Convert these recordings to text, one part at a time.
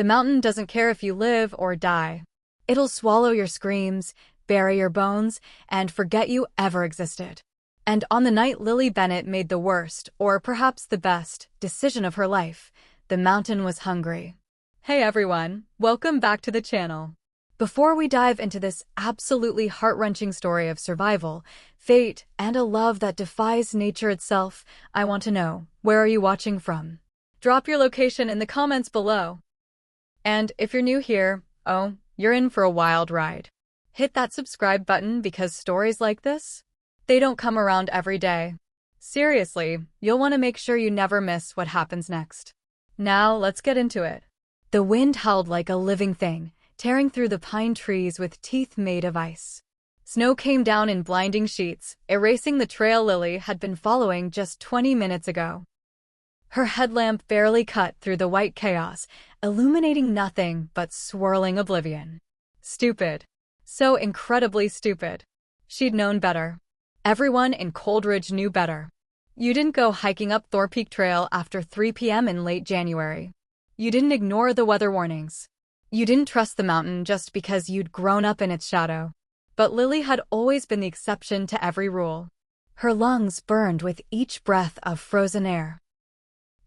The mountain doesn't care if you live or die. It'll swallow your screams, bury your bones, and forget you ever existed. And on the night Lily Bennett made the worst, or perhaps the best, decision of her life, the mountain was hungry. Hey everyone, welcome back to the channel. Before we dive into this absolutely heart-wrenching story of survival, fate, and a love that defies nature itself, I want to know, where are you watching from? Drop your location in the comments below. And if you're new here, oh, you're in for a wild ride. Hit that subscribe button because stories like this, they don't come around every day. Seriously, you'll want to make sure you never miss what happens next. Now, let's get into it. The wind howled like a living thing, tearing through the pine trees with teeth made of ice. Snow came down in blinding sheets, erasing the trail Lily had been following just 20 minutes ago. Her headlamp barely cut through the white chaos, illuminating nothing but swirling oblivion. Stupid. So incredibly stupid. She'd known better. Everyone in Coldridge knew better. You didn't go hiking up Thor Peak Trail after 3 p.m. in late January. You didn't ignore the weather warnings. You didn't trust the mountain just because you'd grown up in its shadow. But Lily had always been the exception to every rule. Her lungs burned with each breath of frozen air.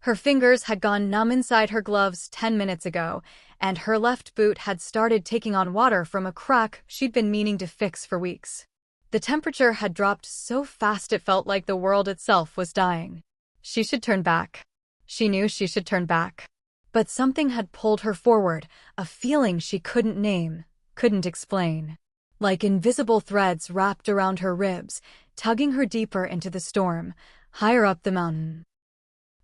Her fingers had gone numb inside her gloves 10 minutes ago, and her left boot had started taking on water from a crack she'd been meaning to fix for weeks. The temperature had dropped so fast it felt like the world itself was dying. She should turn back. She knew she should turn back. But something had pulled her forward, a feeling she couldn't name, couldn't explain. Like invisible threads wrapped around her ribs, tugging her deeper into the storm, higher up the mountain.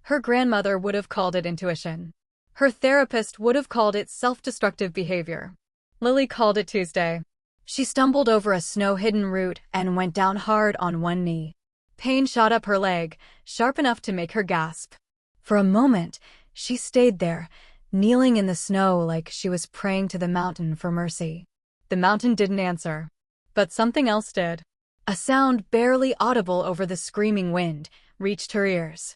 Her grandmother would have called it intuition. Her therapist would have called it self-destructive behavior. Lily called it Tuesday. She stumbled over a snow-hidden root and went down hard on one knee. Pain shot up her leg, sharp enough to make her gasp. For a moment, she stayed there, kneeling in the snow like she was praying to the mountain for mercy. The mountain didn't answer. But something else did. A sound barely audible over the screaming wind reached her ears.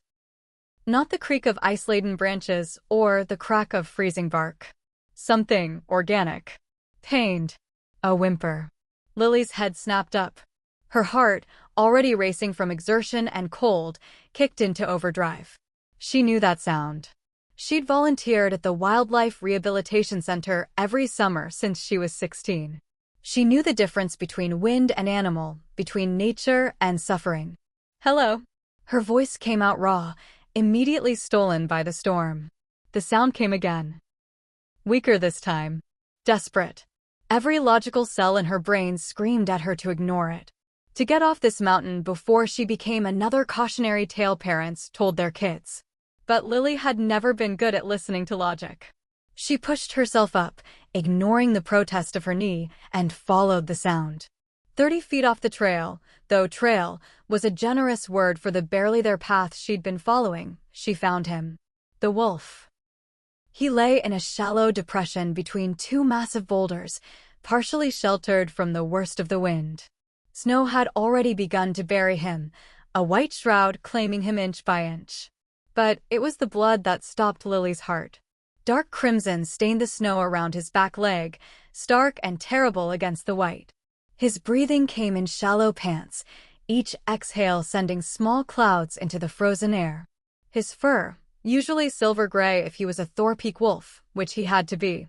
Not the creak of ice-laden branches or the crack of freezing bark. Something organic. Pained. A whimper. Lily's head snapped up. Her heart, already racing from exertion and cold, kicked into overdrive. She knew that sound. She'd volunteered at the Wildlife Rehabilitation Center every summer since she was 16. She knew the difference between wind and animal, between nature and suffering. Hello. Her voice came out raw, immediately stolen by the storm. The sound came again. Weaker this time. Desperate. Every logical cell in her brain screamed at her to ignore it. To get off this mountain before she became another cautionary tale parents told their kids. But Lily had never been good at listening to logic. She pushed herself up, ignoring the protest of her knee, and followed the sound. 30 feet off the trail, though trail was a generous word for the barely there path she'd been following, she found him. The wolf. He lay in a shallow depression between two massive boulders, partially sheltered from the worst of the wind. Snow had already begun to bury him, a white shroud claiming him inch by inch. But it was the blood that stopped Lily's heart. Dark crimson stained the snow around his back leg, stark and terrible against the white. His breathing came in shallow pants, each exhale sending small clouds into the frozen air. His fur, usually silver-gray if he was a Thor Peak wolf, which he had to be,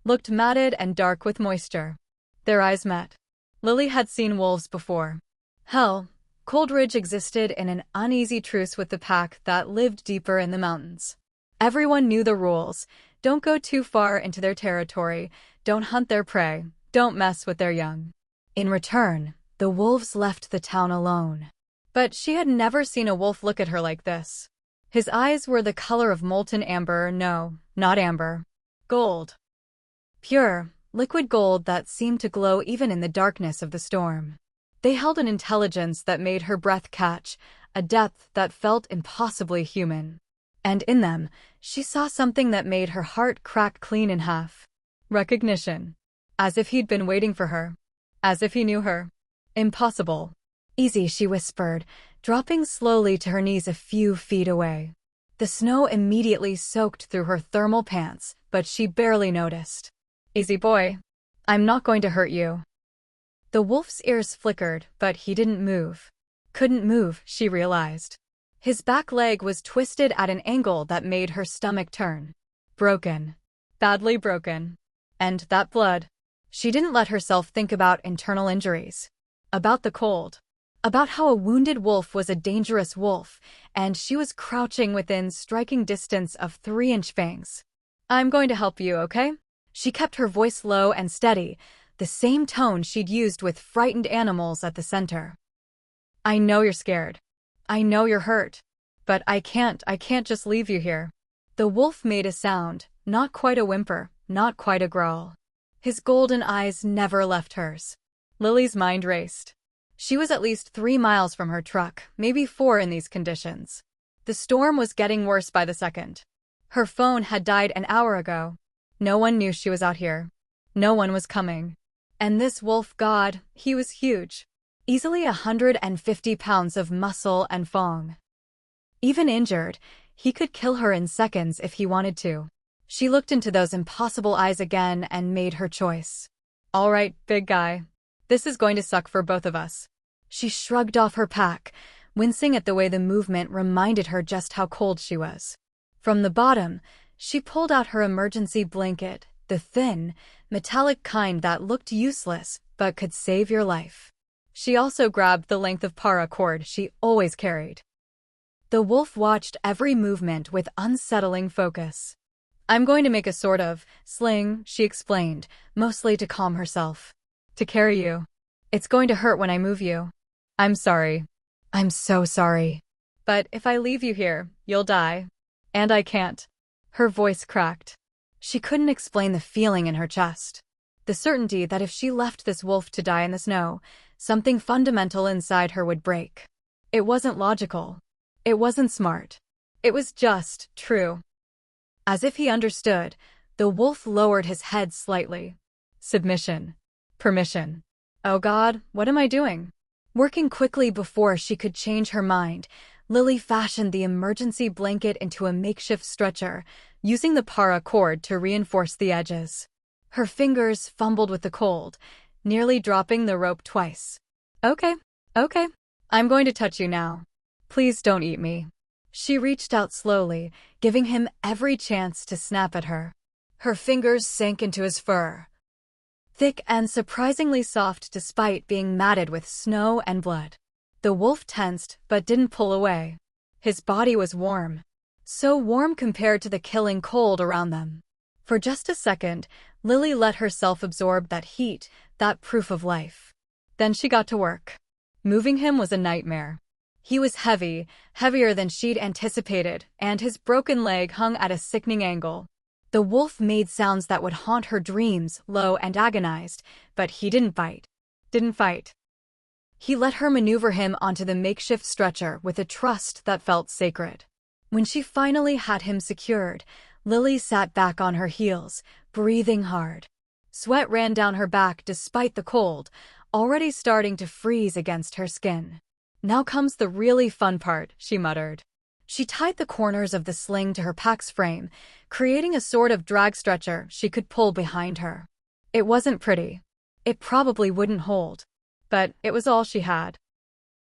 looked matted and dark with moisture. Their eyes met. Lily had seen wolves before. Hell, Coldridge existed in an uneasy truce with the pack that lived deeper in the mountains. Everyone knew the rules. Don't go too far into their territory, don't hunt their prey, don't mess with their young. In return, the wolves left the town alone. But she had never seen a wolf look at her like this. His eyes were the color of molten amber, no, not amber. Gold. Pure, liquid gold that seemed to glow even in the darkness of the storm. They held an intelligence that made her breath catch, a depth that felt impossibly human. And in them, she saw something that made her heart crack clean in half. Recognition. As if he'd been waiting for her. As if he knew her. Impossible. Easy, she whispered, dropping slowly to her knees a few feet away. The snow immediately soaked through her thermal pants, but she barely noticed. "Easy boy. I'm not going to hurt you." The wolf's ears flickered, but he didn't move. Couldn't move, she realized. His back leg was twisted at an angle that made her stomach turn. Broken. Badly broken. And that blood. She didn't let herself think about internal injuries. About the cold. About how a wounded wolf was a dangerous wolf, and she was crouching within striking distance of 3-inch fangs. "I'm going to help you, okay?" She kept her voice low and steady, the same tone she'd used with frightened animals at the center. "I know you're scared. I know you're hurt. But I can't just leave you here." The wolf made a sound, not quite a whimper, not quite a growl. His golden eyes never left hers. Lily's mind raced. She was at least 3 miles from her truck, maybe 4 in these conditions. The storm was getting worse by the second. Her phone had died an hour ago. No one knew she was out here. No one was coming. And this wolf god, he was huge. Easily 150 pounds of muscle and fong. Even injured, he could kill her in seconds if he wanted to. She looked into those impossible eyes again and made her choice. "All right, big guy. This is going to suck for both of us." She shrugged off her pack, wincing at the way the movement reminded her just how cold she was. From the bottom, she pulled out her emergency blanket, the thin, metallic kind that looked useless but could save your life. She also grabbed the length of para cord she always carried. The wolf watched every movement with unsettling focus. "I'm going to make a sort of sling," she explained, mostly to calm herself. "To carry you. It's going to hurt when I move you. I'm sorry. I'm so sorry. But if I leave you here, you'll die. And I can't." Her voice cracked. She couldn't explain the feeling in her chest. The certainty that if she left this wolf to die in the snow, something fundamental inside her would break. It wasn't logical. It wasn't smart. It was just true. As if he understood, the wolf lowered his head slightly. Submission. Permission. "Oh God, what am I doing?" Working quickly before she could change her mind, Lily fashioned the emergency blanket into a makeshift stretcher, using the para cord to reinforce the edges. Her fingers fumbled with the cold, nearly dropping the rope twice. Okay. I'm going to touch you now. Please don't eat me." She reached out slowly, giving him every chance to snap at her. Her fingers sank into his fur. Thick and surprisingly soft despite being matted with snow and blood. The wolf tensed but didn't pull away. His body was warm. So warm compared to the killing cold around them. For just a second, Lily let herself absorb that heat, that proof of life. Then she got to work. Moving him was a nightmare. He was heavy, heavier than she'd anticipated, and his broken leg hung at a sickening angle. The wolf made sounds that would haunt her dreams, low and agonized, but he didn't bite. Didn't fight. He let her maneuver him onto the makeshift stretcher with a trust that felt sacred. When she finally had him secured, Lily sat back on her heels, breathing hard. Sweat ran down her back despite the cold, already starting to freeze against her skin. "Now comes the really fun part," she muttered. She tied the corners of the sling to her pack's frame, creating a sort of drag stretcher she could pull behind her. It wasn't pretty. It probably wouldn't hold. But it was all she had.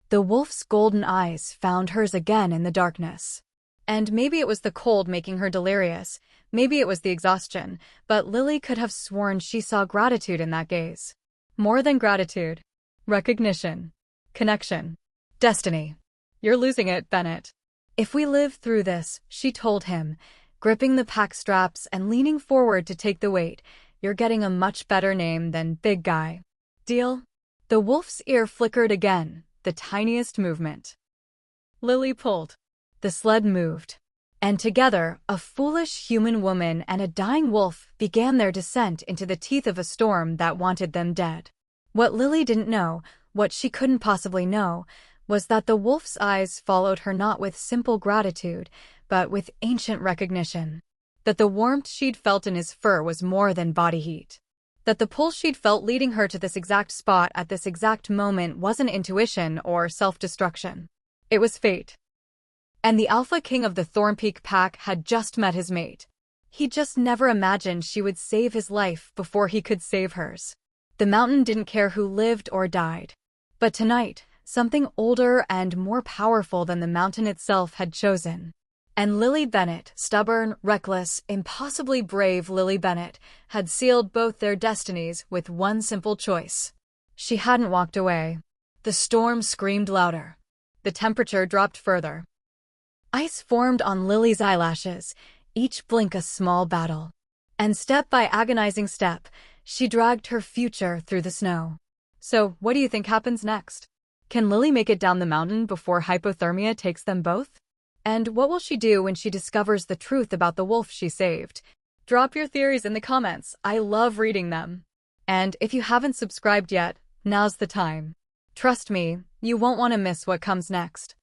The wolf's golden eyes found hers again in the darkness. And maybe it was the cold making her delirious, maybe it was the exhaustion, but Lily could have sworn she saw gratitude in that gaze. More than gratitude. Recognition. Connection. Destiny. "You're losing it, Bennett. If we live through this," she told him, gripping the pack straps and leaning forward to take the weight, "you're getting a much better name than Big Guy. Deal?" The wolf's ear flickered again, the tiniest movement. Lily pulled. The sled moved. And together, a foolish human woman and a dying wolf began their descent into the teeth of a storm that wanted them dead. What Lily didn't know, what she couldn't possibly know, was that the wolf's eyes followed her not with simple gratitude, but with ancient recognition. That the warmth she'd felt in his fur was more than body heat. That the pull she'd felt leading her to this exact spot at this exact moment wasn't intuition or self-destruction. It was fate. And the alpha king of the Thornpeak pack had just met his mate. He just never imagined she would save his life before he could save hers. The mountain didn't care who lived or died. But tonight, something older and more powerful than the mountain itself had chosen. And Lily Bennett, stubborn, reckless, impossibly brave Lily Bennett, had sealed both their destinies with one simple choice. She hadn't walked away. The storm screamed louder. The temperature dropped further. Ice formed on Lily's eyelashes, each blink a small battle. And step by agonizing step, she dragged her future through the snow. So, what do you think happens next? Can Lily make it down the mountain before hypothermia takes them both? And what will she do when she discovers the truth about the wolf she saved? Drop your theories in the comments. I love reading them. And if you haven't subscribed yet, now's the time. Trust me, you won't want to miss what comes next.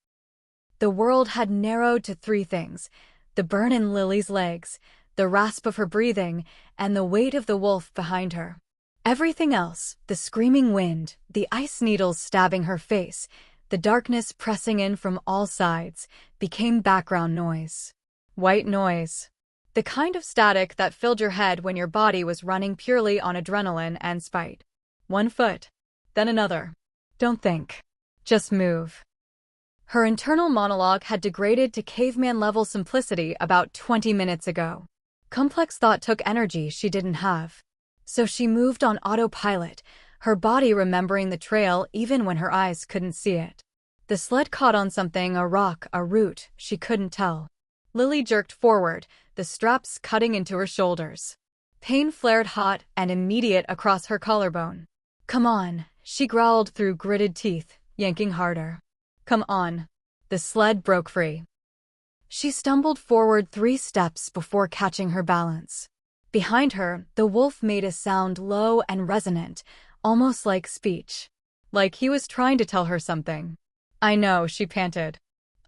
The world had narrowed to three things: the burn in Lily's legs, the rasp of her breathing, and the weight of the wolf behind her. Everything else, the screaming wind, the ice needles stabbing her face, the darkness pressing in from all sides, became background noise. White noise. The kind of static that filled your head when your body was running purely on adrenaline and spite. One foot, then another. Don't think. Just move. Her internal monologue had degraded to caveman-level simplicity about 20 minutes ago. Complex thought took energy she didn't have. So she moved on autopilot, her body remembering the trail even when her eyes couldn't see it. The sled caught on something, a rock, a root, she couldn't tell. Lily jerked forward, the straps cutting into her shoulders. Pain flared hot and immediate across her collarbone. Come on, she growled through gritted teeth, yanking harder. Come on. The sled broke free. She stumbled forward 3 steps before catching her balance. Behind her, the wolf made a sound low and resonant, almost like speech. Like he was trying to tell her something. I know, she panted.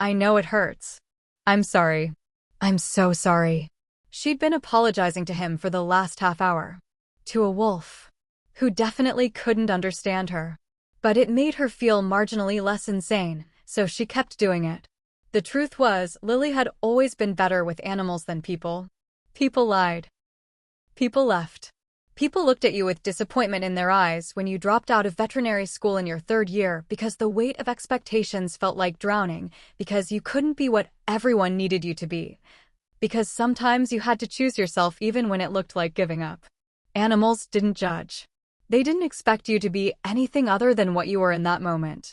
I know it hurts. I'm sorry. I'm so sorry. She'd been apologizing to him for the last half hour. To a wolf. Who definitely couldn't understand her. But it made her feel marginally less insane, so she kept doing it. The truth was, Lily had always been better with animals than people. People lied. People left. People looked at you with disappointment in their eyes when you dropped out of veterinary school in your 3rd year because the weight of expectations felt like drowning, because you couldn't be what everyone needed you to be, because sometimes you had to choose yourself even when it looked like giving up. Animals didn't judge. They didn't expect you to be anything other than what you were in that moment.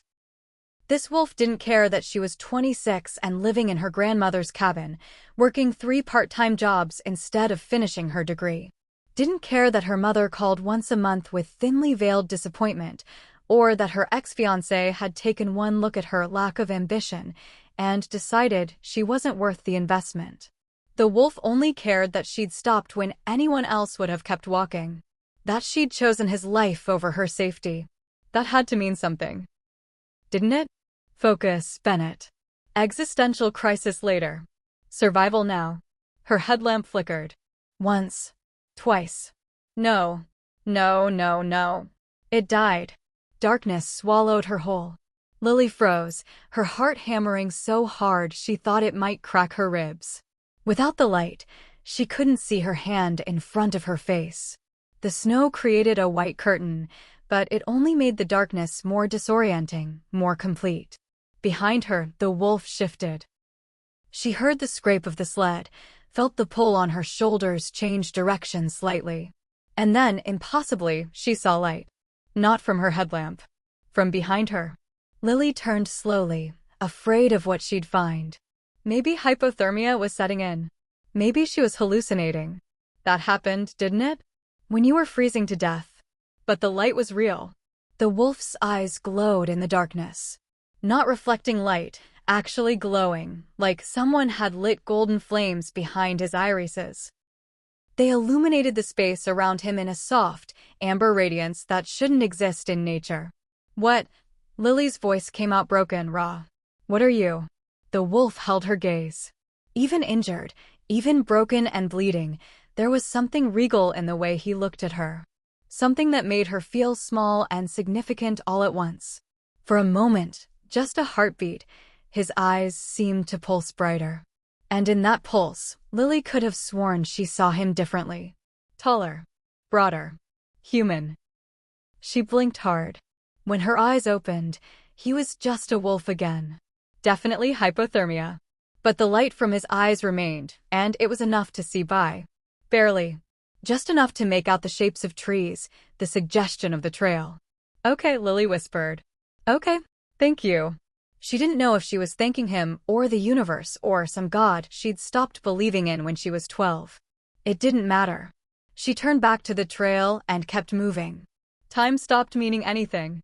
This wolf didn't care that she was 26 and living in her grandmother's cabin, working 3 part-time jobs instead of finishing her degree. Didn't care that her mother called once a month with thinly veiled disappointment, or that her ex-fiancé had taken one look at her lack of ambition and decided she wasn't worth the investment. The wolf only cared that she'd stopped when anyone else would have kept walking. That she'd chosen his life over her safety. That had to mean something. Didn't it? Focus, Bennett. Existential crisis later. Survival now. Her headlamp flickered. Once. Twice. No. No, no, no. It died. Darkness swallowed her whole. Lily froze, her heart hammering so hard she thought it might crack her ribs. Without the light, she couldn't see her hand in front of her face. The snow created a white curtain, but it only made the darkness more disorienting, more complete. Behind her, the wolf shifted. She heard the scrape of the sled, felt the pull on her shoulders change direction slightly. And then, impossibly, she saw light. Not from her headlamp. From behind her. Lily turned slowly, afraid of what she'd find. Maybe hypothermia was setting in. Maybe she was hallucinating. That happened, didn't it? When you were freezing to death. But the light was real. The wolf's eyes glowed in the darkness. Not reflecting light, actually glowing, like someone had lit golden flames behind his irises. They illuminated the space around him in a soft, amber radiance that shouldn't exist in nature. What? Lily's voice came out broken, raw. What are you? The wolf held her gaze. Even injured, even broken and bleeding, there was something regal in the way he looked at her. Something that made her feel small and significant all at once. For a moment, just a heartbeat, His eyes seemed to pulse brighter. And in that pulse, Lily could have sworn she saw him differently. Taller. Broader. Human. She blinked hard. When her eyes opened, he was just a wolf again. Definitely hypothermia. But the light from his eyes remained, and it was enough to see by. Barely. Just enough to make out the shapes of trees, the suggestion of the trail. Okay, Lily whispered. Okay, thank you. She didn't know if she was thanking him or the universe or some god she'd stopped believing in when she was 12. It didn't matter. She turned back to the trail and kept moving. Time stopped meaning anything.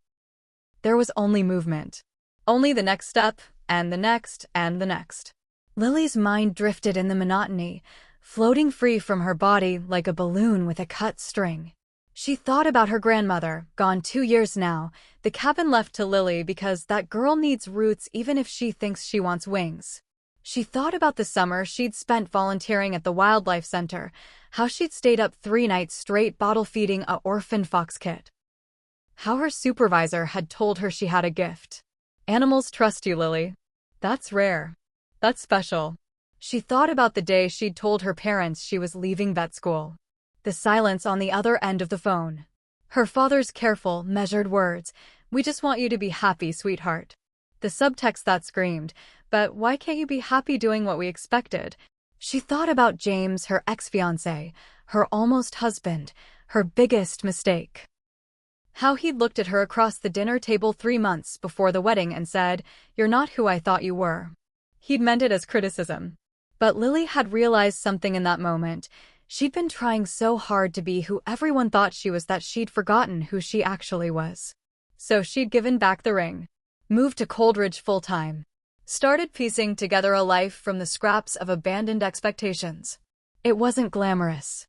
There was only movement. Only the next step, and the next, and the next. Lily's mind drifted in the monotony, floating free from her body like a balloon with a cut string. She thought about her grandmother, gone 2 years now, the cabin left to Lily because that girl needs roots even if she thinks she wants wings. She thought about the summer she'd spent volunteering at the wildlife center, how she'd stayed up 3 nights straight bottle-feeding a orphan fox kit. How her supervisor had told her she had a gift. Animals trust you, Lily. That's rare. That's special. She thought about the day she'd told her parents she was leaving vet school. The silence on the other end of the phone. Her father's careful, measured words, "We just want you to be happy, sweetheart." The subtext that screamed, "But why can't you be happy doing what we expected?" She thought about James, her ex-fiancé, her almost husband, her biggest mistake. How he'd looked at her across the dinner table 3 months before the wedding and said, "You're not who I thought you were." He'd meant it as criticism. But Lily had realized something in that moment. She'd been trying so hard to be who everyone thought she was that she'd forgotten who she actually was. So she'd given back the ring. Moved to Coldridge full-time. Started piecing together a life from the scraps of abandoned expectations. It wasn't glamorous.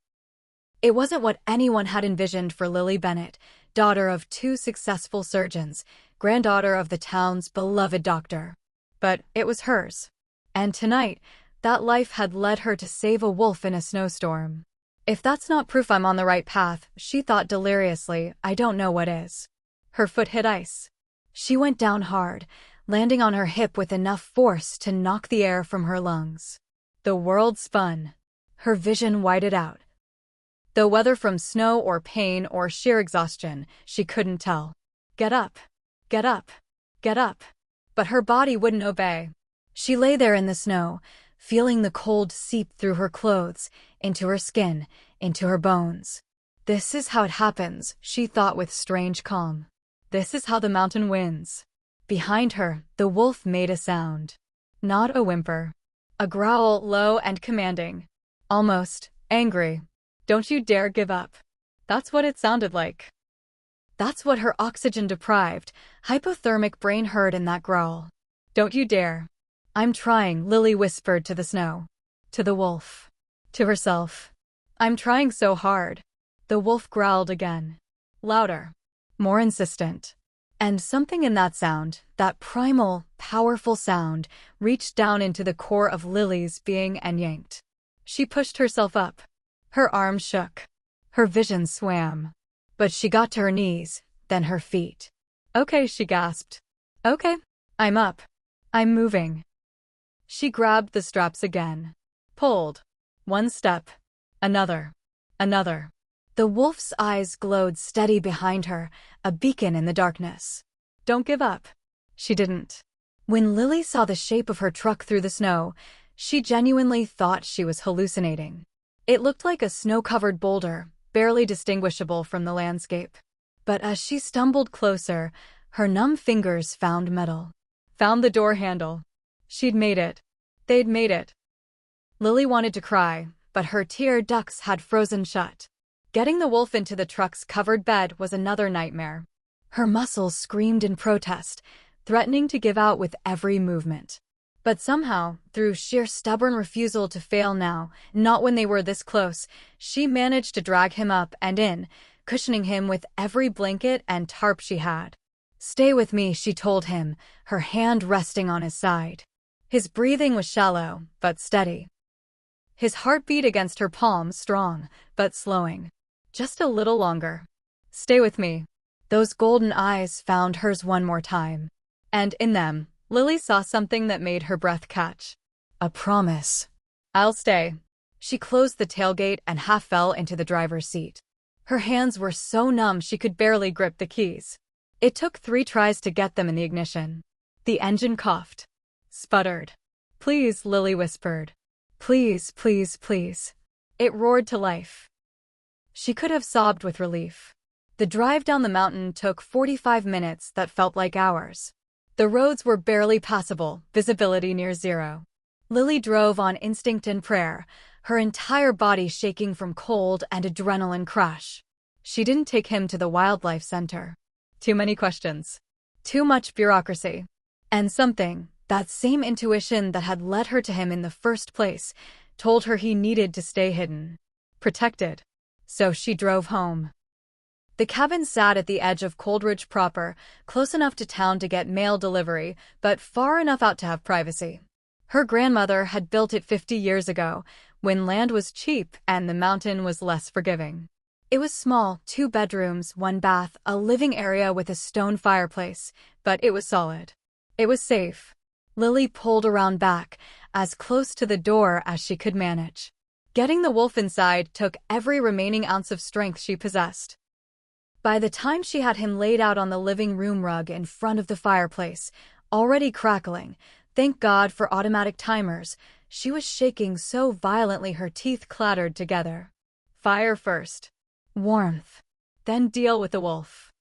It wasn't what anyone had envisioned for Lily Bennett, daughter of 2 successful surgeons, granddaughter of the town's beloved doctor. But it was hers. And tonight, that life had led her to save a wolf in a snowstorm. If that's not proof I'm on the right path, she thought deliriously, I don't know what is. Her foot hit ice. She went down hard, landing on her hip with enough force to knock the air from her lungs. The world spun. Her vision widened out. Though whether from snow or pain or sheer exhaustion, she couldn't tell. Get up. Get up. Get up. But her body wouldn't obey. She lay there in the snow, feeling the cold seep through her clothes, into her skin, into her bones. This is how it happens, she thought with strange calm. This is how the mountain wins. Behind her, the wolf made a sound. Not a whimper. A growl low and commanding. Almost angry. Don't you dare give up. That's what it sounded like. That's what her oxygen-deprived, hypothermic brain heard in that growl. Don't you dare. I'm trying, Lily whispered to the snow. To the wolf. To herself. I'm trying so hard. The wolf growled again. Louder. More insistent. And something in that sound, that primal, powerful sound, reached down into the core of Lily's being and yanked. She pushed herself up. Her arms shook. Her vision swam. But she got to her knees, then her feet. Okay, she gasped. Okay, I'm up. I'm moving. She grabbed the straps again. Pulled. 1 step. Another. Another. The wolf's eyes glowed steady behind her, a beacon in the darkness. Don't give up. She didn't. When Lily saw the shape of her truck through the snow, she genuinely thought she was hallucinating. It looked like a snow-covered boulder, barely distinguishable from the landscape. But as she stumbled closer, her numb fingers found metal. Found the door handle. She'd made it. They'd made it. Lily wanted to cry, but her tear ducts had frozen shut. Getting the wolf into the truck's covered bed was another nightmare. Her muscles screamed in protest, threatening to give out with every movement. But somehow, through sheer stubborn refusal to fail now, not when they were this close, she managed to drag him up and in, cushioning him with every blanket and tarp she had. Stay with me, she told him, her hand resting on his side. His breathing was shallow, but steady. His heartbeat against her palm strong, but slowing. Just a little longer. Stay with me. Those golden eyes found hers one more time. And in them, Lily saw something that made her breath catch. A promise. I'll stay. She closed the tailgate and half fell into the driver's seat. Her hands were so numb she could barely grip the keys. It took 3 tries to get them in the ignition. The engine coughed. Sputtered. Please, Lily whispered. Please, please, please. It roared to life. She could have sobbed with relief. The drive down the mountain took 45 minutes that felt like hours. The roads were barely passable, visibility near zero. Lily drove on instinct and prayer, her entire body shaking from cold and adrenaline crush. She didn't take him to the wildlife center. Too many questions. Too much bureaucracy. And something, that same intuition that had led her to him in the first place, told her he needed to stay hidden. Protected. So she drove home. The cabin sat at the edge of Coldridge proper, close enough to town to get mail delivery, but far enough out to have privacy. Her grandmother had built it 50 years ago, when land was cheap and the mountain was less forgiving. It was small, 2 bedrooms, 1 bath, a living area with a stone fireplace, but it was solid. It was safe. Lily pulled around back, as close to the door as she could manage. Getting the wolf inside took every remaining ounce of strength she possessed. By the time she had him laid out on the living room rug in front of the fireplace, already crackling, thank God for automatic timers, she was shaking so violently her teeth clattered together. Fire first. Warmth. Then deal with the wolf.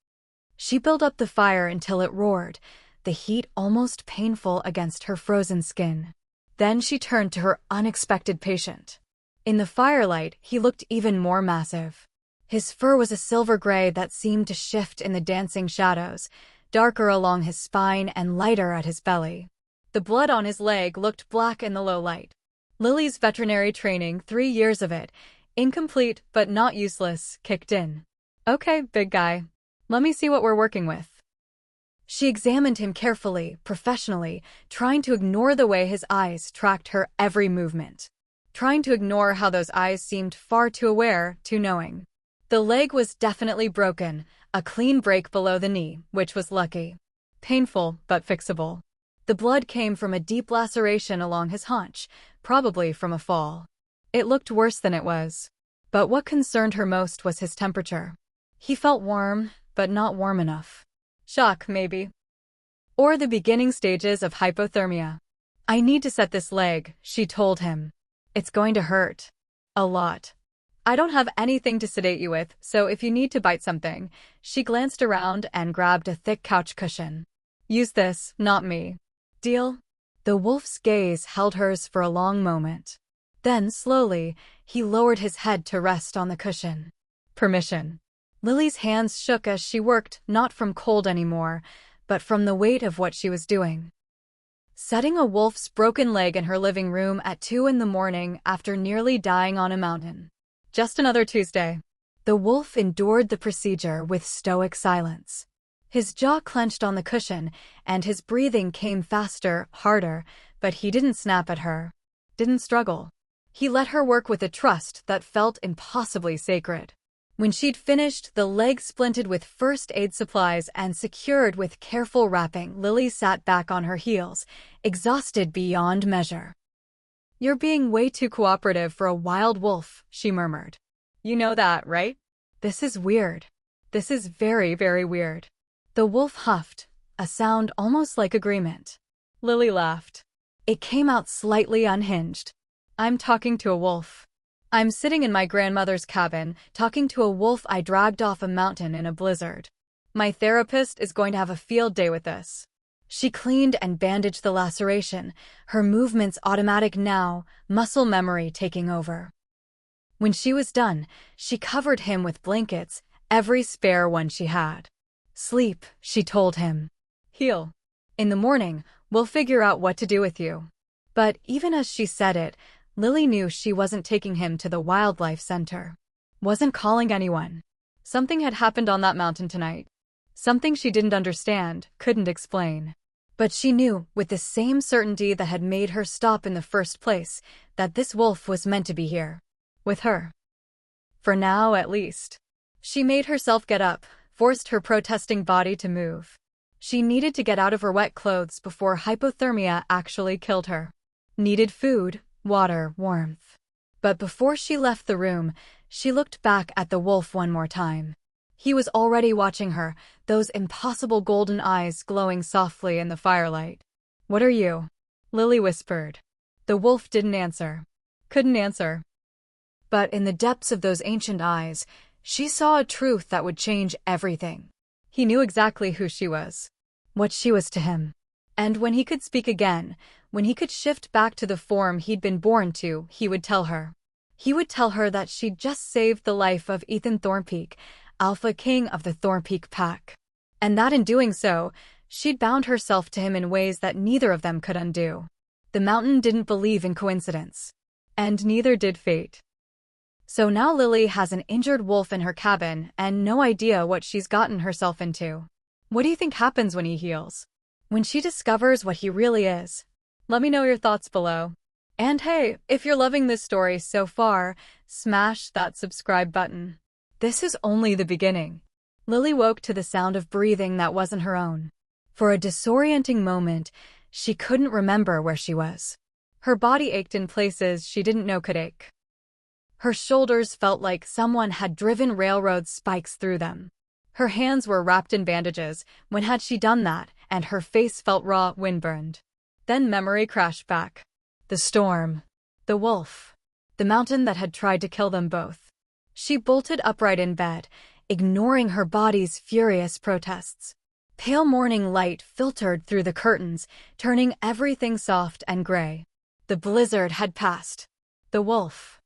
She built up the fire until it roared, the heat almost painful against her frozen skin. Then she turned to her unexpected patient. In the firelight, he looked even more massive. His fur was a silver gray that seemed to shift in the dancing shadows, darker along his spine and lighter at his belly. The blood on his leg looked black in the low light. Lily's veterinary training, 3 years of it, incomplete but not useless, kicked in. Okay, big guy. Let me see what we're working with. She examined him carefully, professionally, trying to ignore the way his eyes tracked her every movement. Trying to ignore how those eyes seemed far too aware, too knowing. The leg was definitely broken, a clean break below the knee, which was lucky. Painful, but fixable. The blood came from a deep laceration along his haunch, probably from a fall. It looked worse than it was. But what concerned her most was his temperature. He felt warm, but not warm enough. Shock, maybe. Or the beginning stages of hypothermia. I need to set this leg, she told him. It's going to hurt. A lot. I don't have anything to sedate you with, so if you need to bite something. She glanced around and grabbed a thick couch cushion. Use this, not me. Deal? The wolf's gaze held hers for a long moment. Then, slowly, he lowered his head to rest on the cushion. Permission. Lily's hands shook as she worked, not from cold anymore, but from the weight of what she was doing. Setting a wolf's broken leg in her living room at 2 in the morning after nearly dying on a mountain. Just another Tuesday. The wolf endured the procedure with stoic silence. His jaw clenched on the cushion, and his breathing came faster, harder, but he didn't snap at her. Didn't struggle. He let her work with a trust that felt impossibly sacred. When she'd finished, the leg splinted with first aid supplies and secured with careful wrapping, Lily sat back on her heels, exhausted beyond measure. You're being way too cooperative for a wild wolf, she murmured. You know that, right? This is weird. This is very, very weird. The wolf huffed, a sound almost like agreement. Lily laughed. It came out slightly unhinged. I'm talking to a wolf. I'm sitting in my grandmother's cabin, talking to a wolf I dragged off a mountain in a blizzard. My therapist is going to have a field day with this. She cleaned and bandaged the laceration, her movements automatic now, muscle memory taking over. When she was done, she covered him with blankets, every spare one she had. Sleep, she told him. Heal. In the morning, we'll figure out what to do with you. But even as she said it, Lily knew she wasn't taking him to the wildlife center. Wasn't calling anyone. Something had happened on that mountain tonight. Something she didn't understand, couldn't explain. But she knew, with the same certainty that had made her stop in the first place, that this wolf was meant to be here. With her. For now, at least. She made herself get up, forced her protesting body to move. She needed to get out of her wet clothes before hypothermia actually killed her. Needed food, water, warmth. But before she left the room, she looked back at the wolf one more time. He was already watching her, those impossible golden eyes glowing softly in the firelight. "What are you?" Lily whispered. The wolf didn't answer. Couldn't answer. But in the depths of those ancient eyes, she saw a truth that would change everything. He knew exactly who she was. What she was to him. And when he could speak again, when he could shift back to the form he'd been born to, he would tell her. He would tell her that she'd just saved the life of Ethan Thornpeak, Alpha King of the Thornpeak Pack. And that in doing so, she'd bound herself to him in ways that neither of them could undo. The mountain didn't believe in coincidence. And neither did fate. So now Lily has an injured wolf in her cabin and no idea what she's gotten herself into. What do you think happens when he heals? When she discovers what he really is? Let me know your thoughts below. And hey, if you're loving this story so far, smash that subscribe button. This is only the beginning. Lily woke to the sound of breathing that wasn't her own. For a disorienting moment, she couldn't remember where she was. Her body ached in places she didn't know could ache. Her shoulders felt like someone had driven railroad spikes through them. Her hands were wrapped in bandages. When had she done that? And her face felt raw, windburned. Then memory crashed back. The storm. The wolf. The mountain that had tried to kill them both. She bolted upright in bed, ignoring her body's furious protests. Pale morning light filtered through the curtains, turning everything soft and gray. The blizzard had passed. The wolf.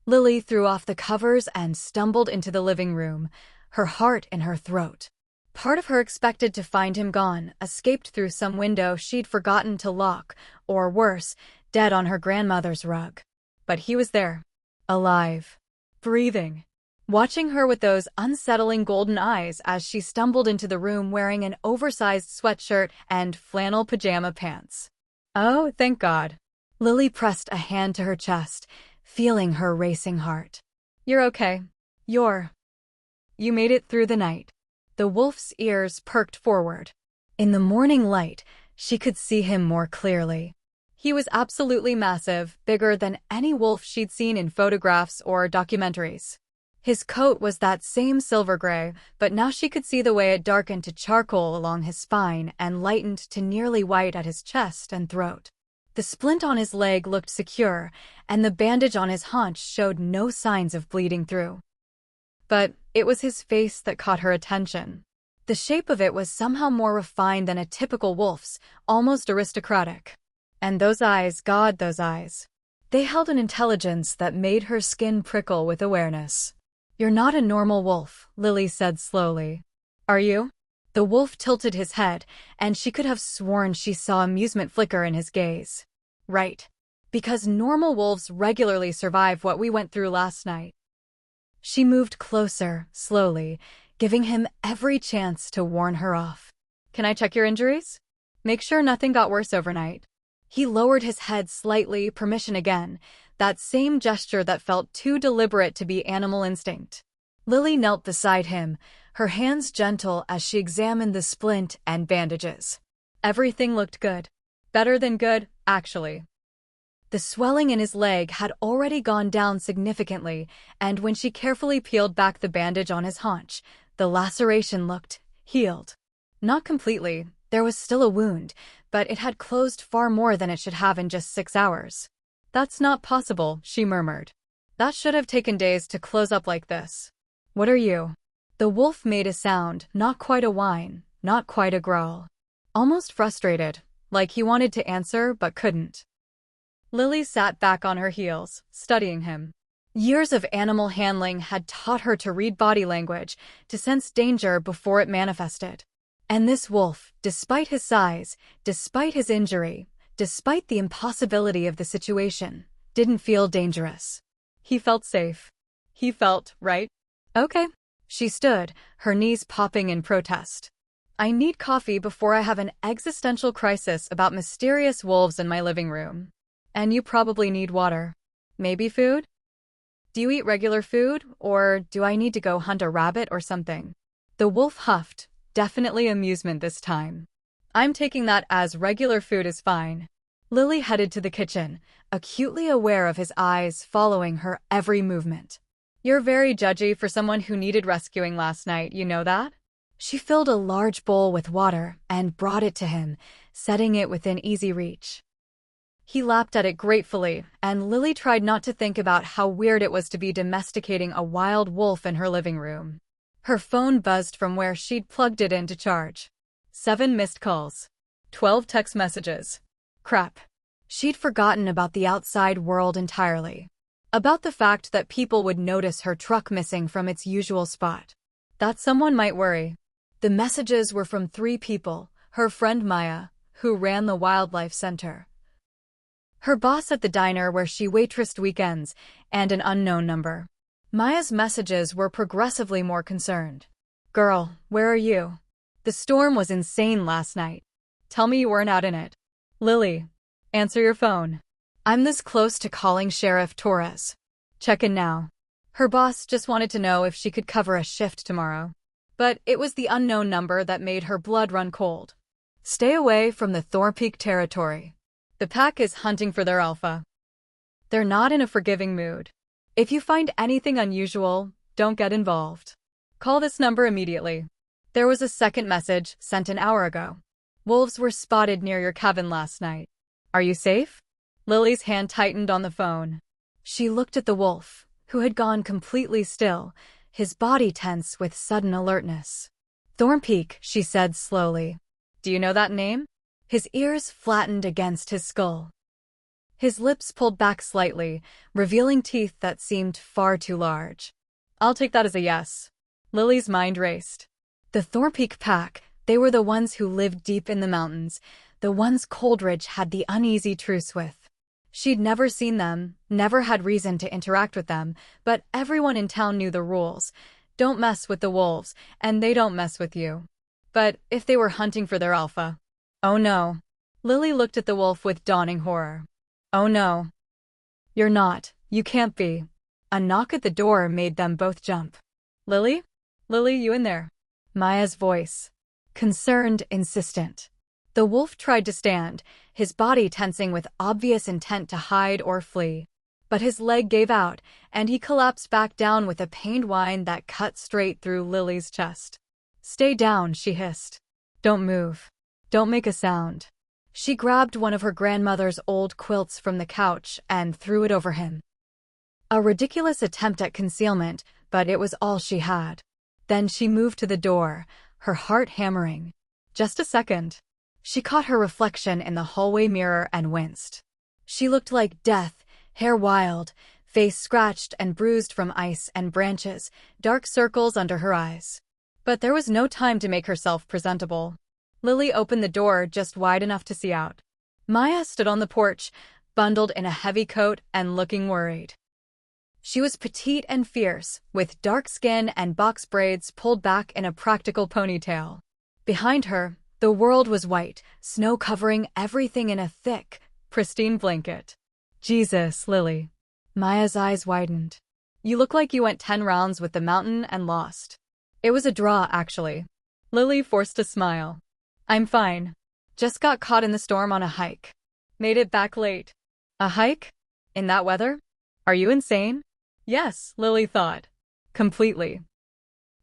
Lily threw off the covers and stumbled into the living room, her heart in her throat. Part of her expected to find him gone, escaped through some window she'd forgotten to lock, or worse, dead on her grandmother's rug. But he was there. Alive. Breathing. Watching her with those unsettling golden eyes as she stumbled into the room wearing an oversized sweatshirt and flannel pajama pants. Oh, thank God. Lily pressed a hand to her chest, feeling her racing heart. You're okay. You made it through the night. The wolf's ears perked forward. In the morning light, she could see him more clearly. He was absolutely massive, bigger than any wolf she'd seen in photographs or documentaries. His coat was that same silver gray, but now she could see the way it darkened to charcoal along his spine and lightened to nearly white at his chest and throat. The splint on his leg looked secure, and the bandage on his haunch showed no signs of bleeding through. But it was his face that caught her attention. The shape of it was somehow more refined than a typical wolf's, almost aristocratic. And those eyes, God, those eyes. They held an intelligence that made her skin prickle with awareness. You're not a normal wolf, Lily said slowly. Are you? The wolf tilted his head, and she could have sworn she saw amusement flicker in his gaze. Right. Because normal wolves regularly survive what we went through last night. She moved closer, slowly, giving him every chance to warn her off. Can I check your injuries? Make sure nothing got worse overnight. He lowered his head slightly, permission again, that same gesture that felt too deliberate to be animal instinct. Lily knelt beside him, her hands gentle as she examined the splint and bandages. Everything looked good. Better than good, actually. The swelling in his leg had already gone down significantly, and when she carefully peeled back the bandage on his haunch, the laceration looked healed. Not completely, there was still a wound, but it had closed far more than it should have in just 6 hours. That's not possible, she murmured. That should have taken days to close up like this. What are you? The wolf made a sound, not quite a whine, not quite a growl. Almost frustrated, like he wanted to answer but couldn't. Lily sat back on her heels, studying him. Years of animal handling had taught her to read body language, to sense danger before it manifested. And this wolf, despite his size, despite his injury, despite the impossibility of the situation, didn't feel dangerous. He felt safe. He felt right. Okay. She stood, her knees popping in protest. I need coffee before I have an existential crisis about mysterious wolves in my living room. And you probably need water. Maybe food? Do you eat regular food, or do I need to go hunt a rabbit or something? The wolf huffed, definitely amusement this time. I'm taking that as regular food is fine. Lily headed to the kitchen, acutely aware of his eyes following her every movement. You're very judgy for someone who needed rescuing last night, you know that? She filled a large bowl with water and brought it to him, setting it within easy reach. He lapped at it gratefully, and Lily tried not to think about how weird it was to be domesticating a wild wolf in her living room. Her phone buzzed from where she'd plugged it in to charge. 7 missed calls. 12 text messages. Crap. She'd forgotten about the outside world entirely. About the fact that people would notice her truck missing from its usual spot. That someone might worry. The messages were from 3 people: her friend Maya, who ran the wildlife center, her boss at the diner where she waitressed weekends, and an unknown number. Maya's messages were progressively more concerned. Girl, where are you? The storm was insane last night. Tell me you weren't out in it. Lily, answer your phone. I'm this close to calling Sheriff Torres. Check in now. Her boss just wanted to know if she could cover a shift tomorrow. But it was the unknown number that made her blood run cold. Stay away from the Thornpeak territory. The pack is hunting for their alpha. They're not in a forgiving mood. If you find anything unusual, don't get involved. Call this number immediately. There was a second message sent an hour ago. Wolves were spotted near your cabin last night. Are you safe? Lily's hand tightened on the phone. She looked at the wolf, who had gone completely still, his body tense with sudden alertness. Thornpeak, she said slowly. Do you know that name? His ears flattened against his skull. His lips pulled back slightly, revealing teeth that seemed far too large. I'll take that as a yes. Lily's mind raced. The Thornpeak pack, they were the ones who lived deep in the mountains, the ones Coldridge had the uneasy truce with. She'd never seen them, never had reason to interact with them, but everyone in town knew the rules. Don't mess with the wolves, and they don't mess with you. But if they were hunting for their alpha... Oh no. Lily looked at the wolf with dawning horror. Oh no. You're not. You can't be. A knock at the door made them both jump. Lily? Lily, you in there? Maya's voice. Concerned, insistent. The wolf tried to stand, his body tensing with obvious intent to hide or flee. But his leg gave out, and he collapsed back down with a pained whine that cut straight through Lily's chest. Stay down, she hissed. Don't move. Don't make a sound. She grabbed one of her grandmother's old quilts from the couch and threw it over him. A ridiculous attempt at concealment, but it was all she had. Then she moved to the door, her heart hammering. Just a second. She caught her reflection in the hallway mirror and winced. She looked like death, hair wild, face scratched and bruised from ice and branches, dark circles under her eyes. But there was no time to make herself presentable. Lily opened the door just wide enough to see out. Maya stood on the porch, bundled in a heavy coat and looking worried. She was petite and fierce, with dark skin and box braids pulled back in a practical ponytail. Behind her, the world was white, snow covering everything in a thick, pristine blanket. Jesus, Lily. Maya's eyes widened. You look like you went 10 rounds with the mountain and lost. It was a draw, actually. Lily forced a smile. I'm fine. Just got caught in the storm on a hike. Made it back late. A hike? In that weather? Are you insane? Yes, Lily thought. Completely.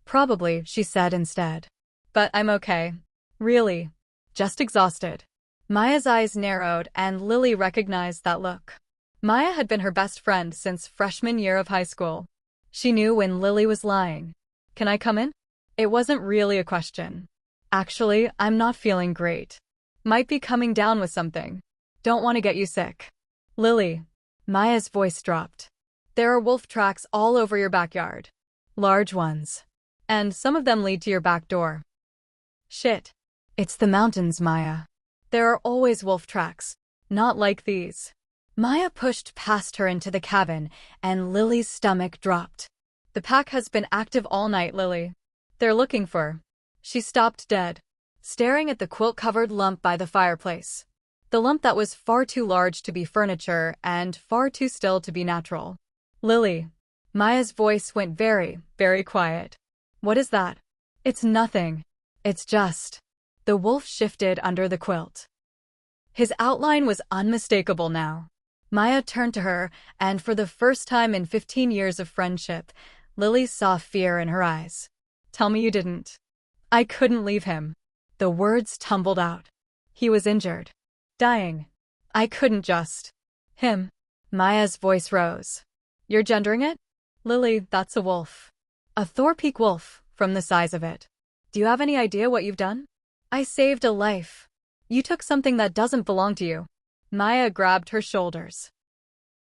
Probably, she said instead. But I'm okay. Really. Just exhausted. Maya's eyes narrowed and Lily recognized that look. Maya had been her best friend since freshman year of high school. She knew when Lily was lying. Can I come in? It wasn't really a question. Actually, I'm not feeling great. Might be coming down with something. Don't want to get you sick. Lily. Maya's voice dropped. There are wolf tracks all over your backyard. Large ones. And some of them lead to your back door. Shit. It's the mountains, Maya. There are always wolf tracks. Not like these. Maya pushed past her into the cabin, and Lily's stomach dropped. The pack has been active all night, Lily. They're looking for... She stopped dead, staring at the quilt-covered lump by the fireplace. The lump that was far too large to be furniture and far too still to be natural. Lily. Maya's voice went very, very quiet. What is that? It's nothing. It's just. The wolf shifted under the quilt. His outline was unmistakable now. Maya turned to her, and for the first time in 15 years of friendship, Lily saw fear in her eyes. Tell me you didn't. I couldn't leave him. The words tumbled out. He was injured. Dying. I couldn't just. Him. Maya's voice rose. You're gendering it? Lily, that's a wolf. A Thorpeak wolf, from the size of it. Do you have any idea what you've done? I saved a life. You took something that doesn't belong to you. Maya grabbed her shoulders.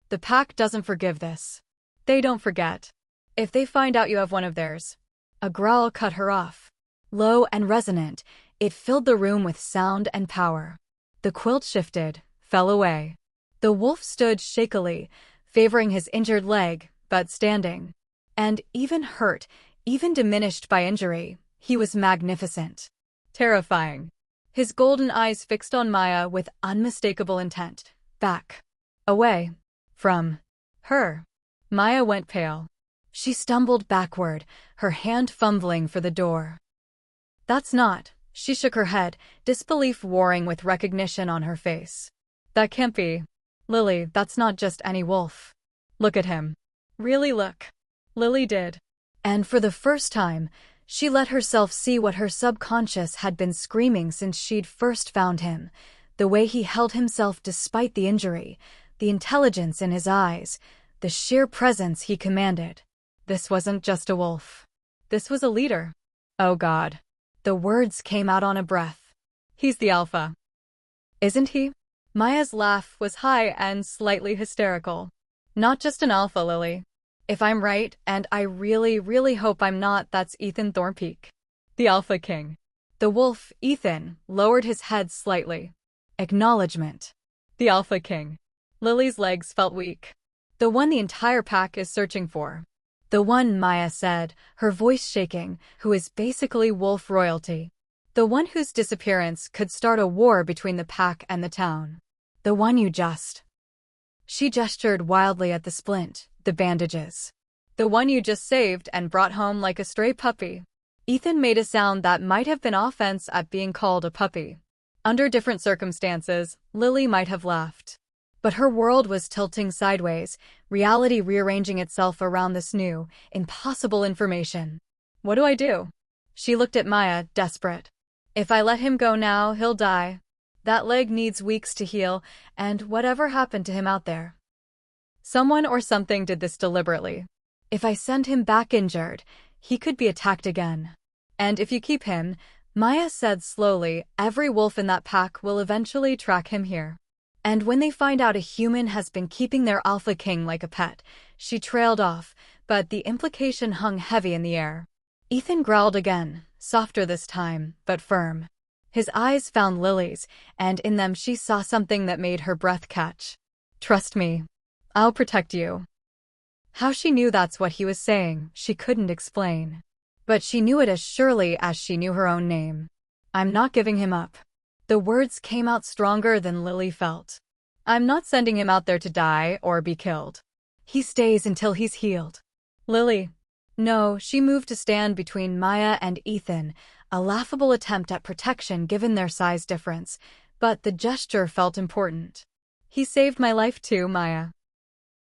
The pack doesn't forgive this. They don't forget. If they find out you have one of theirs. A growl cut her off. Low and resonant, it filled the room with sound and power. The quilt shifted, fell away. The wolf stood shakily, favoring his injured leg, but standing. And even hurt, even diminished by injury, he was magnificent. Terrifying. His golden eyes fixed on Maya with unmistakable intent. Back. Away. From. Her. Maya went pale. She stumbled backward, her hand fumbling for the door. That's not. She shook her head, disbelief warring with recognition on her face. That can't be. Lily, that's not just any wolf. Look at him. Really look. Lily did. And for the first time, she let herself see what her subconscious had been screaming since she'd first found him. The way he held himself despite the injury, the intelligence in his eyes, the sheer presence he commanded. This wasn't just a wolf. This was a leader. Oh God. The words came out on a breath. He's the alpha. Isn't he? Maya's laugh was high and slightly hysterical. Not just an alpha, Lily. If I'm right, and I really, really hope I'm not, that's Ethan Thorpeak. The Alpha King. The wolf, Ethan, lowered his head slightly. Acknowledgement. The Alpha King. Lily's legs felt weak. The one the entire pack is searching for. The one, Maya said, her voice shaking, who is basically wolf royalty. The one whose disappearance could start a war between the pack and the town. The one you just. She gestured wildly at the splint, the bandages. The one you just saved and brought home like a stray puppy. Ethan made a sound that might have been offense at being called a puppy. Under different circumstances, Lily might have laughed. But her world was tilting sideways, reality rearranging itself around this new, impossible information. What do I do? She looked at Maya, desperate. If I let him go now, he'll die. That leg needs weeks to heal, and whatever happened to him out there. Someone or something did this deliberately. If I send him back injured, he could be attacked again. And if you keep him, Maya said slowly, every wolf in that pack will eventually track him here. And when they find out a human has been keeping their alpha king like a pet, she trailed off, but the implication hung heavy in the air. Ethan growled again, softer this time, but firm. His eyes found Lily's, and in them she saw something that made her breath catch. Trust me. I'll protect you. How she knew that's what he was saying, she couldn't explain. But she knew it as surely as she knew her own name. I'm not giving him up. The words came out stronger than Lily felt. I'm not sending him out there to die or be killed. He stays until he's healed. Lily. No, she moved to stand between Maya and Ethan, a laughable attempt at protection given their size difference, but the gesture felt important. He saved my life too, Maya.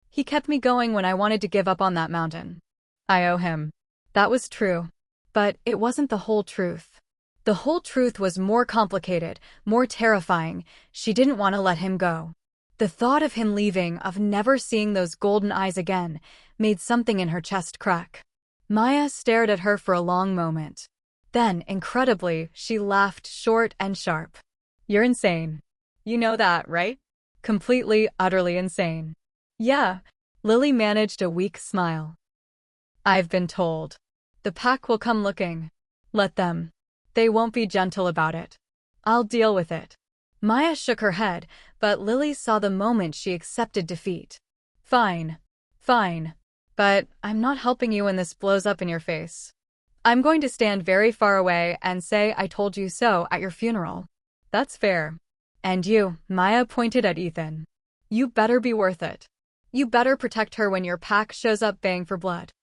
He kept me going when I wanted to give up on that mountain. I owe him. That was true. But it wasn't the whole truth. The whole truth was more complicated, more terrifying. She didn't want to let him go. The thought of him leaving, of never seeing those golden eyes again, made something in her chest crack. Maya stared at her for a long moment. Then, incredibly, she laughed short and sharp. You're insane. You know that, right? Completely, utterly insane. Yeah. Lily managed a weak smile. I've been told. The pack will come looking. Let them. They won't be gentle about it. I'll deal with it. Maya shook her head, but Lily saw the moment she accepted defeat. Fine. Fine. But I'm not helping you when this blows up in your face. I'm going to stand very far away and say I told you so at your funeral. That's fair. And you, Maya pointed at Ethan. You better be worth it. You better protect her when your pack shows up baying for blood.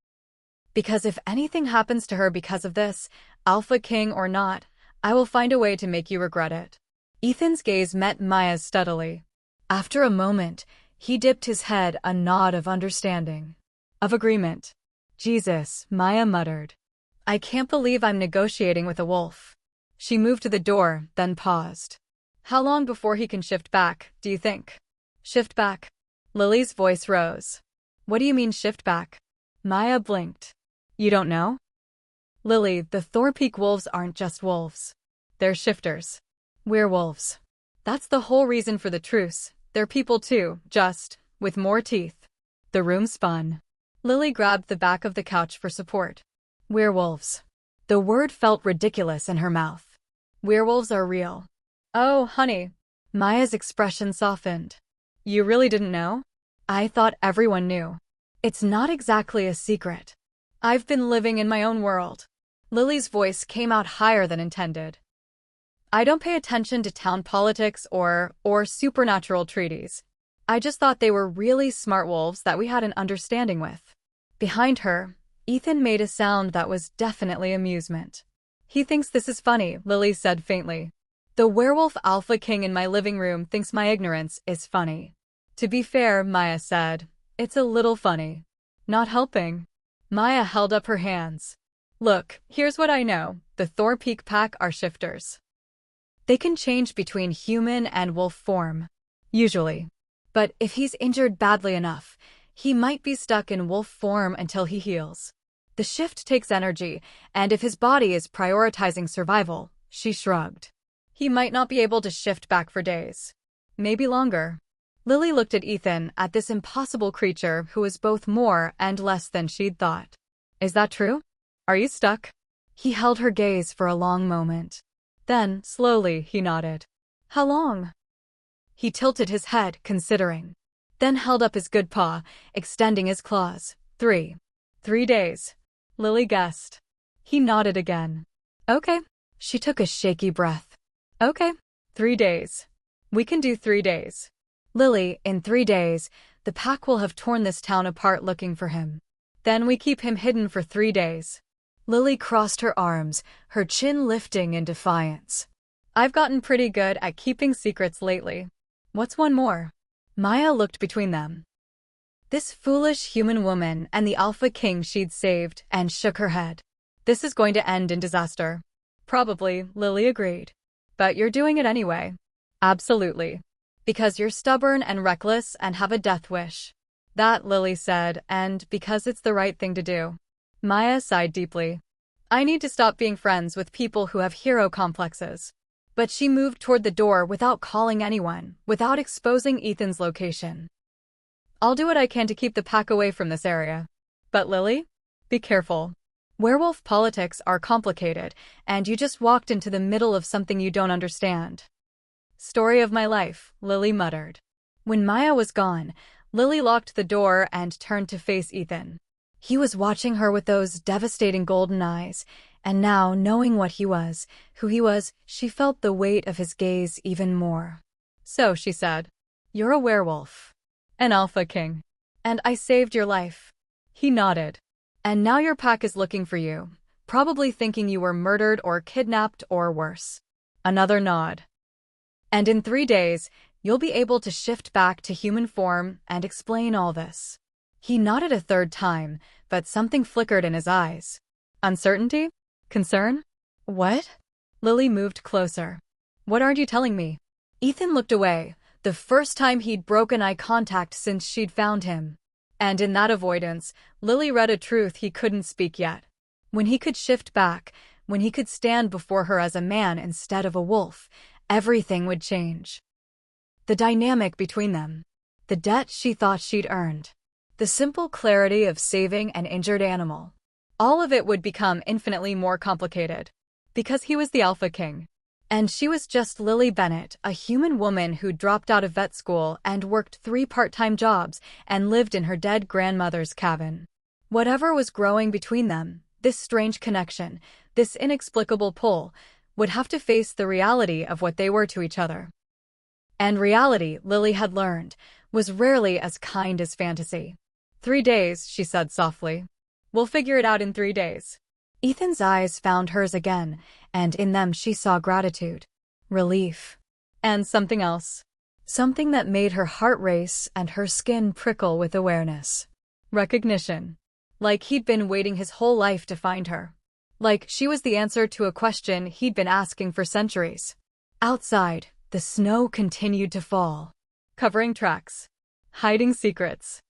Because if anything happens to her because of this, Alpha King or not, I will find a way to make you regret it. Ethan's gaze met Maya's steadily. After a moment, he dipped his head, a nod of understanding. Of agreement. Jesus, Maya muttered. I can't believe I'm negotiating with a wolf. She moved to the door, then paused. How long before he can shift back, do you think? Shift back? Lily's voice rose. What do you mean shift back? Maya blinked. You don't know? Lily, the Thorpeak wolves aren't just wolves. They're shifters. Werewolves. That's the whole reason for the truce. They're people too, just with more teeth. The room spun. Lily grabbed the back of the couch for support. Werewolves. The word felt ridiculous in her mouth. Werewolves are real. Oh, honey. Maya's expression softened. You really didn't know? I thought everyone knew. It's not exactly a secret. I've been living in my own world. Lily's voice came out higher than intended. I don't pay attention to town politics or supernatural treaties. I just thought they were really smart wolves that we had an understanding with. Behind her, Ethan made a sound that was definitely amusement. He thinks this is funny, Lily said faintly. The werewolf alpha king in my living room thinks my ignorance is funny. To be fair, Maya said, it's a little funny. Not helping. Maya held up her hands. Look, here's what I know. The Thorpeak pack are shifters. They can change between human and wolf form. Usually. But if he's injured badly enough, he might be stuck in wolf form until he heals. The shift takes energy, and if his body is prioritizing survival, she shrugged. He might not be able to shift back for days. Maybe longer. Lily looked at Ethan, at this impossible creature who was both more and less than she'd thought. Is that true? Are you stuck? He held her gaze for a long moment. Then, slowly, he nodded. How long? He tilted his head, considering. Then held up his good paw, extending his claws. 3 days. Lily guessed. He nodded again. Okay. She took a shaky breath. Okay. 3 days. We can do 3 days. Lily, in 3 days, the pack will have torn this town apart looking for him. Then we keep him hidden for 3 days. Lily crossed her arms, her chin lifting in defiance. I've gotten pretty good at keeping secrets lately. What's one more? Maya looked between them. This foolish human woman and the alpha king she'd saved, and shook her head. This is going to end in disaster. Probably, Lily agreed. But you're doing it anyway. Absolutely. Because you're stubborn and reckless and have a death wish. That, Lily said, and because it's the right thing to do. Maya sighed deeply. I need to stop being friends with people who have hero complexes. But she moved toward the door without calling anyone, without exposing Ethan's location. I'll do what I can to keep the pack away from this area. But Lily? Be careful. Werewolf politics are complicated, and you just walked into the middle of something you don't understand. Story of my life, Lily muttered. When Maya was gone, Lily locked the door and turned to face Ethan. He was watching her with those devastating golden eyes, and now, knowing what he was, who he was, she felt the weight of his gaze even more. So, she said, you're a werewolf. An alpha king. And I saved your life. He nodded. And now your pack is looking for you, probably thinking you were murdered or kidnapped or worse. Another nod. And in 3 days, you'll be able to shift back to human form and explain all this. He nodded a third time, but something flickered in his eyes. Uncertainty? Concern? What? Lily moved closer. What aren't you telling me? Ethan looked away, the first time he'd broken eye contact since she'd found him. And in that avoidance, Lily read a truth he couldn't speak yet. When he could shift back, when he could stand before her as a man instead of a wolf, everything would change. The dynamic between them. The debt she thought she'd earned. The simple clarity of saving an injured animal. All of it would become infinitely more complicated. Because he was the Alpha King. And she was just Lily Bennett, a human woman who dropped out of vet school and worked 3 part-time jobs and lived in her dead grandmother's cabin. Whatever was growing between them, this strange connection, this inexplicable pull, would have to face the reality of what they were to each other. And reality, Lily had learned, was rarely as kind as fantasy. 3 days, she said softly. We'll figure it out in 3 days. Ethan's eyes found hers again, and in them she saw gratitude, relief, and something else. Something that made her heart race and her skin prickle with awareness. Recognition. Like he'd been waiting his whole life to find her. Like she was the answer to a question he'd been asking for centuries. Outside, the snow continued to fall, covering tracks, hiding secrets.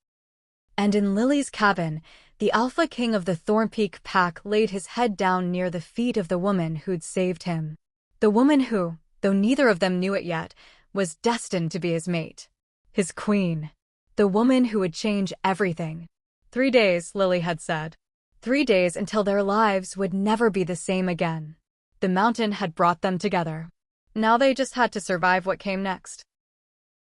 And in Lily's cabin, the Alpha King of the Thorn Peak Pack laid his head down near the feet of the woman who'd saved him. The woman who, though neither of them knew it yet, was destined to be his mate. His queen. The woman who would change everything. 3 days, Lily had said. 3 days until their lives would never be the same again. The mountain had brought them together. Now they just had to survive what came next.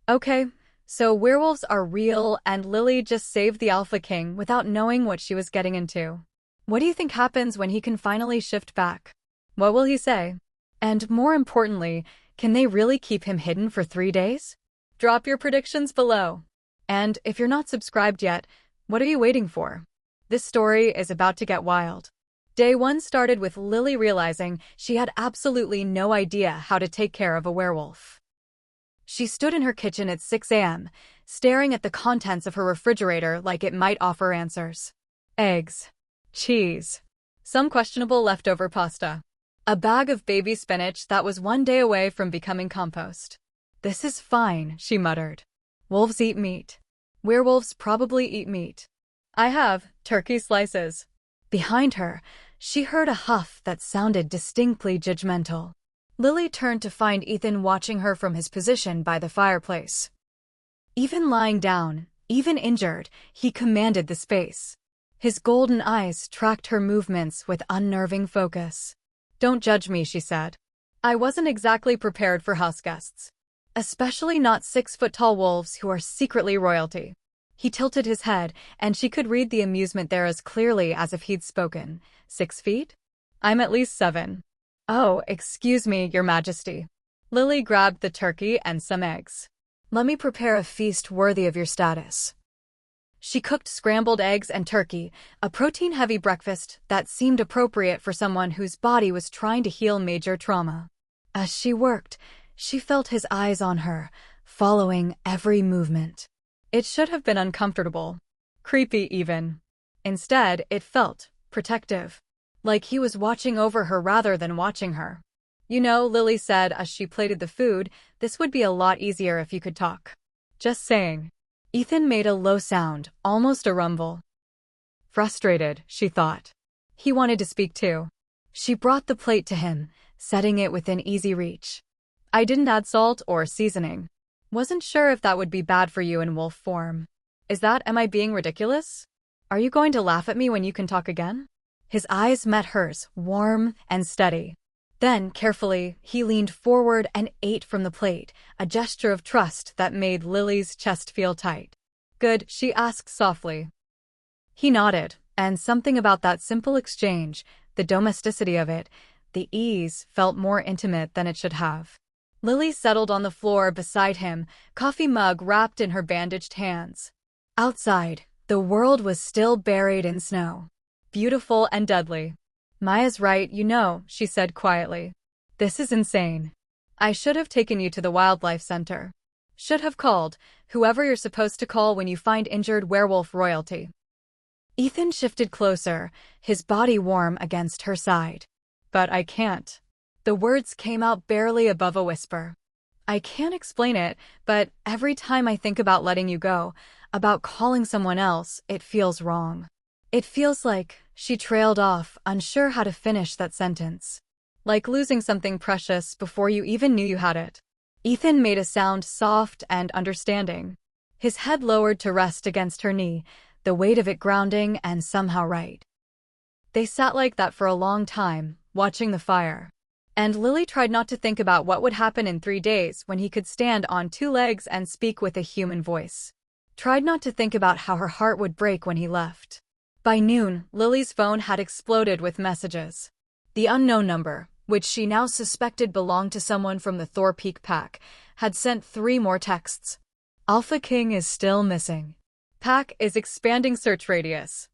Okay, so werewolves are real and Lily just saved the Alpha King without knowing what she was getting into. What do you think happens when he can finally shift back? What will he say? And more importantly, can they really keep him hidden for 3 days? Drop your predictions below. And if you're not subscribed yet, what are you waiting for? This story is about to get wild. Day 1 started with Lily realizing she had absolutely no idea how to take care of a werewolf. She stood in her kitchen at 6 a.m., staring at the contents of her refrigerator like it might offer answers. Eggs, cheese, some questionable leftover pasta, a bag of baby spinach that was 1 day away from becoming compost. This is fine, she muttered. Wolves eat meat. Werewolves probably eat meat. I have turkey slices. Behind her, she heard a huff that sounded distinctly judgmental. Lily turned to find Ethan watching her from his position by the fireplace. Even lying down, even injured, he commanded the space. His golden eyes tracked her movements with unnerving focus. Don't judge me, she said. I wasn't exactly prepared for houseguests. Especially not 6-foot-tall wolves who are secretly royalty. He tilted his head, and she could read the amusement there as clearly as if he'd spoken. 6 feet? I'm at least 7. Oh, excuse me, Your Majesty. Lily grabbed the turkey and some eggs. Let me prepare a feast worthy of your status. She cooked scrambled eggs and turkey, a protein-heavy breakfast that seemed appropriate for someone whose body was trying to heal major trauma. As she worked, she felt his eyes on her, following every movement. It should have been uncomfortable. Creepy, even. Instead, it felt protective. Like he was watching over her rather than watching her. You know, Lily said as she plated the food, this would be a lot easier if you could talk. Just saying. Ethan made a low sound, almost a rumble. Frustrated, she thought. He wanted to speak too. She brought the plate to him, setting it within easy reach. I didn't add salt or seasoning. Wasn't sure if that would be bad for you in wolf form. Am I being ridiculous? Are you going to laugh at me when you can talk again? His eyes met hers, warm and steady. Then, carefully, he leaned forward and ate from the plate, a gesture of trust that made Lily's chest feel tight. Good, she asked softly. He nodded, and something about that simple exchange, the domesticity of it, the ease, felt more intimate than it should have. Lily settled on the floor beside him, coffee mug wrapped in her bandaged hands. Outside, the world was still buried in snow. Beautiful and deadly. Maya's right, you know, she said quietly. This is insane. I should have taken you to the wildlife center. Should have called, whoever you're supposed to call when you find injured werewolf royalty. Ethan shifted closer, his body warm against her side. But I can't. The words came out barely above a whisper. I can't explain it, but every time I think about letting you go, about calling someone else, it feels wrong. It feels like, she trailed off, unsure how to finish that sentence. Like losing something precious before you even knew you had it. Ethan made a sound soft and understanding. His head lowered to rest against her knee, the weight of it grounding and somehow right. They sat like that for a long time, watching the fire. And Lily tried not to think about what would happen in 3 days when he could stand on 2 legs and speak with a human voice. Tried not to think about how her heart would break when he left. By noon, Lily's phone had exploded with messages. The unknown number, which she now suspected belonged to someone from the Thor Peak Pack, had sent 3 more texts. Alpha King is still missing. Pack is expanding search radius.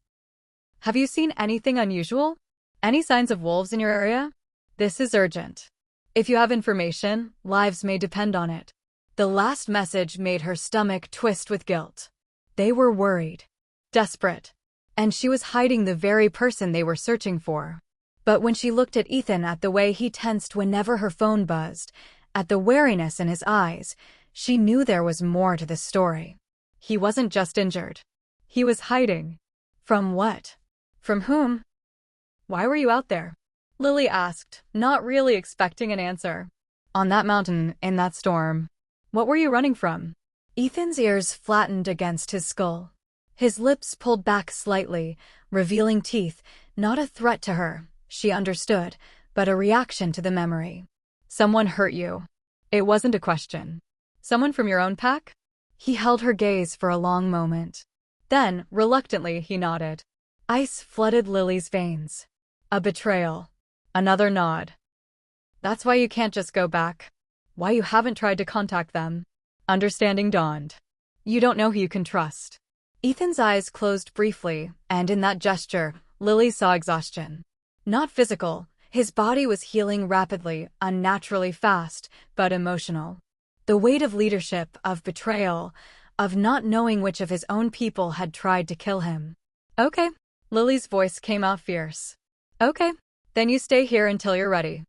Have you seen anything unusual? Any signs of wolves in your area? This is urgent. If you have information, lives may depend on it. The last message made her stomach twist with guilt. They were worried, desperate, and she was hiding the very person they were searching for. But when she looked at Ethan, at the way he tensed whenever her phone buzzed, at the wariness in his eyes, she knew there was more to this story. He wasn't just injured. He was hiding. From what? From whom? Why were you out there? Lily asked, not really expecting an answer. On that mountain, in that storm. What were you running from? Ethan's ears flattened against his skull. His lips pulled back slightly, revealing teeth, not a threat to her, she understood, but a reaction to the memory. Someone hurt you. It wasn't a question. Someone from your own pack? He held her gaze for a long moment. Then, reluctantly, he nodded. Ice flooded Lily's veins. A betrayal. Another nod. That's why you can't just go back. Why you haven't tried to contact them. Understanding dawned. You don't know who you can trust. Ethan's eyes closed briefly, and in that gesture, Lily saw exhaustion. Not physical. His body was healing rapidly, unnaturally fast, but emotional. The weight of leadership, of betrayal, of not knowing which of his own people had tried to kill him. Okay. Lily's voice came out fierce. Okay. Then you stay here until you're ready.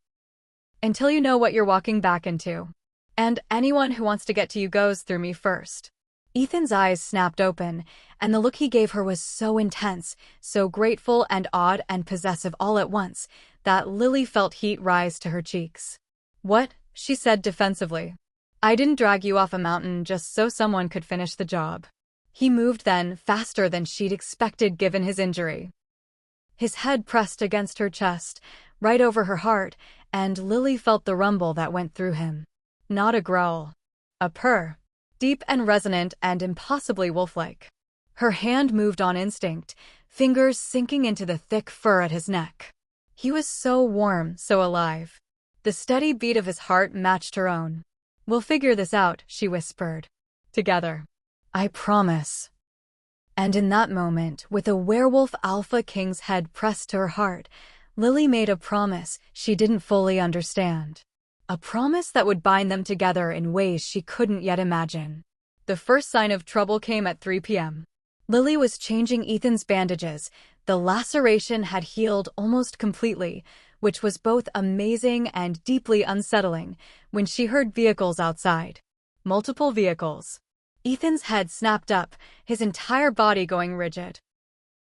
Until you know what you're walking back into. And anyone who wants to get to you goes through me first. Ethan's eyes snapped open, and the look he gave her was so intense, so grateful and odd and possessive all at once, that Lily felt heat rise to her cheeks. What? She said defensively. I didn't drag you off a mountain just so someone could finish the job. He moved then, faster than she'd expected given his injury. His head pressed against her chest, right over her heart, and Lily felt the rumble that went through him. Not a growl. A purr. Deep and resonant and impossibly wolf-like. Her hand moved on instinct, fingers sinking into the thick fur at his neck. He was so warm, so alive. The steady beat of his heart matched her own. We'll figure this out, she whispered. Together. I promise. And in that moment, with a werewolf alpha king's head pressed to her heart, Lily made a promise she didn't fully understand. A promise that would bind them together in ways she couldn't yet imagine. The first sign of trouble came at 3 p.m. Lily was changing Ethan's bandages. The laceration had healed almost completely, which was both amazing and deeply unsettling, when she heard vehicles outside. Multiple vehicles. Ethan's head snapped up, his entire body going rigid.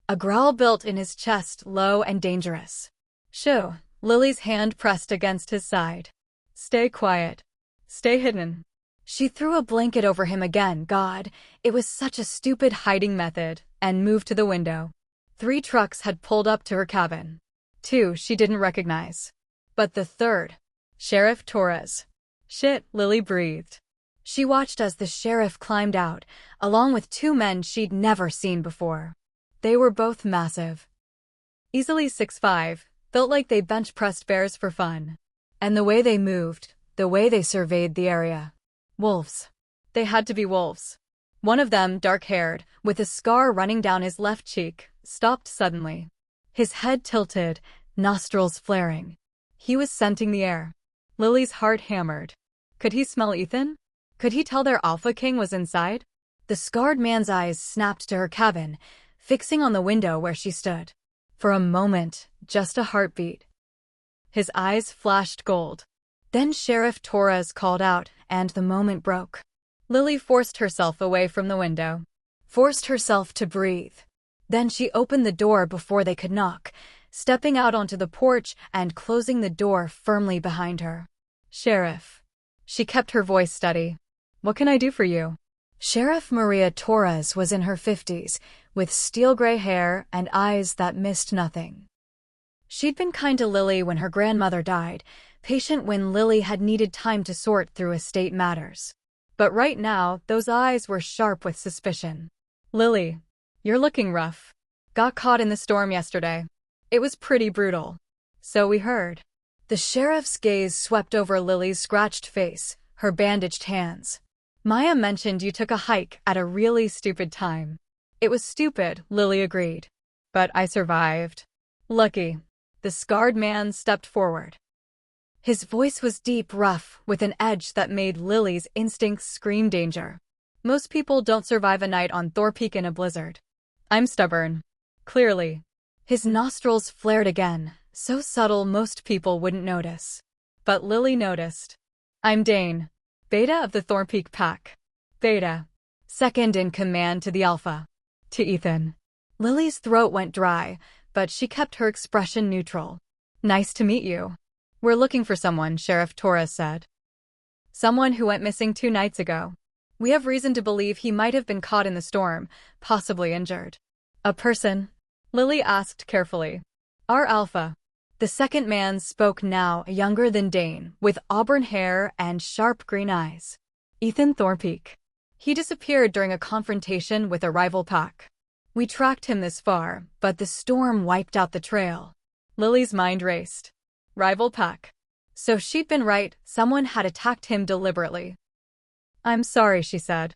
A growl built in his chest, low and dangerous. Shoo. Lily's hand pressed against his side. Stay quiet. Stay hidden. She threw a blanket over him again. God, it was such a stupid hiding method, and moved to the window. 3 trucks had pulled up to her cabin. 2 she didn't recognize. But the third. Sheriff Torres. Shit, Lily breathed. She watched as the sheriff climbed out, along with 2 men she'd never seen before. They were both massive. Easily 6'5", felt like they bench-pressed bears for fun. And the way they moved, the way they surveyed the area. Wolves. They had to be wolves. One of them, dark-haired, with a scar running down his left cheek, stopped suddenly. His head tilted, nostrils flaring. He was scenting the air. Lily's heart hammered. Could he smell Ethan? Could he tell their Alpha King was inside? The scarred man's eyes snapped to her cabin, fixing on the window where she stood. For a moment, just a heartbeat. His eyes flashed gold. Then Sheriff Torres called out, and the moment broke. Lily forced herself away from the window. Forced herself to breathe. Then she opened the door before they could knock, stepping out onto the porch and closing the door firmly behind her. Sheriff. She kept her voice steady. What can I do for you? Sheriff Maria Torres was in her 50s, with steel-gray hair and eyes that missed nothing. She'd been kind to Lily when her grandmother died, patient when Lily had needed time to sort through estate matters. But right now, those eyes were sharp with suspicion. Lily, you're looking rough. Got caught in the storm yesterday. It was pretty brutal. So we heard. The sheriff's gaze swept over Lily's scratched face, her bandaged hands. Maya mentioned you took a hike at a really stupid time. It was stupid, Lily agreed. But I survived. Lucky. The scarred man stepped forward. His voice was deep, rough, with an edge that made Lily's instincts scream danger. Most people don't survive a night on Thor Peak in a blizzard. I'm stubborn. Clearly. His nostrils flared again, so subtle most people wouldn't notice. But Lily noticed. I'm Dane, Beta of the Thor Peak Pack. Beta. Second in command to the Alpha. To Ethan. Lily's throat went dry, but she kept her expression neutral. Nice to meet you. We're looking for someone, Sheriff Torres said. Someone who went missing 2 nights ago. We have reason to believe he might have been caught in the storm, possibly injured. A person? Lily asked carefully. Our Alpha. The second man spoke now, younger than Dane, with auburn hair and sharp green eyes. Ethan Thorpeak. He disappeared during a confrontation with a rival pack. We tracked him this far, but the storm wiped out the trail. Lily's mind raced. Rival pack. So she'd been right, someone had attacked him deliberately. I'm sorry, she said.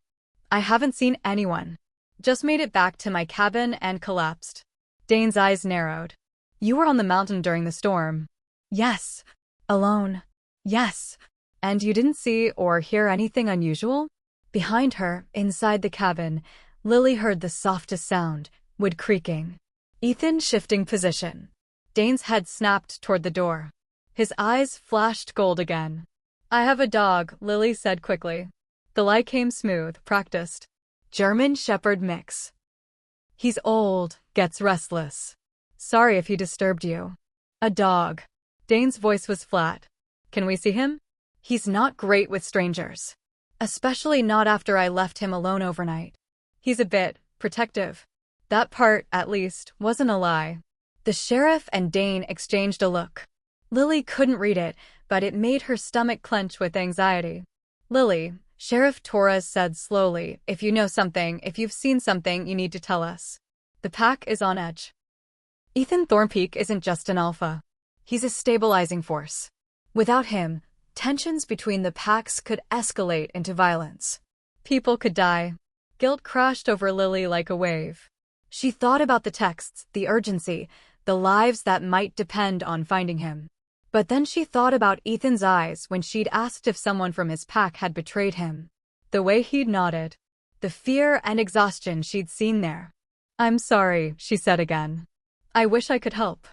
I haven't seen anyone. Just made it back to my cabin and collapsed. Dane's eyes narrowed. You were on the mountain during the storm. Yes. Alone. Yes. And you didn't see or hear anything unusual? Behind her, inside the cabin, Lily heard the softest sound, wood creaking. Ethan shifting position. Dane's head snapped toward the door. His eyes flashed gold again. I have a dog, Lily said quickly. The lie came smooth, practiced. German Shepherd mix. He's old, gets restless. Sorry if he disturbed you. A dog. Dane's voice was flat. Can we see him? He's not great with strangers. Especially not after I left him alone overnight. He's a bit protective. That part, at least, wasn't a lie. The sheriff and Dane exchanged a look. Lily couldn't read it, but it made her stomach clench with anxiety. Lily, Sheriff Torres said slowly, if you know something, if you've seen something, you need to tell us. The pack is on edge. Ethan Thorpeak isn't just an alpha. He's a stabilizing force. Without him, tensions between the packs could escalate into violence. People could die. Guilt crashed over Lily like a wave. She thought about the texts, the urgency, the lives that might depend on finding him. But then she thought about Ethan's eyes when she'd asked if someone from his pack had betrayed him. The way he'd nodded. The fear and exhaustion she'd seen there. I'm sorry, she said again. I wish I could help.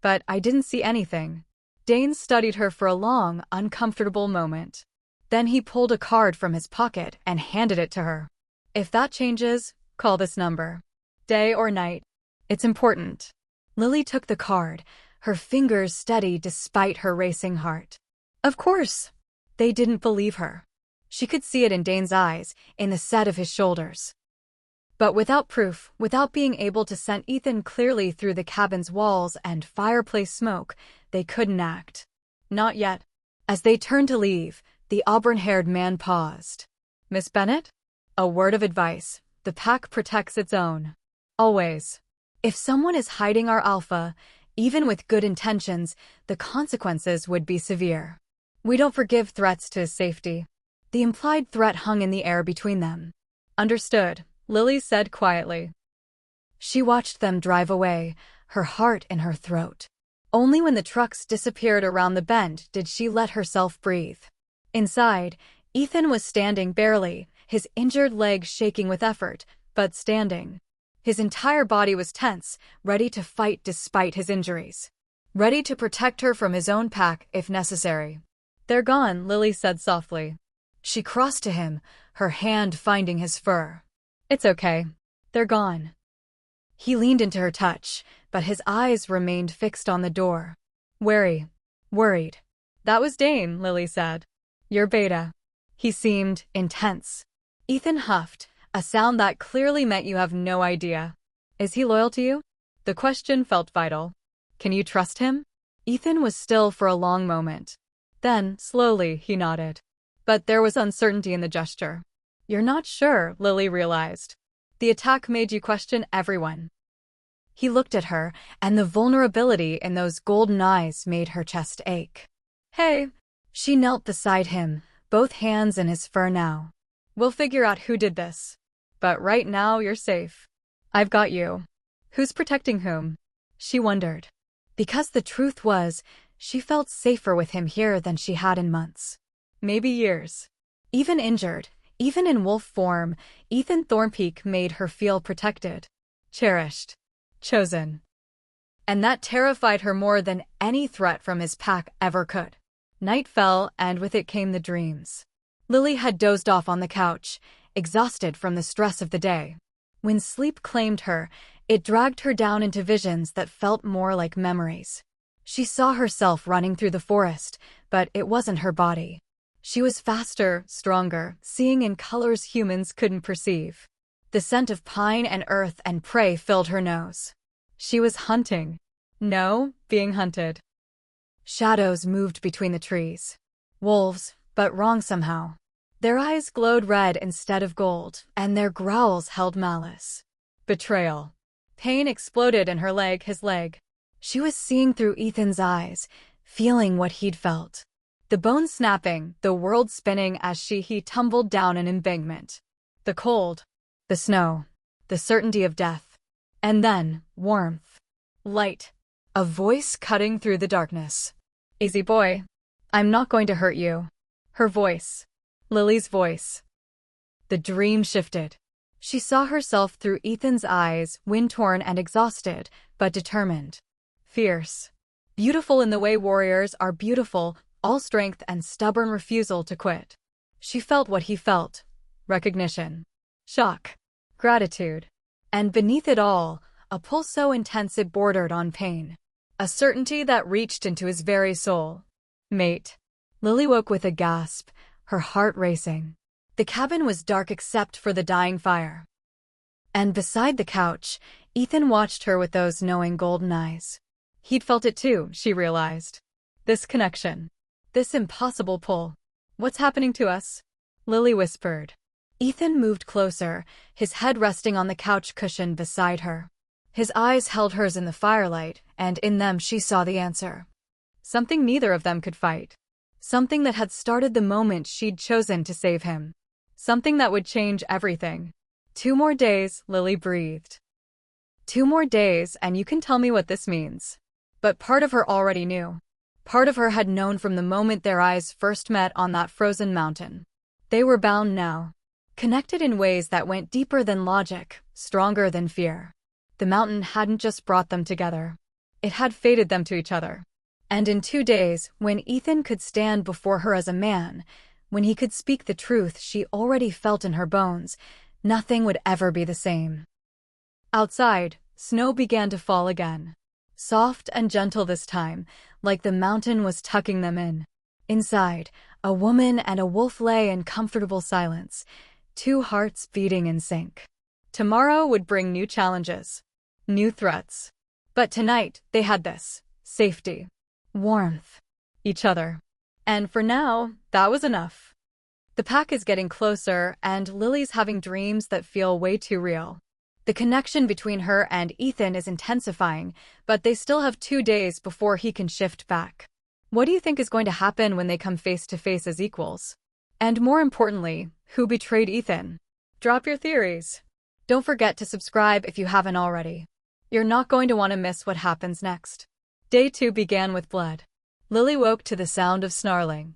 But I didn't see anything. Dane studied her for a long, uncomfortable moment. Then he pulled a card from his pocket and handed it to her. If that changes, call this number. Day or night. It's important. Lily took the card, her fingers steady despite her racing heart. Of course. They didn't believe her. She could see it in Dane's eyes, in the set of his shoulders. But without proof, without being able to scent Ethan clearly through the cabin's walls and fireplace smoke, they couldn't act. Not yet. As they turned to leave, the auburn-haired man paused. Miss Bennett? A word of advice. The pack protects its own. Always. If someone is hiding our alpha, even with good intentions, the consequences would be severe. We don't forgive threats to his safety. The implied threat hung in the air between them. Understood, Lily said quietly. She watched them drive away, her heart in her throat. Only when the trucks disappeared around the bend did she let herself breathe. Inside, Ethan was standing barely, his injured leg shaking with effort, but standing. His entire body was tense, ready to fight despite his injuries. Ready to protect her from his own pack if necessary. They're gone, Lily said softly. She crossed to him, her hand finding his fur. It's okay. They're gone. He leaned into her touch, but his eyes remained fixed on the door. Wary. Worried. That was Dane, Lily said. You're Beta. He seemed intense. Ethan huffed, a sound that clearly meant you have no idea. Is he loyal to you? The question felt vital. Can you trust him? Ethan was still for a long moment. Then, slowly, he nodded. But there was uncertainty in the gesture. You're not sure, Lily realized. The attack made you question everyone. He looked at her, and the vulnerability in those golden eyes made her chest ache. Hey! She knelt beside him, both hands in his fur now. We'll figure out who did this. But right now you're safe. I've got you. Who's protecting whom? She wondered. Because the truth was, she felt safer with him here than she had in months. Maybe years. Even injured, even in wolf form, Ethan Thornpeak made her feel protected, cherished, chosen. And that terrified her more than any threat from his pack ever could. Night fell, and with it came the dreams. Lily had dozed off on the couch, exhausted from the stress of the day. When sleep claimed her, it dragged her down into visions that felt more like memories. She saw herself running through the forest, but it wasn't her body. She was faster, stronger, seeing in colors humans couldn't perceive. The scent of pine and earth and prey filled her nose. She was hunting. No, being hunted. Shadows moved between the trees. Wolves, but wrong somehow. Their eyes glowed red instead of gold, and their growls held malice. Betrayal. Pain exploded in her leg, his leg. She was seeing through Ethan's eyes, feeling what he'd felt. The bones snapping, the world spinning as he tumbled down an embankment. The cold, the snow, the certainty of death. And then, warmth. Light. A voice cutting through the darkness. Easy boy. I'm not going to hurt you. Her voice. Lily's voice. The dream shifted. She saw herself through Ethan's eyes, wind-torn and exhausted, but determined. Fierce. Beautiful in the way warriors are beautiful, all strength and stubborn refusal to quit. She felt what he felt. Recognition. Shock. Gratitude. And beneath it all, a pull so intense it bordered on pain. A certainty that reached into his very soul. Mate. Lily woke with a gasp, her heart racing. The cabin was dark except for the dying fire. And beside the couch, Ethan watched her with those knowing golden eyes. He'd felt it too, she realized. This connection. This impossible pull. What's happening to us? Lily whispered. Ethan moved closer, his head resting on the couch cushion beside her. His eyes held hers in the firelight, and in them she saw the answer. Something neither of them could fight. Something that had started the moment she'd chosen to save him. Something that would change everything. 2 more days, Lily breathed. 2 more days, and you can tell me what this means. But part of her already knew. Part of her had known from the moment their eyes first met on that frozen mountain. They were bound now. Connected in ways that went deeper than logic, stronger than fear. The mountain hadn't just brought them together. It had fated them to each other. And in 2 days, when Ethan could stand before her as a man, when he could speak the truth she already felt in her bones, nothing would ever be the same. Outside, snow began to fall again. Soft and gentle this time, like the mountain was tucking them in. Inside, a woman and a wolf lay in comfortable silence, 2 hearts beating in sync. Tomorrow would bring new challenges, new threats. But tonight, they had this: safety, warmth, each other. And for now, that was enough. The pack is getting closer, and Lily's having dreams that feel way too real. The connection between her and Ethan is intensifying, but they still have 2 days before he can shift back. What do you think is going to happen when they come face to face as equals? And more importantly, who betrayed Ethan? Drop your theories. Don't forget to subscribe if you haven't already. You're not going to want to miss what happens next. Day 2 began with blood. Lily woke to the sound of snarling.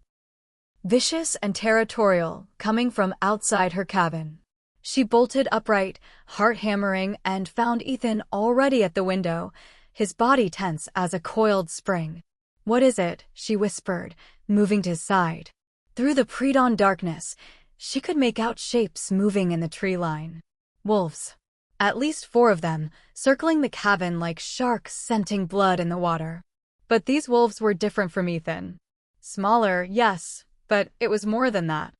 Vicious and territorial, coming from outside her cabin. She bolted upright, heart hammering, and found Ethan already at the window, his body tense as a coiled spring. "What is it?" she whispered, moving to his side. Through the pre-dawn darkness, she could make out shapes moving in the tree line. Wolves. At least 4 of them, circling the cabin like sharks scenting blood in the water. But these wolves were different from Ethan. Smaller, yes, but it was more than that.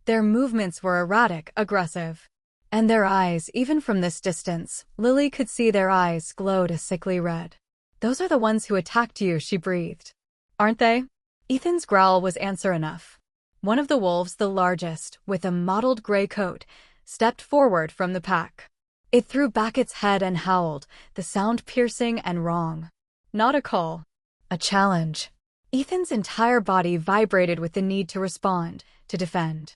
Their movements were erratic, aggressive. And their eyes, even from this distance, Lily could see their eyes glowed a sickly red. "Those are the ones who attacked you," she breathed. "Aren't they?" Ethan's growl was answer enough. One of the wolves, the largest, with a mottled gray coat, stepped forward from the pack. It threw back its head and howled, the sound piercing and wrong. Not a call. A challenge. Ethan's entire body vibrated with the need to respond, to defend.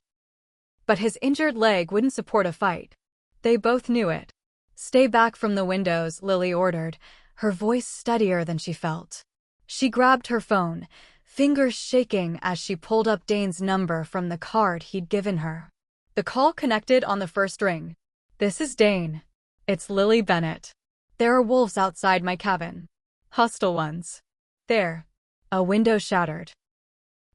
But his injured leg wouldn't support a fight. They both knew it. "Stay back from the windows," Lily ordered, her voice steadier than she felt. She grabbed her phone, fingers shaking as she pulled up Dane's number from the card he'd given her. The call connected on the first ring. "This is Dane. It's Lily Bennett. There are wolves outside my cabin. Hostile ones. There." A window shattered.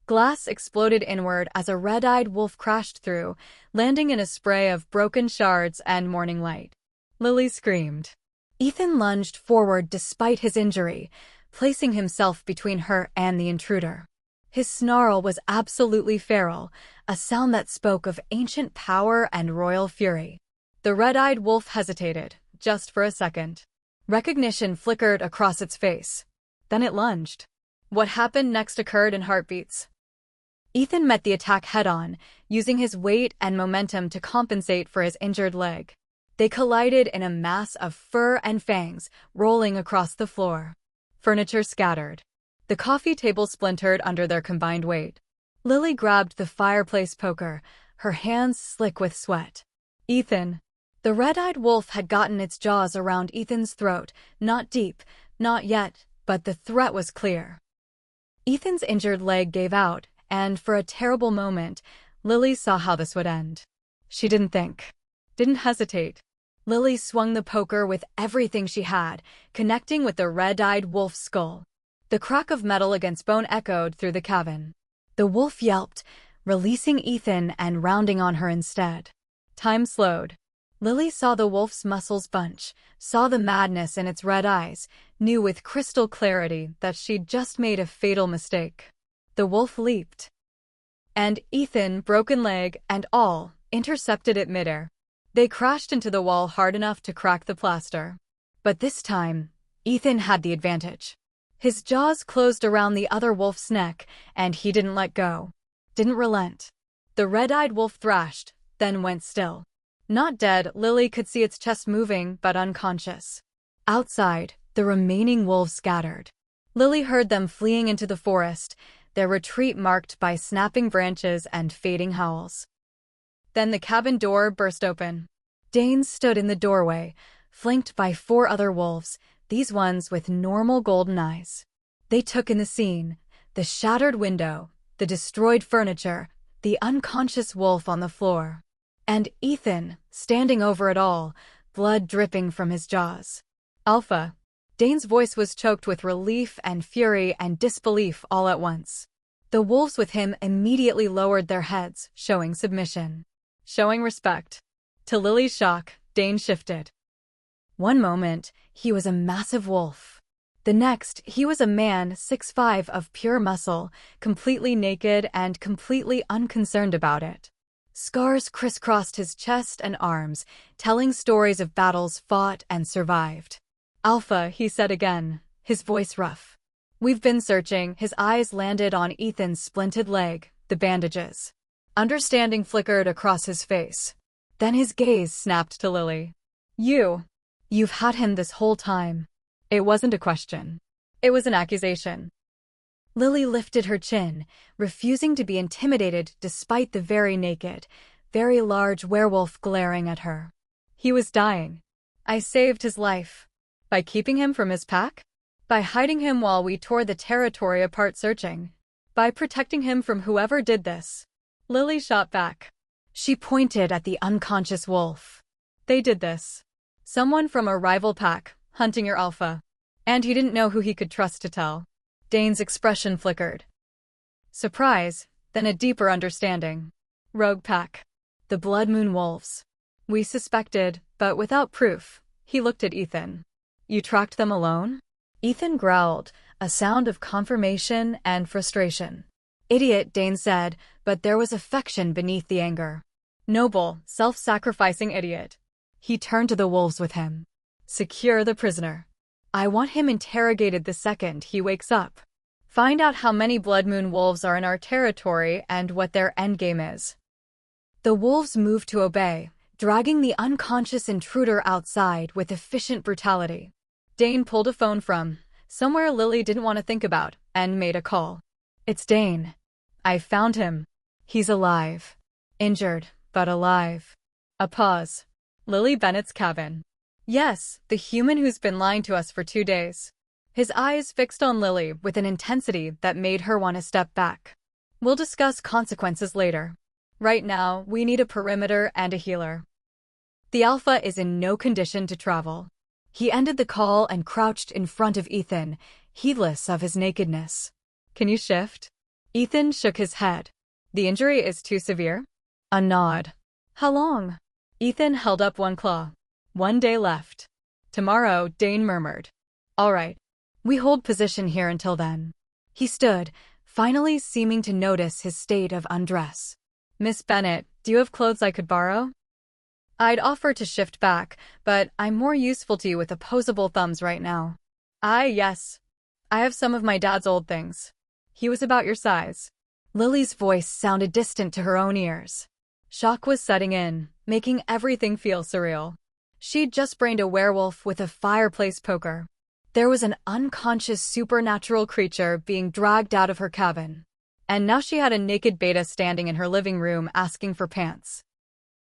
Glass exploded inward as a red-eyed wolf crashed through, landing in a spray of broken shards and morning light. Lily screamed. Ethan lunged forward despite his injury, placing himself between her and the intruder. His snarl was absolutely feral, a sound that spoke of ancient power and royal fury. The red-eyed wolf hesitated, just for a second. Recognition flickered across its face. Then it lunged. What happened next occurred in heartbeats. Ethan met the attack head-on, using his weight and momentum to compensate for his injured leg. They collided in a mass of fur and fangs, rolling across the floor. Furniture scattered. The coffee table splintered under their combined weight. Lily grabbed the fireplace poker, her hands slick with sweat. "Ethan." The red-eyed wolf had gotten its jaws around Ethan's throat, not deep, not yet, but the threat was clear. Ethan's injured leg gave out, and for a terrible moment, Lily saw how this would end. She didn't think. Didn't hesitate. Lily swung the poker with everything she had, connecting with the red-eyed wolf's skull. The crack of metal against bone echoed through the cabin. The wolf yelped, releasing Ethan and rounding on her instead. Time slowed. Lily saw the wolf's muscles bunch, saw the madness in its red eyes, knew with crystal clarity that she'd just made a fatal mistake. The wolf leaped. And Ethan, broken leg and all, intercepted it midair. They crashed into the wall hard enough to crack the plaster. But this time, Ethan had the advantage. His jaws closed around the other wolf's neck, and he didn't let go. Didn't relent. The red-eyed wolf thrashed, then went still. Not dead, Lily could see its chest moving, but unconscious. Outside, the remaining wolves scattered. Lily heard them fleeing into the forest, their retreat marked by snapping branches and fading howls. Then the cabin door burst open. Dane stood in the doorway, flanked by 4 other wolves, these ones with normal golden eyes. They took in the scene, the shattered window, the destroyed furniture, the unconscious wolf on the floor. And Ethan, standing over it all, blood dripping from his jaws. "Alpha." Dane's voice was choked with relief and fury and disbelief all at once. The wolves with him immediately lowered their heads, showing submission. Showing respect. To Lily's shock, Dane shifted. One moment, he was a massive wolf. The next, he was a man 6'5" of pure muscle, completely naked and completely unconcerned about it. Scars crisscrossed his chest and arms, telling stories of battles fought and survived. "Alpha," he said again, his voice rough. "We've been searching." His eyes landed on Ethan's splinted leg, the bandages. Understanding flickered across his face. Then his gaze snapped to Lily. You've had him this whole time." It wasn't a question. It was an accusation. Lily lifted her chin, refusing to be intimidated despite the very naked, very large werewolf glaring at her. "He was dying. I saved his life. By keeping him from his pack? By hiding him while we tore the territory apart searching? By protecting him from whoever did this?" Lily shot back. She pointed at the unconscious wolf. "They did this. Someone from a rival pack, hunting your alpha. And he didn't know who he could trust to tell." Dane's expression flickered. Surprise, then a deeper understanding. "Rogue pack. The Blood Moon Wolves. We suspected, but without proof." He looked at Ethan. "You tracked them alone?" Ethan growled, a sound of confirmation and frustration. "Idiot," Dane said, but there was affection beneath the anger. "Noble, self-sacrificing idiot." He turned to the wolves with him. "Secure the prisoner. I want him interrogated the second he wakes up. Find out how many Blood Moon wolves are in our territory and what their endgame is." The wolves moved to obey, dragging the unconscious intruder outside with efficient brutality. Dane pulled a phone from somewhere Lily didn't want to think about and made a call. "It's Dane. I found him. He's alive. Injured, but alive." A pause. Lily Bennett's cabin. Yes, the human who's been lying to us for 2 days. His eyes fixed on Lily with an intensity that made her want to step back. We'll discuss consequences later. Right now, we need a perimeter and a healer. The Alpha is in no condition to travel. He ended the call and crouched in front of Ethan, heedless of his nakedness. Can you shift? Ethan shook his head. The injury is too severe? A nod. How long? Ethan held up one claw. 1 day left. Tomorrow, Dane murmured. All right. We hold position here until then. He stood, finally seeming to notice his state of undress. Miss Bennet, do you have clothes I could borrow? I'd offer to shift back, but I'm more useful to you with opposable thumbs right now. Yes. I have some of my dad's old things. He was about your size. Lily's voice sounded distant to her own ears. Shock was setting in, making everything feel surreal. She'd just brained a werewolf with a fireplace poker. There was an unconscious supernatural creature being dragged out of her cabin. And now she had a naked beta standing in her living room asking for pants.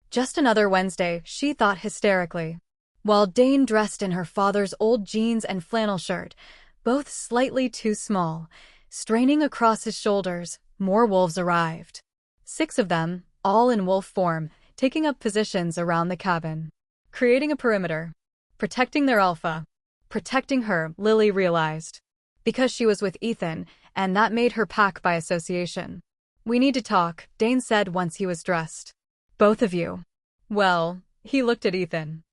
Just another Wednesday, she thought hysterically. While Dane dressed in her father's old jeans and flannel shirt, both slightly too small, straining across his shoulders, more wolves arrived. 6 of them, all in wolf form, taking up positions around the cabin. Creating a perimeter. Protecting their alpha. Protecting her, Lily realized. Because she was with Ethan, and that made her pack by association. We need to talk, Dane said once he was dressed. Both of you. Well, he looked at Ethan.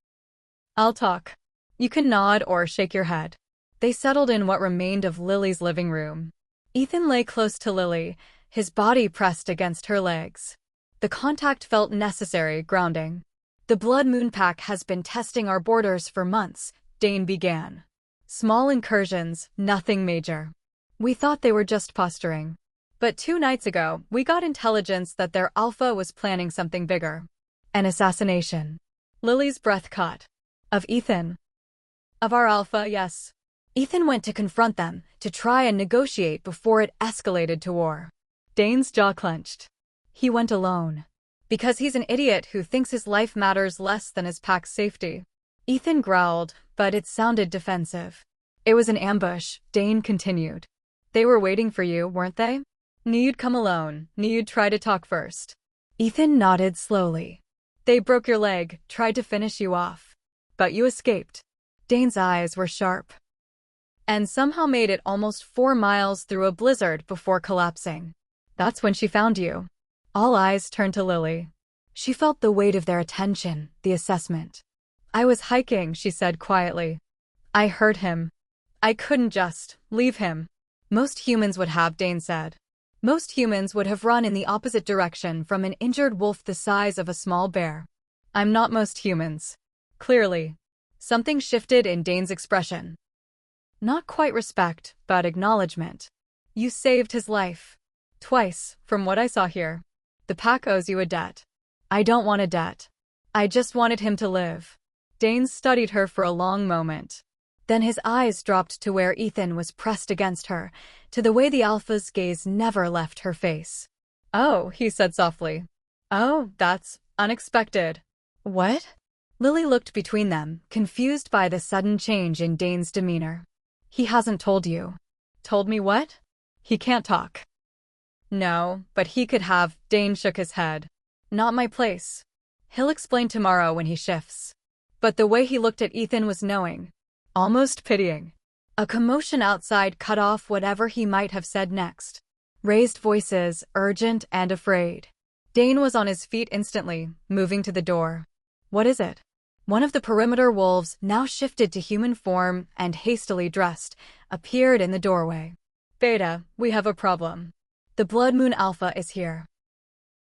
I'll talk. You can nod or shake your head. They settled in what remained of Lily's living room. Ethan lay close to Lily, his body pressed against her legs. The contact felt necessary, grounding. The Blood Moon Pack has been testing our borders for months, Dane began. Small incursions, nothing major. We thought they were just posturing. But 2 nights ago, we got intelligence that their alpha was planning something bigger. An assassination. Lily's breath caught. Of Ethan. Of our alpha, yes. Ethan went to confront them, to try and negotiate before it escalated to war. Dane's jaw clenched. He went alone. Because he's an idiot who thinks his life matters less than his pack's safety. Ethan growled, but it sounded defensive. It was an ambush, Dane continued. They were waiting for you, weren't they? Knew you'd come alone, knew you'd try to talk first. Ethan nodded slowly. They broke your leg, tried to finish you off. But you escaped. Dane's eyes were sharp. And somehow made it almost 4 miles through a blizzard before collapsing. That's when she found you. All eyes turned to Lily. She felt the weight of their attention, the assessment. I was hiking, she said quietly. I heard him. I couldn't just leave him. Most humans would have, Dane said. Most humans would have run in the opposite direction from an injured wolf the size of a small bear. I'm not most humans. Clearly. Something shifted in Dane's expression. Not quite respect, but acknowledgement. You saved his life. Twice, from what I saw here. The pack owes you a debt. I don't want a debt. I just wanted him to live. Dane studied her for a long moment. Then his eyes dropped to where Ethan was pressed against her, to the way the alpha's gaze never left her face. Oh, he said softly. Oh, that's unexpected. What? Lily looked between them, confused by the sudden change in Dane's demeanor. He hasn't told you. Told me what? He can't talk. No, but he could have, Dane shook his head. Not my place. He'll explain tomorrow when he shifts. But the way he looked at Ethan was knowing. Almost pitying. A commotion outside cut off whatever he might have said next. Raised voices, urgent and afraid. Dane was on his feet instantly, moving to the door. What is it? One of the perimeter wolves, now shifted to human form and hastily dressed, appeared in the doorway. Beta, we have a problem. The Blood Moon Alpha is here.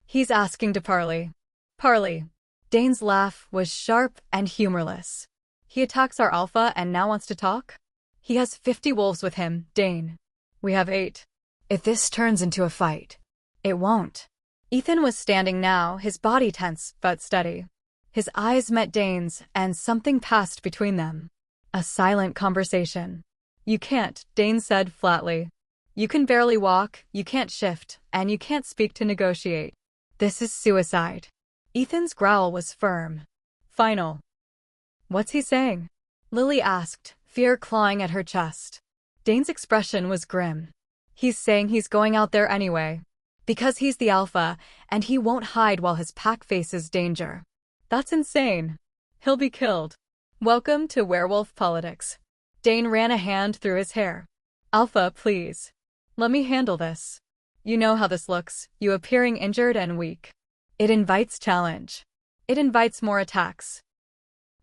He's asking to parley. Parley. Dane's laugh was sharp and humorless. He attacks our alpha and now wants to talk? He has 50 wolves with him, Dane. We have 8. If this turns into a fight, it won't. Ethan was standing now, his body tense but steady. His eyes met Dane's, and something passed between them. A silent conversation. You can't, Dane said flatly. You can barely walk, you can't shift, and you can't speak to negotiate. This is suicide. Ethan's growl was firm. Final. What's he saying? Lily asked, fear clawing at her chest. Dane's expression was grim. He's saying he's going out there anyway. Because he's the alpha, and he won't hide while his pack faces danger. That's insane. He'll be killed. Welcome to werewolf politics. Dane ran a hand through his hair. Alpha, please. Let me handle this. You know how this looks, you appearing injured and weak. It invites challenge. It invites more attacks.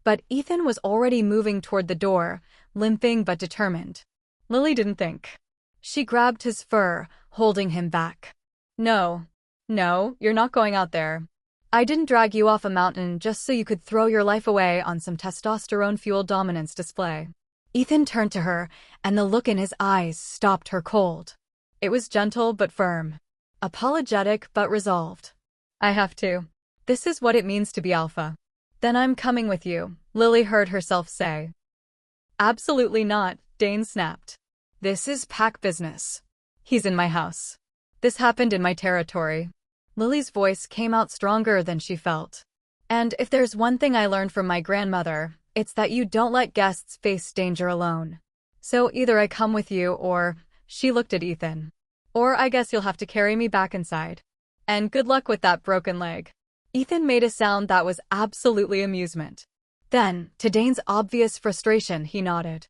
But Ethan was already moving toward the door, limping but determined. Lily didn't think. She grabbed his fur, holding him back. No, you're not going out there. I didn't drag you off a mountain just so you could throw your life away on some testosterone-fueled dominance display. Ethan turned to her, and the look in his eyes stopped her cold. It was gentle but firm. Apologetic but resolved. I have to. This is what it means to be alpha. Then I'm coming with you, Lily heard herself say. Absolutely not, Dane snapped. This is pack business. He's in my house. This happened in my territory. Lily's voice came out stronger than she felt. And if there's one thing I learned from my grandmother, it's that you don't let guests face danger alone. So either I come with you or, she looked at Ethan. Or I guess you'll have to carry me back inside. And good luck with that broken leg. Ethan made a sound that was absolutely amusement. Then, to Dane's obvious frustration, he nodded.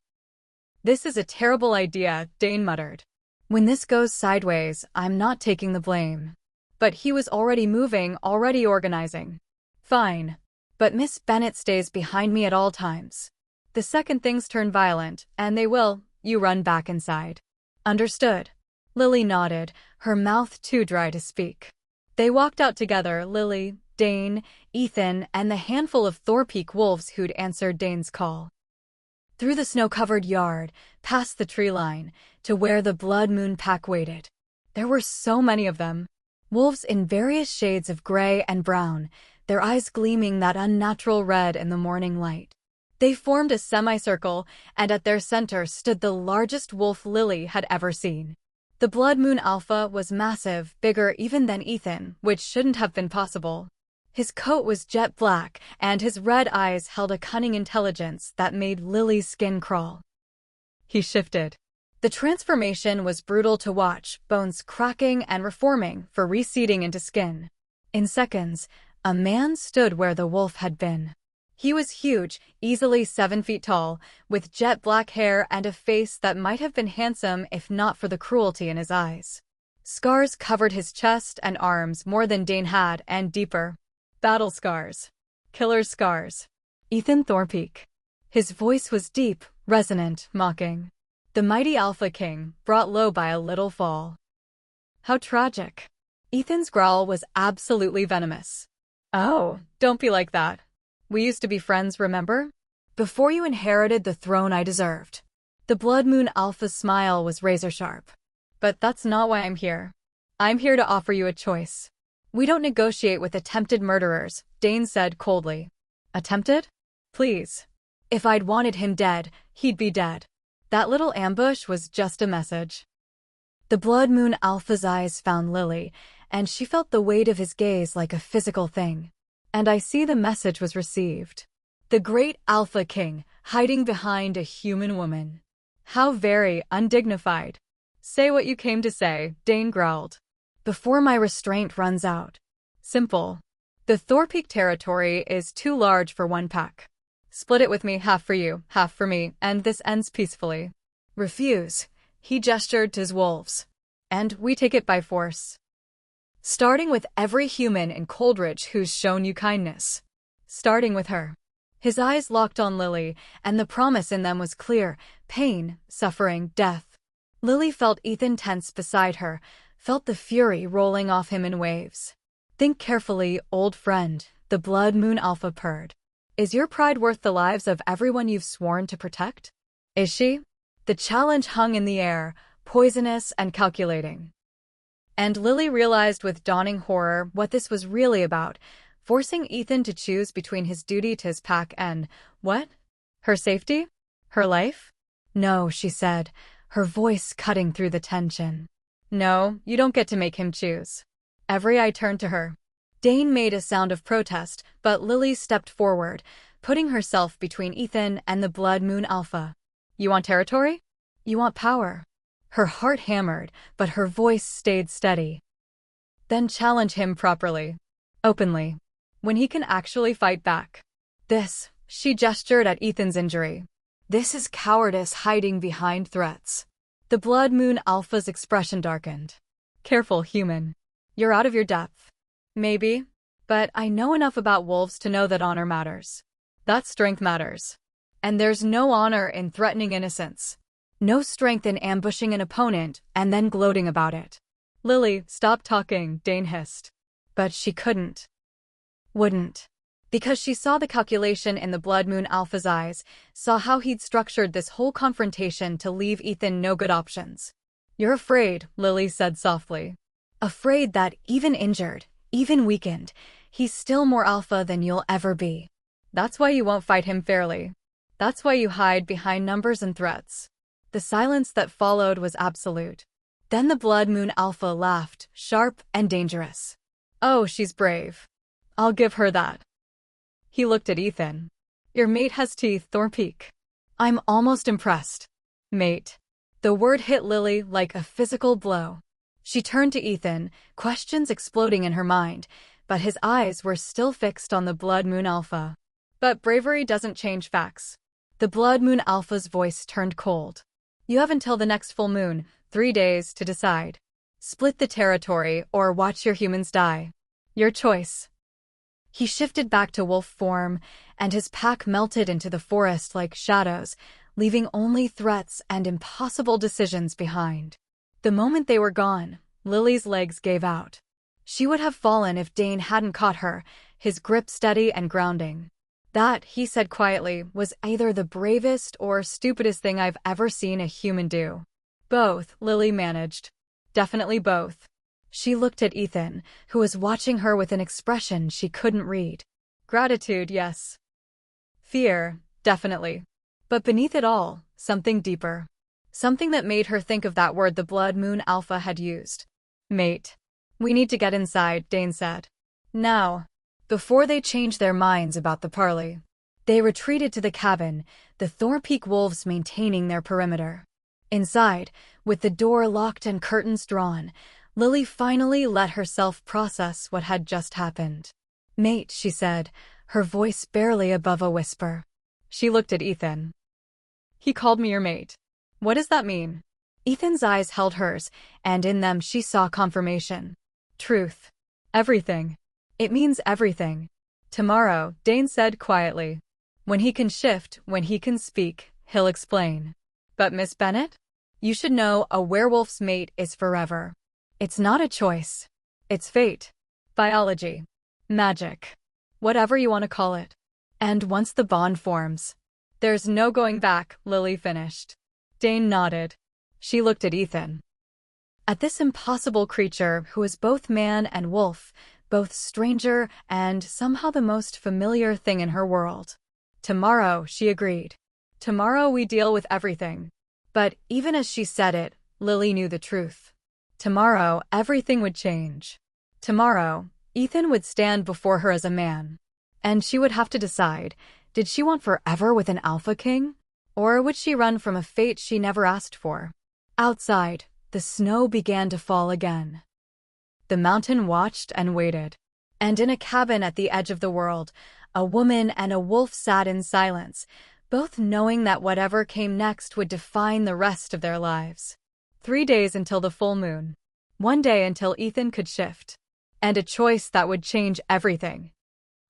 This is a terrible idea, Dane muttered. When this goes sideways, I'm not taking the blame. But he was already moving, already organizing. Fine. But Miss Bennet stays behind me at all times. The second things turn violent, and they will, you run back inside. Understood. Lily nodded, her mouth too dry to speak. They walked out together, Lily, Dane, Ethan, and the handful of Thorpeak wolves who'd answered Dane's call. Through the snow-covered yard, past the tree line, to where the Blood Moon pack waited. There were so many of them. Wolves in various shades of gray and brown, their eyes gleaming that unnatural red in the morning light. They formed a semicircle, and at their center stood the largest wolf Lily had ever seen. The Blood Moon Alpha was massive, bigger even than Ethan, which shouldn't have been possible. His coat was jet black, and his red eyes held a cunning intelligence that made Lily's skin crawl. He shifted. The transformation was brutal to watch, bones cracking and reforming for reseeding into skin. In seconds, a man stood where the wolf had been. He was huge, easily 7 feet tall, with jet black hair and a face that might have been handsome if not for the cruelty in his eyes. Scars covered his chest and arms more than Dane had, and deeper. Battle scars. Killer's scars. Ethan Thorpeak. His voice was deep, resonant, mocking. The mighty Alpha King, brought low by a little fall. How tragic. Ethan's growl was absolutely venomous. Oh, don't be like that. We used to be friends, remember? Before you inherited the throne I deserved. The Blood Moon Alpha's smile was razor-sharp. But that's not why I'm here. I'm here to offer you a choice. We don't negotiate with attempted murderers, Dane said coldly. Attempted? Please. If I'd wanted him dead, he'd be dead. That little ambush was just a message. The Blood Moon Alpha's eyes found Lily, and she felt the weight of his gaze like a physical thing. And I see the message was received. The great Alpha King, hiding behind a human woman. How very undignified. Say what you came to say, Dane growled. Before my restraint runs out. Simple. The Thorpeak territory is too large for one pack. Split it with me, half for you, half for me, and this ends peacefully. Refuse. He gestured to his wolves. And we take it by force. Starting with every human in Coldridge who's shown you kindness. Starting with her. His eyes locked on Lily, and the promise in them was clear. Pain, suffering, death. Lily felt Ethan tense beside her, felt the fury rolling off him in waves. Think carefully, old friend, the Blood Moon Alpha purred. Is your pride worth the lives of everyone you've sworn to protect? Is she? The challenge hung in the air, poisonous and calculating. And Lily realized with dawning horror what this was really about, forcing Ethan to choose between his duty to his pack and, what? Her safety? Her life? No, she said, her voice cutting through the tension. No, you don't get to make him choose. Every eye turned to her. Dane made a sound of protest, but Lily stepped forward, putting herself between Ethan and the Blood Moon Alpha. You want territory? You want power? Her heart hammered, but her voice stayed steady. Then challenge him properly. Openly. When he can actually fight back. This, she gestured at Ethan's injury. This is cowardice hiding behind threats. The Blood Moon Alpha's expression darkened. Careful, human. You're out of your depth. Maybe. But I know enough about wolves to know that honor matters. That strength matters. And there's no honor in threatening innocence. No strength in ambushing an opponent and then gloating about it. Lily, stop talking, Dane hissed. But she couldn't. Wouldn't. Because she saw the calculation in the Blood Moon Alpha's eyes, saw how he'd structured this whole confrontation to leave Ethan no good options. You're afraid, Lily said softly. Afraid that, even injured, even weakened, he's still more alpha than you'll ever be. That's why you won't fight him fairly. That's why you hide behind numbers and threats. The silence that followed was absolute. Then the Blood Moon Alpha laughed, sharp and dangerous. Oh, she's brave. I'll give her that. He looked at Ethan. Your mate has teeth, Thorpeak. I'm almost impressed. Mate. The word hit Lily like a physical blow. She turned to Ethan, questions exploding in her mind, but his eyes were still fixed on the Blood Moon Alpha. But bravery doesn't change facts. The Blood Moon Alpha's voice turned cold. You have until the next full moon, 3 days, to decide. Split the territory or watch your humans die. Your choice. He shifted back to wolf form, and his pack melted into the forest like shadows, leaving only threats and impossible decisions behind. The moment they were gone, Lily's legs gave out. She would have fallen if Dane hadn't caught her, his grip steady and grounding. That, he said quietly, was either the bravest or stupidest thing I've ever seen a human do. Both, Lily managed. Definitely both. She looked at Ethan, who was watching her with an expression she couldn't read. Gratitude, yes. Fear, definitely. But beneath it all, something deeper. Something that made her think of that word the Blood Moon Alpha had used. Mate. We need to get inside, Dane said. Now. Before they changed their minds about the parley. They retreated to the cabin, the Thorpeak wolves maintaining their perimeter. Inside, with the door locked and curtains drawn, Lily finally let herself process what had just happened. Mate, she said, her voice barely above a whisper. She looked at Ethan. He called me your mate. What does that mean? Ethan's eyes held hers, and in them she saw confirmation. Truth. Everything. It means everything. Tomorrow, Dane said quietly. When he can shift, when he can speak, he'll explain. But Miss Bennett? You should know a werewolf's mate is forever. It's not a choice. It's fate. Biology. Magic. Whatever you want to call it. And once the bond forms, there's no going back, Lily finished. Dane nodded. She looked at Ethan. At this impossible creature who was both man and wolf, both stranger and somehow the most familiar thing in her world. Tomorrow, she agreed. Tomorrow we deal with everything. But even as she said it, Lily knew the truth. Tomorrow, everything would change. Tomorrow, Ethan would stand before her as a man. And she would have to decide, did she want forever with an Alpha King? Or would she run from a fate she never asked for? Outside, the snow began to fall again. The mountain watched and waited. And in a cabin at the edge of the world, a woman and a wolf sat in silence, both knowing that whatever came next would define the rest of their lives. 3 days until the full moon. 1 day until Ethan could shift. And a choice that would change everything.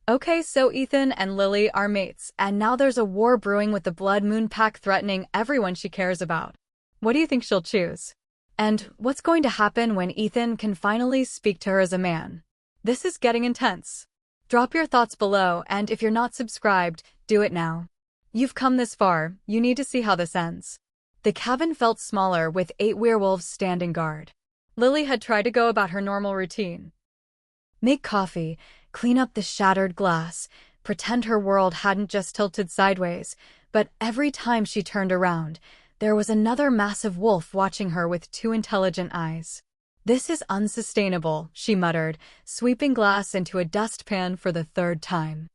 Okay, so Ethan and Lily are mates, and now there's a war brewing with the Blood Moon Pack threatening everyone she cares about. What do you think she'll choose? And what's going to happen when Ethan can finally speak to her as a man? This is getting intense. Drop your thoughts below, and if you're not subscribed, do it now. You've come this far, you need to see how this ends. The cabin felt smaller with 8 werewolves standing guard. Lily had tried to go about her normal routine. Make coffee, clean up the shattered glass, pretend her world hadn't just tilted sideways, but every time she turned around, there was another massive wolf watching her with 2 intelligent eyes. This is unsustainable, she muttered, sweeping glass into a dustpan for the 3rd time.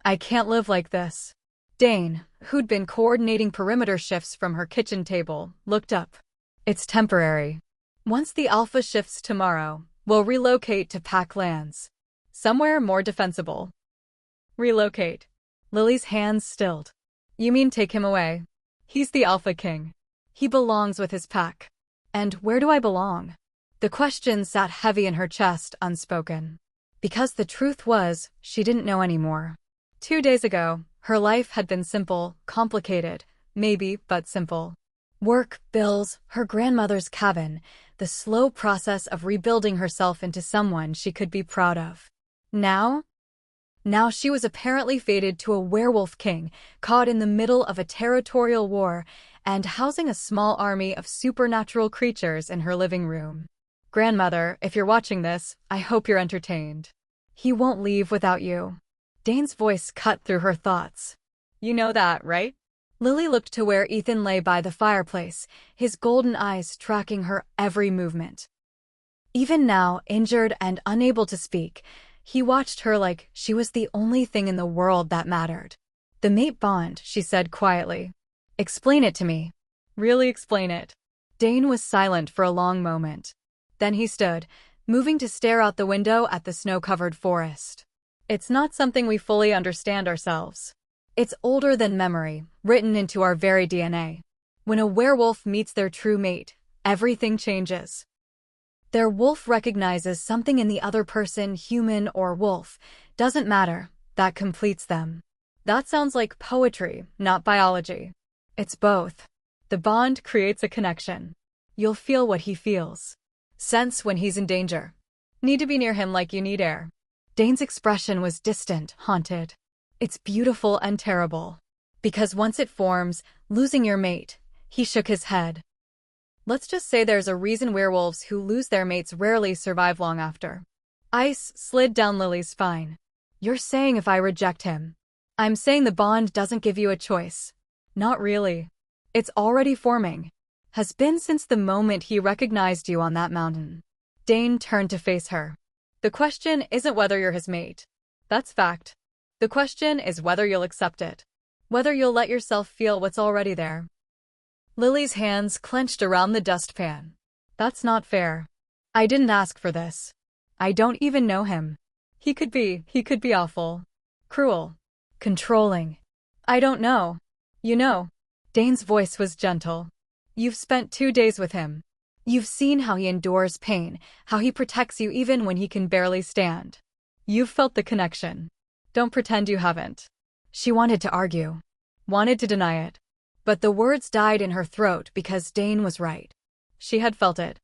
I can't live like this. Dane, who'd been coordinating perimeter shifts from her kitchen table, looked up. It's temporary. Once the Alpha shifts tomorrow, we'll relocate to Pack Lands. Somewhere more defensible. Relocate. Lily's hands stilled. You mean take him away? He's the Alpha King. He belongs with his pack. And where do I belong? The question sat heavy in her chest, unspoken. Because the truth was, she didn't know anymore. 2 days ago, her life had been simple, complicated, maybe, but simple. Work, bills, her grandmother's cabin, the slow process of rebuilding herself into someone she could be proud of. Now she was apparently fated to a werewolf king, caught in the middle of a territorial war, and housing a small army of supernatural creatures in her living room. Grandmother, if you're watching this, I hope you're entertained. He won't leave without you. Dane's voice cut through her thoughts. You know that, right? Lily looked to where Ethan lay by the fireplace, his golden eyes tracking her every movement. Even now, injured and unable to speak, he watched her like she was the only thing in the world that mattered. The mate bond, she said quietly. Explain it to me. Really explain it. Dane was silent for a long moment. Then he stood, moving to stare out the window at the snow-covered forest. It's not something we fully understand ourselves. It's older than memory, written into our very DNA. When a werewolf meets their true mate, everything changes. Their wolf recognizes something in the other person, human or wolf. Doesn't matter, that completes them. That sounds like poetry, not biology. It's both. The bond creates a connection. You'll feel what he feels. Sense when he's in danger. Need to be near him like you need air. Dane's expression was distant, haunted. It's beautiful and terrible. Because once it forms, losing your mate, he shook his head. Let's just say there's a reason werewolves who lose their mates rarely survive long after. Ice slid down Lily's spine. You're saying if I reject him. I'm saying the bond doesn't give you a choice. Not really. It's already forming. Has been since the moment he recognized you on that mountain. Dane turned to face her. The question isn't whether you're his mate. That's fact. The question is whether you'll accept it. Whether you'll let yourself feel what's already there. Lily's hands clenched around the dustpan. That's not fair. I didn't ask for this. I don't even know him. He could be awful. Cruel. Controlling. I don't know. You know. Dane's voice was gentle. You've spent 2 days with him. You've seen how he endures pain, how he protects you even when he can barely stand. You've felt the connection. Don't pretend you haven't. She wanted to argue. Wanted to deny it. But the words died in her throat because Dane was right. She had felt it.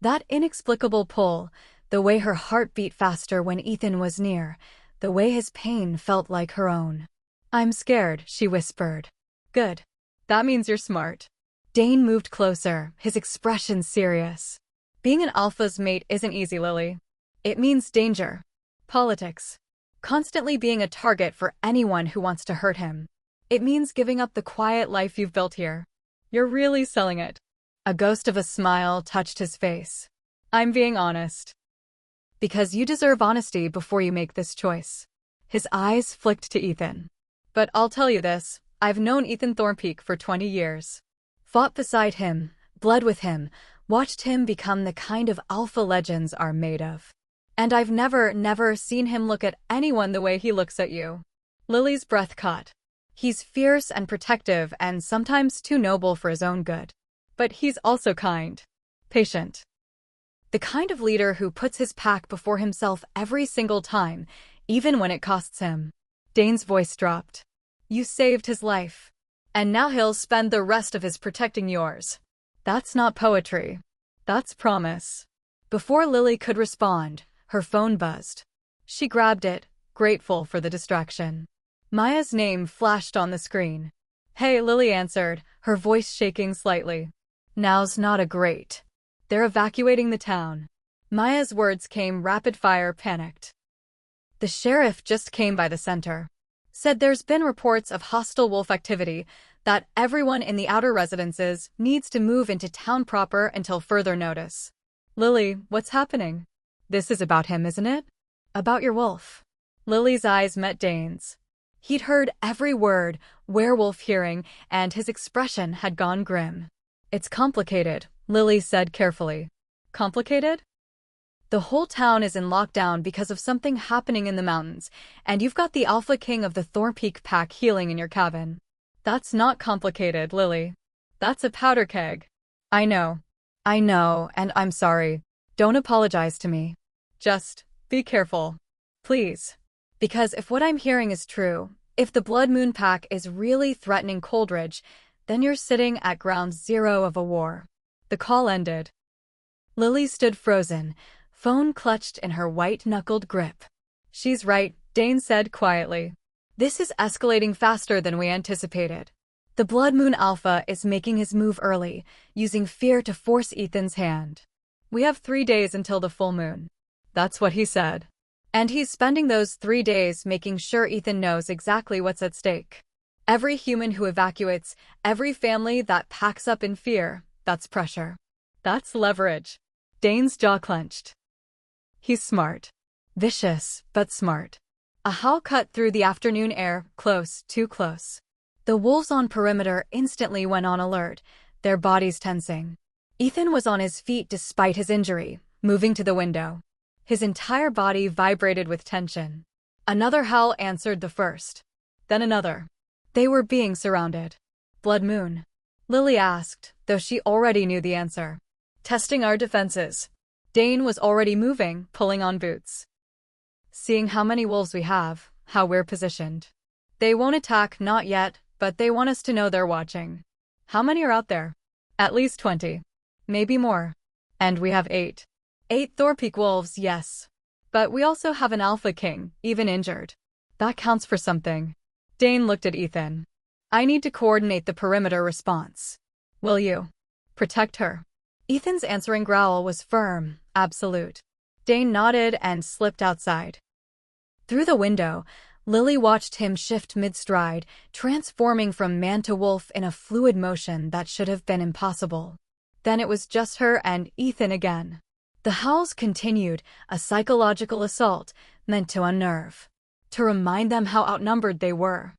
That inexplicable pull, the way her heart beat faster when Ethan was near, the way his pain felt like her own. I'm scared, she whispered. Good. That means you're smart. Dane moved closer, his expression serious. Being an alpha's mate isn't easy, Lily. It means danger. Politics. Constantly being a target for anyone who wants to hurt him. It means giving up the quiet life you've built here. You're really selling it. A ghost of a smile touched his face. I'm being honest. Because you deserve honesty before you make this choice. His eyes flicked to Ethan. But I'll tell you this, I've known Ethan Thornpeak for 20 years. Fought beside him, bled with him, watched him become the kind of alpha legends are made of. And I've never seen him look at anyone the way he looks at you. Lily's breath caught. He's fierce and protective and sometimes too noble for his own good. But he's also kind. Patient. The kind of leader who puts his pack before himself every single time, even when it costs him. Dane's voice dropped. You saved his life. And now he'll spend the rest of his protecting yours. That's not poetry. That's promise. Before Lily could respond, her phone buzzed. She grabbed it, grateful for the distraction. Maya's name flashed on the screen. Hey, Lily answered, her voice shaking slightly. Now's not a great. They're evacuating the town. Maya's words came rapid-fire, panicked. The sheriff just came by the center. Said there's been reports of hostile wolf activity, that everyone in the outer residences needs to move into town proper until further notice. Lily, what's happening? This is about him, isn't it? About your wolf. Lily's eyes met Dane's. He'd heard every word, werewolf hearing, and his expression had gone grim. It's complicated, Lily said carefully. Complicated? The whole town is in lockdown because of something happening in the mountains, and you've got the Alpha King of the Thorn Peak pack healing in your cabin. That's not complicated, Lily. That's a powder keg. I know, and I'm sorry. Don't apologize to me. Just be careful. Please. Because if what I'm hearing is true, if the Blood Moon Pack is really threatening Coldridge, then you're sitting at ground zero of a war. The call ended. Lily stood frozen, phone clutched in her white-knuckled grip. She's right, Dane said quietly. This is escalating faster than we anticipated. The Blood Moon Alpha is making his move early, using fear to force Ethan's hand. We have 3 days until the full moon. That's what he said. And he's spending those 3 days making sure Ethan knows exactly what's at stake. Every human who evacuates, every family that packs up in fear, that's pressure. That's leverage. Dane's jaw clenched. He's smart. Vicious, but smart. A howl cut through the afternoon air, close, too close. The wolves on perimeter instantly went on alert, their bodies tensing. Ethan was on his feet despite his injury, moving to the window. His entire body vibrated with tension. Another howl answered the first. Then another. They were being surrounded. Blood Moon? Lily asked, though she already knew the answer. Testing our defenses. Dane was already moving, pulling on boots. Seeing how many wolves we have, how we're positioned. They won't attack, not yet, but they want us to know they're watching. How many are out there? At least 20. Maybe more. And we have 8. 8 Thorpeak wolves, yes. But we also have an Alpha King, even injured. That counts for something. Dane looked at Ethan. I need to coordinate the perimeter response. Will you? Protect her. Ethan's answering growl was firm, absolute. Dane nodded and slipped outside. Through the window, Lily watched him shift mid-stride, transforming from man to wolf in a fluid motion that should have been impossible. Then it was just her and Ethan again. The howls continued, a psychological assault meant to unnerve, to remind them how outnumbered they were.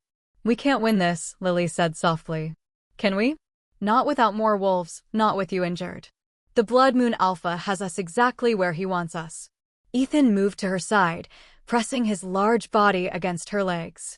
We can't win this, Lily said softly. Can we? Not without more wolves, not with you injured. The Blood Moon Alpha has us exactly where he wants us. Ethan moved to her side, pressing his large body against her legs.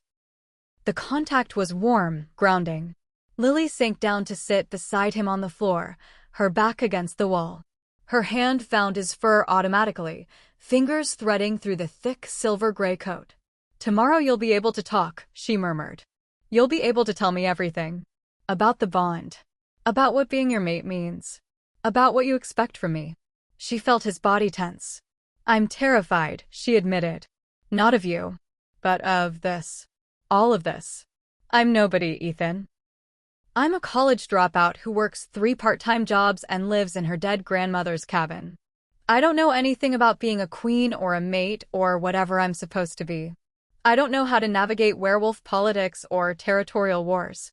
The contact was warm, grounding. Lily sank down to sit beside him on the floor, her back against the wall. Her hand found his fur automatically, fingers threading through the thick silver-gray coat. Tomorrow you'll be able to talk, she murmured. You'll be able to tell me everything. About the bond. About what being your mate means. About what you expect from me. She felt his body tense. I'm terrified, she admitted. Not of you. But of this. All of this. I'm nobody, Ethan. I'm a college dropout who works 3 part-time jobs and lives in her dead grandmother's cabin. I don't know anything about being a queen or a mate or whatever I'm supposed to be. I don't know how to navigate werewolf politics or territorial wars.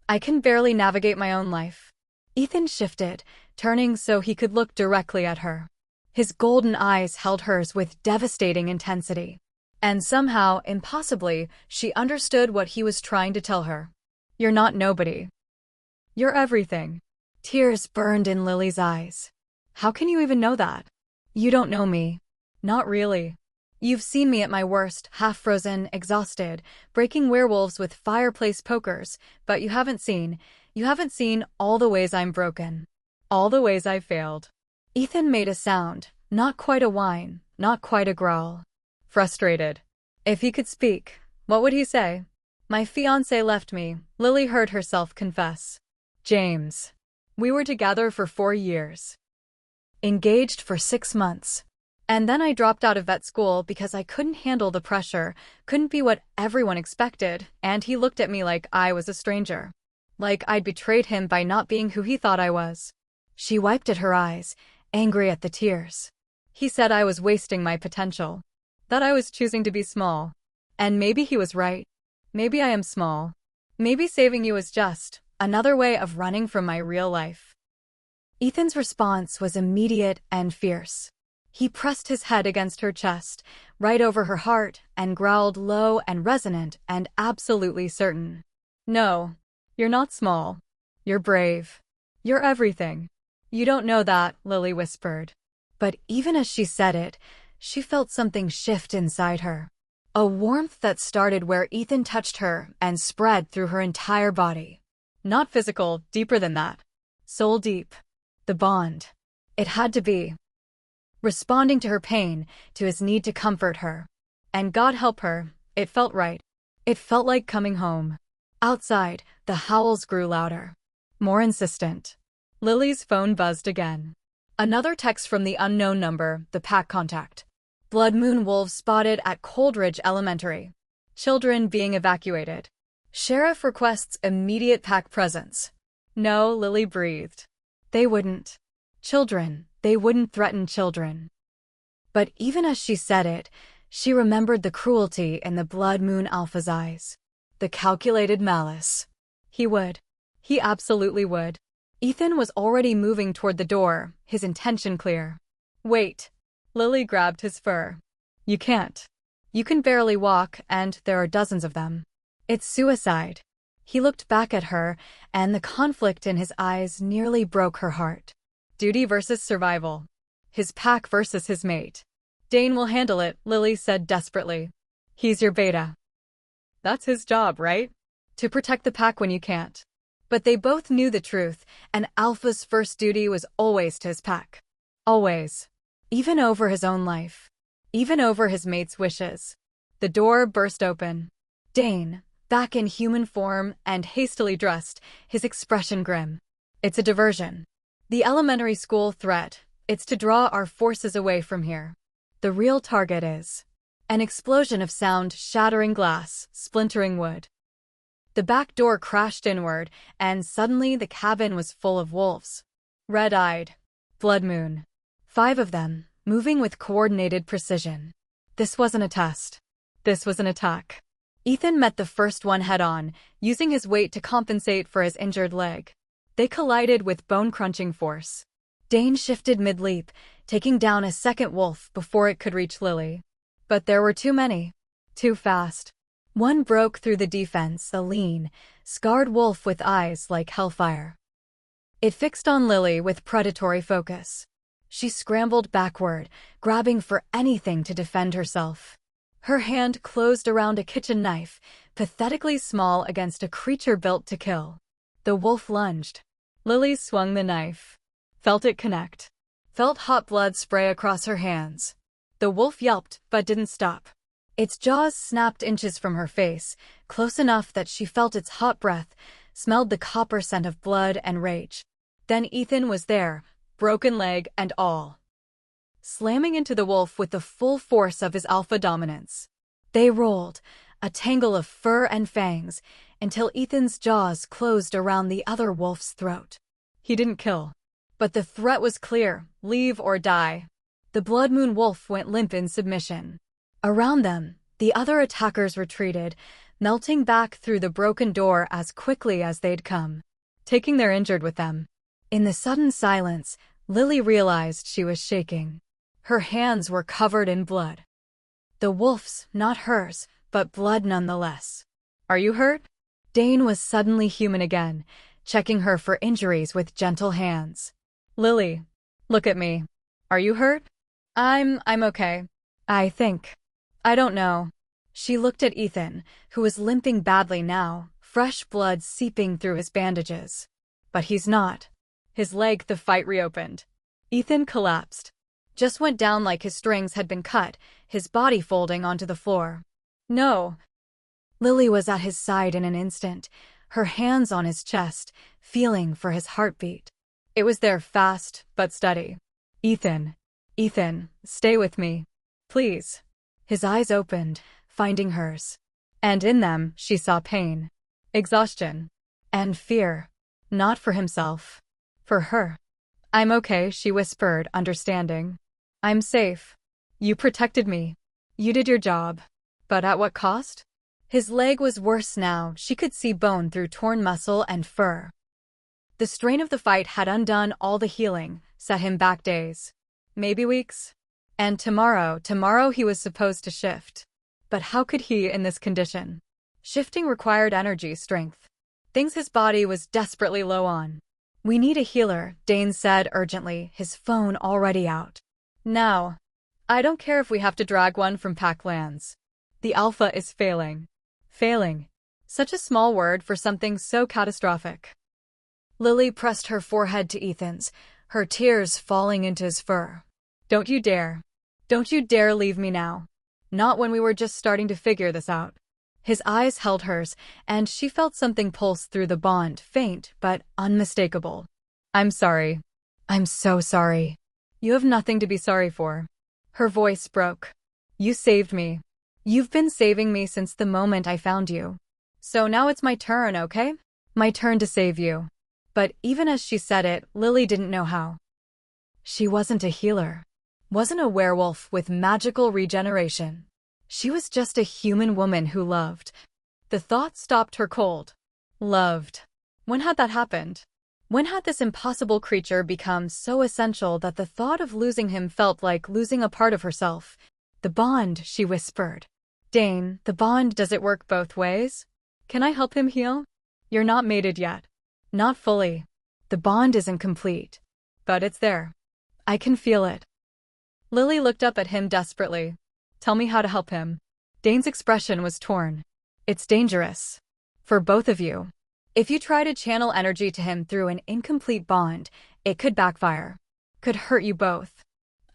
I can barely navigate my own life. Ethan shifted, turning so he could look directly at her. His golden eyes held hers with devastating intensity. And somehow, impossibly, she understood what he was trying to tell her. You're not nobody. You're everything. Tears burned in Lily's eyes. How can you even know that? You don't know me. Not really. You've seen me at my worst, half-frozen, exhausted, breaking werewolves with fireplace pokers, but you haven't seen all the ways I'm broken. All the ways I've failed. Ethan made a sound, not quite a whine, not quite a growl. Frustrated. If he could speak, what would he say? My fiancé left me, Lily heard herself confess. James. We were together for 4 years. Engaged for 6 months. And then I dropped out of vet school because I couldn't handle the pressure, couldn't be what everyone expected, and he looked at me like I was a stranger. Like I'd betrayed him by not being who he thought I was. She wiped at her eyes, angry at the tears. He said I was wasting my potential. That I was choosing to be small. And maybe he was right. Maybe I am small. Maybe saving you is just another way of running from my real life. Ethan's response was immediate and fierce. He pressed his head against her chest, right over her heart, and growled low and resonant and absolutely certain. No, you're not small. You're brave. You're everything. You don't know that, Lily whispered. But even as she said it, she felt something shift inside her. A warmth that started where Ethan touched her and spread through her entire body. Not physical, deeper than that. Soul deep. The bond. It had to be. Responding to her pain, to his need to comfort her. And God help her, it felt right. It felt like coming home. Outside, the howls grew louder. More insistent. Lily's phone buzzed again. Another text from the unknown number, the pack contact. Blood moon wolves spotted at Coldridge Elementary. Children being evacuated. Sheriff requests immediate pack presence. No, Lily breathed. They wouldn't. Children, they wouldn't threaten children. But even as she said it, she remembered the cruelty in the Blood Moon Alpha's eyes. The calculated malice. He would. He absolutely would. Ethan was already moving toward the door, his intention clear. Wait. Lily grabbed his fur. You can't. You can barely walk, and there are dozens of them. It's suicide. He looked back at her, and the conflict in his eyes nearly broke her heart. Duty versus survival. His pack versus his mate. Dane will handle it, Lily said desperately. He's your beta. That's his job, right? To protect the pack when you can't. But they both knew the truth, and Alpha's first duty was always to his pack. Always. Even over his own life. Even over his mate's wishes. The door burst open. Dane, back in human form and hastily dressed, his expression grim. It's a diversion. The elementary school threat, it's to draw our forces away from here. The real target is an explosion of sound shattering glass, splintering wood. The back door crashed inward, and suddenly the cabin was full of wolves. Red-eyed. Blood moon. 5 of them, moving with coordinated precision. This wasn't a test. This was an attack. Ethan met the first one head-on, using his weight to compensate for his injured leg. They collided with bone-crunching force. Dane shifted mid-leap, taking down a second wolf before it could reach Lily. But there were too many. Too fast. One broke through the defense, a lean, scarred wolf with eyes like hellfire. It fixed on Lily with predatory focus. She scrambled backward, grabbing for anything to defend herself. Her hand closed around a kitchen knife, pathetically small against a creature built to kill. The wolf lunged. Lily swung the knife. Felt it connect. Felt hot blood spray across her hands. The wolf yelped, but didn't stop. Its jaws snapped inches from her face, close enough that she felt its hot breath, smelled the copper scent of blood and rage. Then Ethan was there, broken leg and all. Slamming into the wolf with the full force of his alpha dominance. They rolled, a tangle of fur and fangs, until Ethan's jaws closed around the other wolf's throat. He didn't kill. But the threat was clear, leave or die. The Blood Moon wolf went limp in submission. Around them, the other attackers retreated, melting back through the broken door as quickly as they'd come, taking their injured with them. In the sudden silence, Lily realized she was shaking. Her hands were covered in blood. The wolf's, not hers, but blood nonetheless. Are you hurt? Dane was suddenly human again, checking her for injuries with gentle hands. Lily, look at me. Are you hurt? I'm okay. I think. I don't know. She looked at Ethan, who was limping badly now, fresh blood seeping through his bandages. But he's not. His leg, the fight reopened. Ethan collapsed. Just went down like his strings had been cut, his body folding onto the floor. No. Lily was at his side in an instant, her hands on his chest, feeling for his heartbeat. It was there fast, but steady. Ethan, stay with me. Please. His eyes opened, finding hers. And in them, she saw pain, exhaustion, and fear. Not for himself. For her. I'm okay, she whispered, understanding. I'm safe. You protected me. You did your job. But at what cost? His leg was worse now, she could see bone through torn muscle and fur. The strain of the fight had undone all the healing, set him back days. Maybe weeks. And tomorrow he was supposed to shift. But how could he in this condition? Shifting required energy, strength. Things his body was desperately low on. "We need a healer," Dane said urgently, his phone already out. "Now. I don't care if we have to drag one from Pac lands. The Alpha is failing." Failing. Such a small word for something so catastrophic. Lily pressed her forehead to Ethan's, her tears falling into his fur. "Don't you dare. Don't you dare leave me now. Not when we were just starting to figure this out." His eyes held hers, and she felt something pulse through the bond, faint but unmistakable. "I'm sorry. I'm so sorry. You have nothing to be sorry for." Her voice broke. "You saved me. You've been saving me since the moment I found you. So now it's my turn, okay? My turn to save you." But even as she said it, Lily didn't know how. She wasn't a healer. Wasn't a werewolf with magical regeneration. She was just a human woman who loved. The thought stopped her cold. Loved. When had that happened? When had this impossible creature become so essential that the thought of losing him felt like losing a part of herself? "The bond," she whispered. "Dane, the bond, does it work both ways? Can I help him heal? You're not mated yet." "Not fully. The bond isn't complete. But it's there. I can feel it." Lily looked up at him desperately. "Tell me how to help him." Dane's expression was torn. "It's dangerous. For both of you. If you try to channel energy to him through an incomplete bond, it could backfire. Could hurt you both."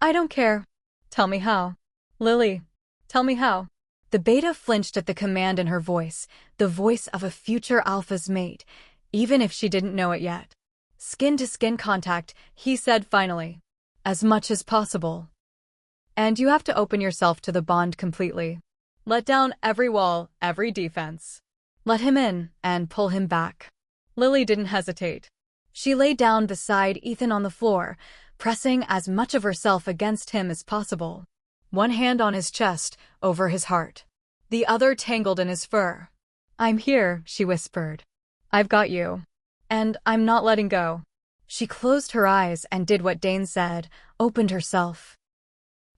"I don't care. Tell me how." "Lily, tell me how." The beta flinched at the command in her voice, the voice of a future alpha's mate, even if she didn't know it yet. "Skin-to-skin contact," he said finally. "As much as possible. And you have to open yourself to the bond completely. Let down every wall, every defense. Let him in, and pull him back." Lily didn't hesitate. She lay down beside Ethan on the floor, pressing as much of herself against him as possible. One hand on his chest, over his heart. The other tangled in his fur. "I'm here," she whispered. "I've got you. And I'm not letting go." She closed her eyes and did what Dane said, opened herself.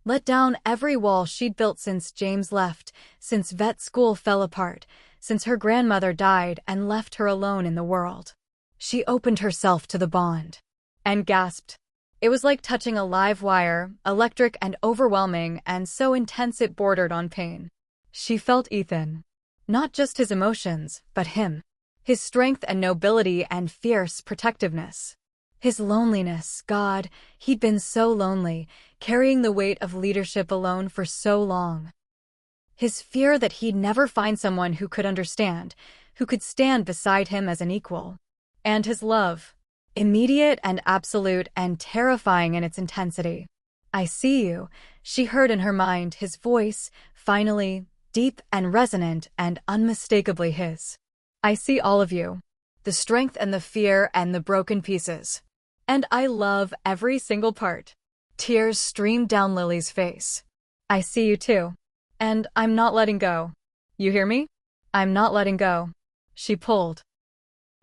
Let down every wall she'd built since James left, since vet school fell apart, since her grandmother died and left her alone in the world. She opened herself to the bond. And gasped. It was like touching a live wire, electric and overwhelming, and so intense it bordered on pain. She felt Ethan. Not just his emotions, but him. His strength and nobility and fierce protectiveness. His loneliness, God, he'd been so lonely, carrying the weight of leadership alone for so long. His fear that he'd never find someone who could understand, who could stand beside him as an equal. And his love. Immediate and absolute and terrifying in its intensity. "I see you," she heard in her mind, his voice, finally, deep and resonant and unmistakably his. "I see all of you. The strength and the fear and the broken pieces. And I love every single part." Tears streamed down Lily's face. "I see you too. And I'm not letting go. You hear me? I'm not letting go." She pulled.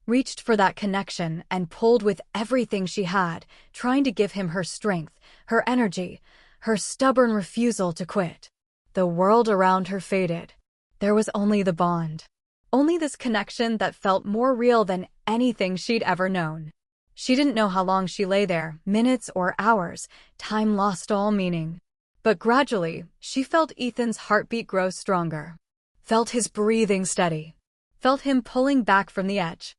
Reached for that connection and pulled with everything she had, trying to give him her strength, her energy, her stubborn refusal to quit. The world around her faded. There was only the bond. Only this connection that felt more real than anything she'd ever known. She didn't know how long she lay there, minutes or hours, time lost all meaning. But gradually, she felt Ethan's heartbeat grow stronger. Felt his breathing steady. Felt him pulling back from the edge.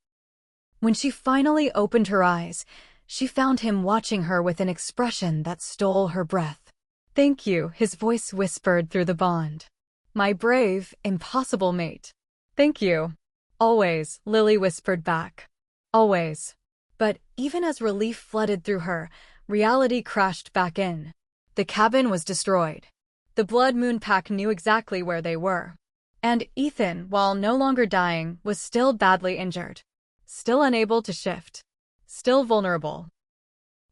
When she finally opened her eyes, she found him watching her with an expression that stole her breath. "Thank you," his voice whispered through the bond. "My brave, impossible mate." "Thank you." "Always," Lily whispered back. "Always." But even as relief flooded through her, reality crashed back in. The cabin was destroyed. The Blood Moon Pack knew exactly where they were. And Ethan, while no longer dying, was still badly injured. Still unable to shift. Still vulnerable.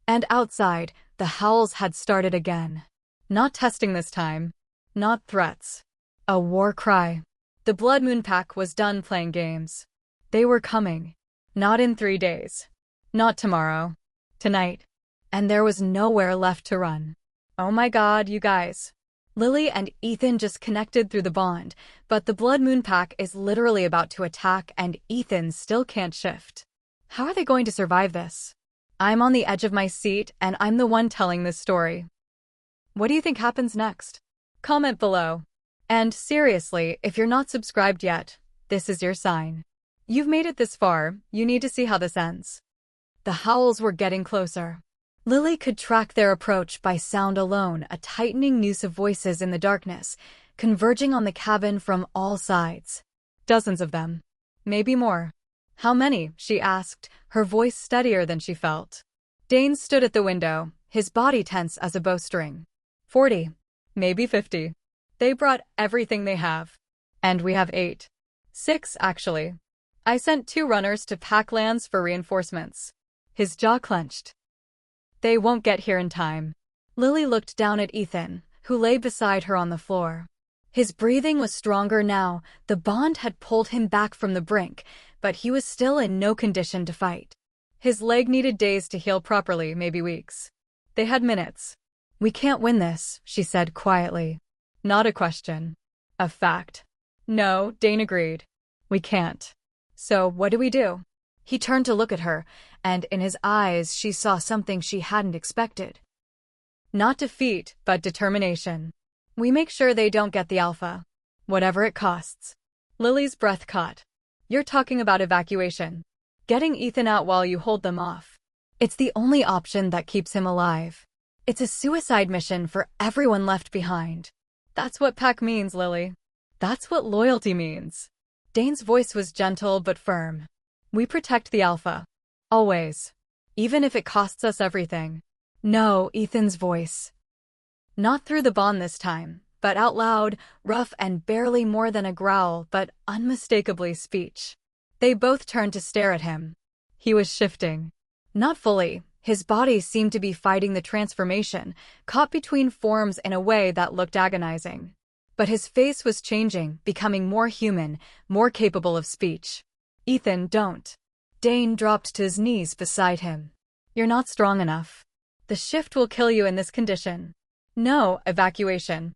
And outside, the howls had started again. Not testing this time. Not threats. A war cry. The Blood Moon Pack was done playing games. They were coming. Not in 3 days. Not tomorrow. Tonight. And there was nowhere left to run. Oh my god, you guys. Lily and Ethan just connected through the bond, but the Blood Moon Pack is literally about to attack and Ethan still can't shift. How are they going to survive this? I'm on the edge of my seat and I'm the one telling this story. What do you think happens next? Comment below. And seriously, if you're not subscribed yet, this is your sign. You've made it this far, you need to see how this ends. The howls were getting closer. Lily could track their approach by sound alone, a tightening noose of voices in the darkness, converging on the cabin from all sides. Dozens of them. Maybe more. How many? She asked, her voice steadier than she felt. Dane stood at the window, his body tense as a bowstring. 40. Maybe 50. They brought everything they have. And we have 8. 6, actually. I sent 2 runners to Packlands for reinforcements. His jaw clenched. They won't get here in time. Lily looked down at Ethan, who lay beside her on the floor. His breathing was stronger now. The bond had pulled him back from the brink, but he was still in no condition to fight. His leg needed days to heal properly, maybe weeks. They had minutes. We can't win this, she said quietly. Not a question. A fact. No, Dane agreed. We can't. So what do we do? He turned to look at her, and in his eyes she saw something she hadn't expected. Not defeat, but determination. We make sure they don't get the Alpha. Whatever it costs. Lily's breath caught. You're talking about evacuation. Getting Ethan out while you hold them off. It's the only option that keeps him alive. It's a suicide mission for everyone left behind. That's what Pack means, Lily. That's what loyalty means. Dane's voice was gentle but firm. We protect the Alpha. Always. Even if it costs us everything. No, Ethan's voice. Not through the bond this time, but out loud, rough and barely more than a growl, but unmistakably speech. They both turned to stare at him. He was shifting. Not fully. His body seemed to be fighting the transformation, caught between forms in a way that looked agonizing. But his face was changing, becoming more human, more capable of speech. Ethan, don't. Dane dropped to his knees beside him. You're not strong enough. The shift will kill you in this condition. No, evacuation.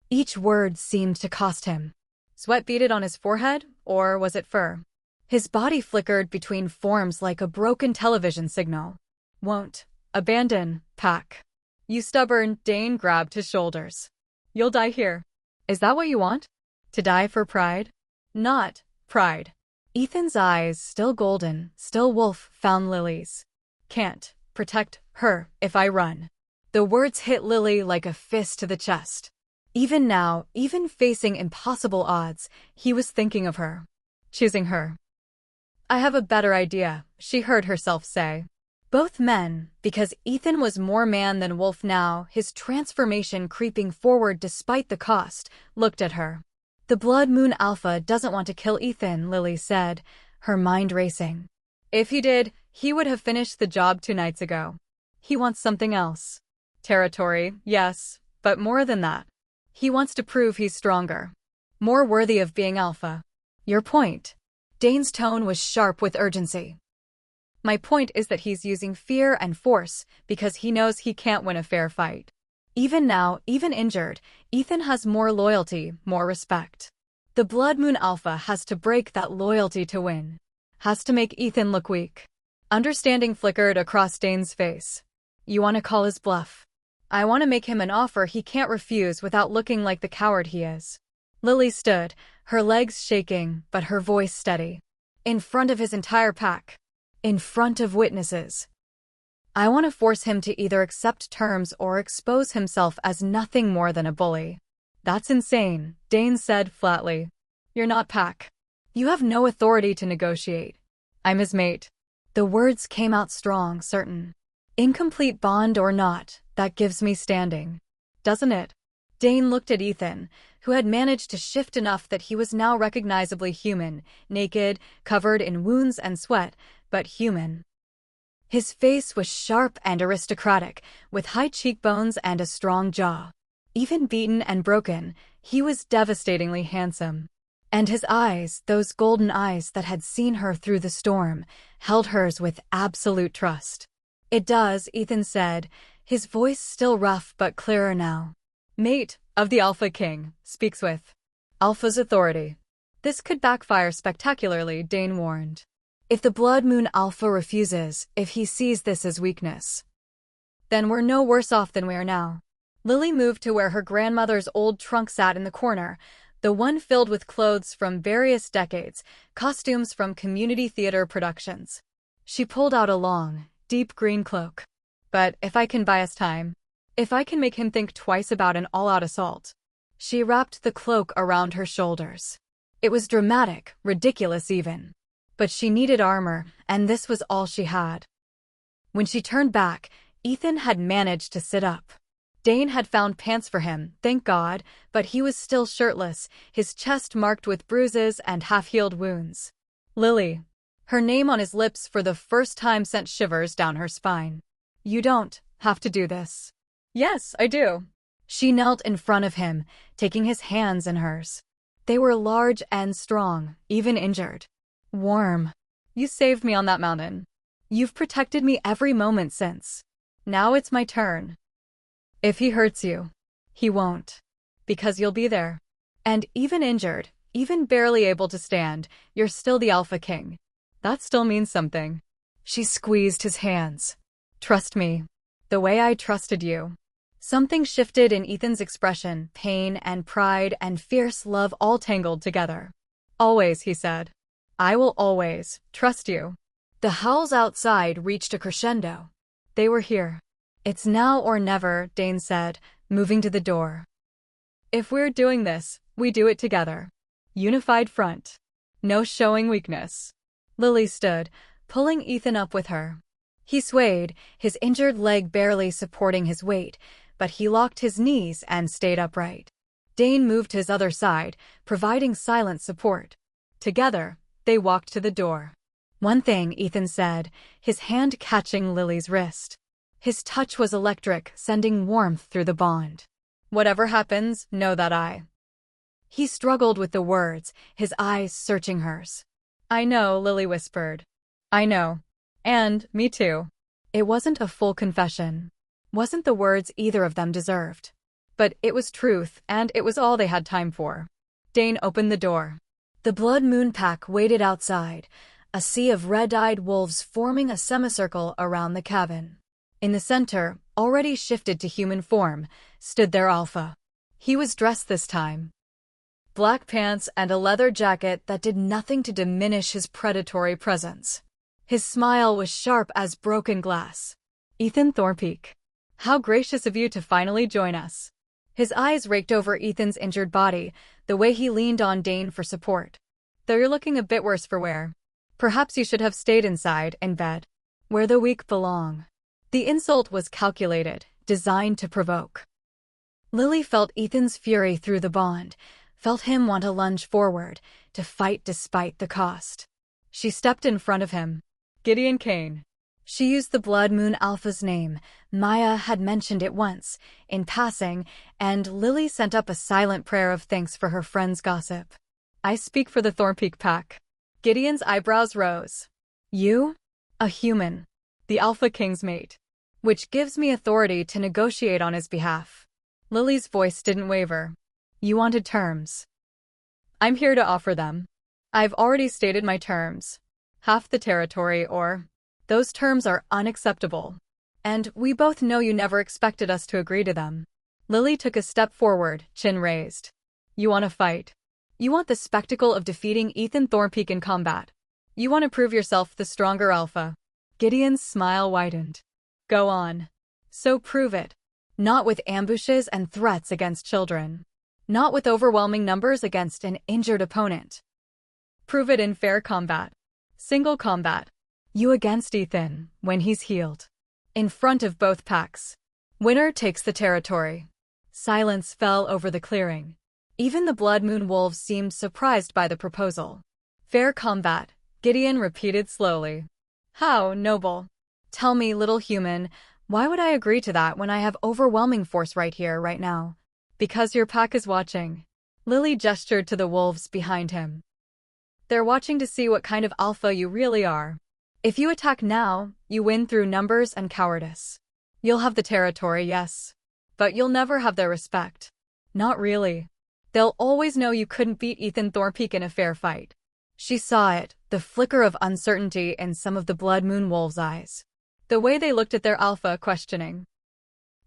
Each word seemed to cost him. Sweat beaded on his forehead, or was it fur? His body flickered between forms like a broken television signal. Won't. Abandon, Pack. You stubborn, Dane grabbed his shoulders. You'll die here. Is that what you want? To die for pride? Not pride. Ethan's eyes, still golden, still wolf, found Lily's. Can't protect her if I run. The words hit Lily like a fist to the chest. Even now, even facing impossible odds, he was thinking of her. Choosing her. I have a better idea, she heard herself say. Both men, because Ethan was more man than wolf now, his transformation creeping forward despite the cost, looked at her. The Blood Moon Alpha doesn't want to kill Ethan, Lily said, her mind racing. If he did, he would have finished the job 2 nights ago. He wants something else. Territory, yes, but more than that. He wants to prove he's stronger. More worthy of being Alpha. Your point. Dane's tone was sharp with urgency. My point is that he's using fear and force because he knows he can't win a fair fight. Even now, even injured, Ethan has more loyalty, more respect. The Blood Moon Alpha has to break that loyalty to win. Has to make Ethan look weak. Understanding flickered across Dane's face. You want to call his bluff? I want to make him an offer he can't refuse without looking like the coward he is. Lily stood, her legs shaking, but her voice steady. In front of his entire pack. In front of witnesses. I want to force him to either accept terms or expose himself as nothing more than a bully. That's insane, Dane said flatly. You're not Pack. You have no authority to negotiate. I'm his mate. The words came out strong, certain. Incomplete bond or not, that gives me standing. Doesn't it? Dane looked at Ethan, who had managed to shift enough that he was now recognizably human, naked, covered in wounds and sweat, but human. His face was sharp and aristocratic, with high cheekbones and a strong jaw. Even beaten and broken, he was devastatingly handsome. And his eyes, those golden eyes that had seen her through the storm, held hers with absolute trust. It does, Ethan said, His voice still rough but clearer now. Mate of the Alpha King speaks with Alpha's authority. This could backfire spectacularly, Dane warned. If the Blood Moon Alpha refuses, if he sees this as weakness, then we're no worse off than we are now. Lily moved to where her grandmother's old trunk sat in the corner, the one filled with clothes from various decades, costumes from community theater productions. She pulled out a long, deep green cloak. But if I can buy us time, if I can make him think twice about an all-out assault. She wrapped the cloak around her shoulders. It was dramatic, ridiculous even. But she needed armor, and this was all she had. When she turned back, Ethan had managed to sit up. Dane had found pants for him, thank God, but he was still shirtless, his chest marked with bruises and half-healed wounds. Lily. Her name on his lips for the first time sent shivers down her spine. You don't have to do this. Yes, I do. She knelt in front of him, taking his hands in hers. They were large and strong, even injured. Warm. You saved me on that mountain. You've protected me every moment since. Now it's my turn. If he hurts you, he won't. Because you'll be there. And even injured, even barely able to stand, you're still the Alpha King. That still means something. She squeezed his hands. Trust me. The way I trusted you. Something shifted in Ethan's expression, pain and pride and fierce love all tangled together. Always, he said. I will always trust you. The howls outside reached a crescendo. They were here. It's now or never, Dane said, moving to the door. If we're doing this, we do it together. Unified front. No showing weakness. Lily stood, pulling Ethan up with her. He swayed, his injured leg barely supporting his weight, but he locked his knees and stayed upright. Dane moved to his other side, providing silent support. Together, they walked to the door. One thing, Ethan said, his hand catching Lily's wrist. His touch was electric, sending warmth through the bond. Whatever happens, know that I. He struggled with the words, his eyes searching hers. I know, Lily whispered. I know. And me too. It wasn't a full confession. Wasn't the words either of them deserved. But it was truth, and it was all they had time for. Dane opened the door. The Blood Moon Pack waited outside, a sea of red-eyed wolves forming a semicircle around the cabin. In the center, already shifted to human form, stood their alpha. He was dressed this time. Black pants and a leather jacket that did nothing to diminish his predatory presence. His smile was sharp as broken glass. Ethan Thornpeak. How gracious of you to finally join us. His eyes raked over Ethan's injured body, the way he leaned on Dane for support. Though you're looking a bit worse for wear. Perhaps you should have stayed inside, in bed. Where the weak belong. The insult was calculated, designed to provoke. Lily felt Ethan's fury through the bond, felt him want to lunge forward, to fight despite the cost. She stepped in front of him. Gideon Kane. She used the Blood Moon Alpha's name. Maya had mentioned it once, in passing, and Lily sent up a silent prayer of thanks for her friend's gossip. I speak for the Thornpeak Pack. Gideon's eyebrows rose. You? A human. The Alpha King's mate. Which gives me authority to negotiate on his behalf. Lily's voice didn't waver. You wanted terms. I'm here to offer them. I've already stated my terms. Half the territory or... Those terms are unacceptable. And we both know you never expected us to agree to them. Lily took a step forward, chin raised. You want to fight. You want the spectacle of defeating Ethan Thornpeak in combat. You want to prove yourself the stronger alpha. Gideon's smile widened. Go on. So prove it. Not with ambushes and threats against children. Not with overwhelming numbers against an injured opponent. Prove it in fair combat. Single combat. You against Ethan, when he's healed. In front of both packs. Winner takes the territory. Silence fell over the clearing. Even the Blood Moon wolves seemed surprised by the proposal. Fair combat, Gideon repeated slowly. How noble. Tell me, little human, why would I agree to that when I have overwhelming force right here, right now? Because your pack is watching. Lily gestured to the wolves behind him. They're watching to see what kind of alpha you really are. If you attack now, you win through numbers and cowardice. You'll have the territory, yes. But you'll never have their respect. Not really. They'll always know you couldn't beat Ethan Thorpeak in a fair fight. She saw it, the flicker of uncertainty in some of the Blood Moon wolves' eyes. The way they looked at their alpha, questioning.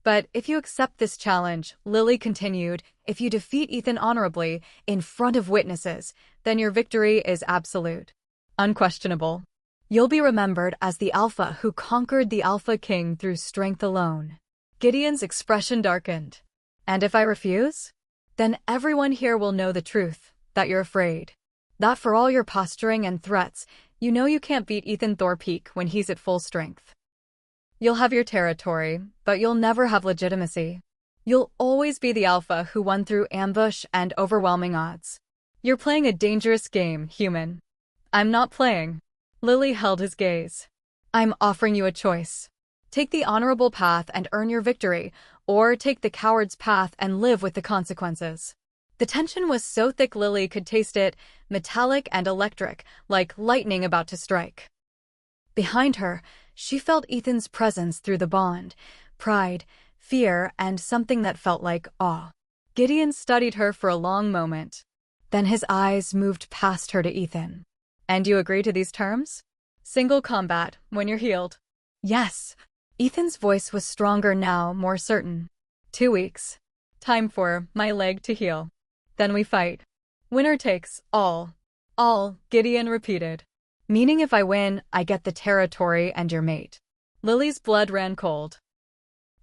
But if you accept this challenge, Lily continued, if you defeat Ethan honorably, in front of witnesses, then your victory is absolute. Unquestionable. You'll be remembered as the alpha who conquered the Alpha King through strength alone. Gideon's expression darkened. And if I refuse? Then everyone here will know the truth, that you're afraid. That for all your posturing and threats, you know you can't beat Ethan Thorpeak when he's at full strength. You'll have your territory, but you'll never have legitimacy. You'll always be the alpha who won through ambush and overwhelming odds. You're playing a dangerous game, human. I'm not playing. Lily held his gaze. I'm offering you a choice. Take the honorable path and earn your victory, or take the coward's path and live with the consequences. The tension was so thick Lily could taste it, metallic and electric, like lightning about to strike. Behind her, she felt Ethan's presence through the bond, pride, fear, and something that felt like awe. Gideon studied her for a long moment. Then his eyes moved past her to Ethan. And you agree to these terms? Single combat, when you're healed. Yes. Ethan's voice was stronger now, more certain. 2 weeks. Time for my leg to heal. Then we fight. Winner takes all. All, Gideon repeated. Meaning if I win, I get the territory and your mate. Lily's blood ran cold.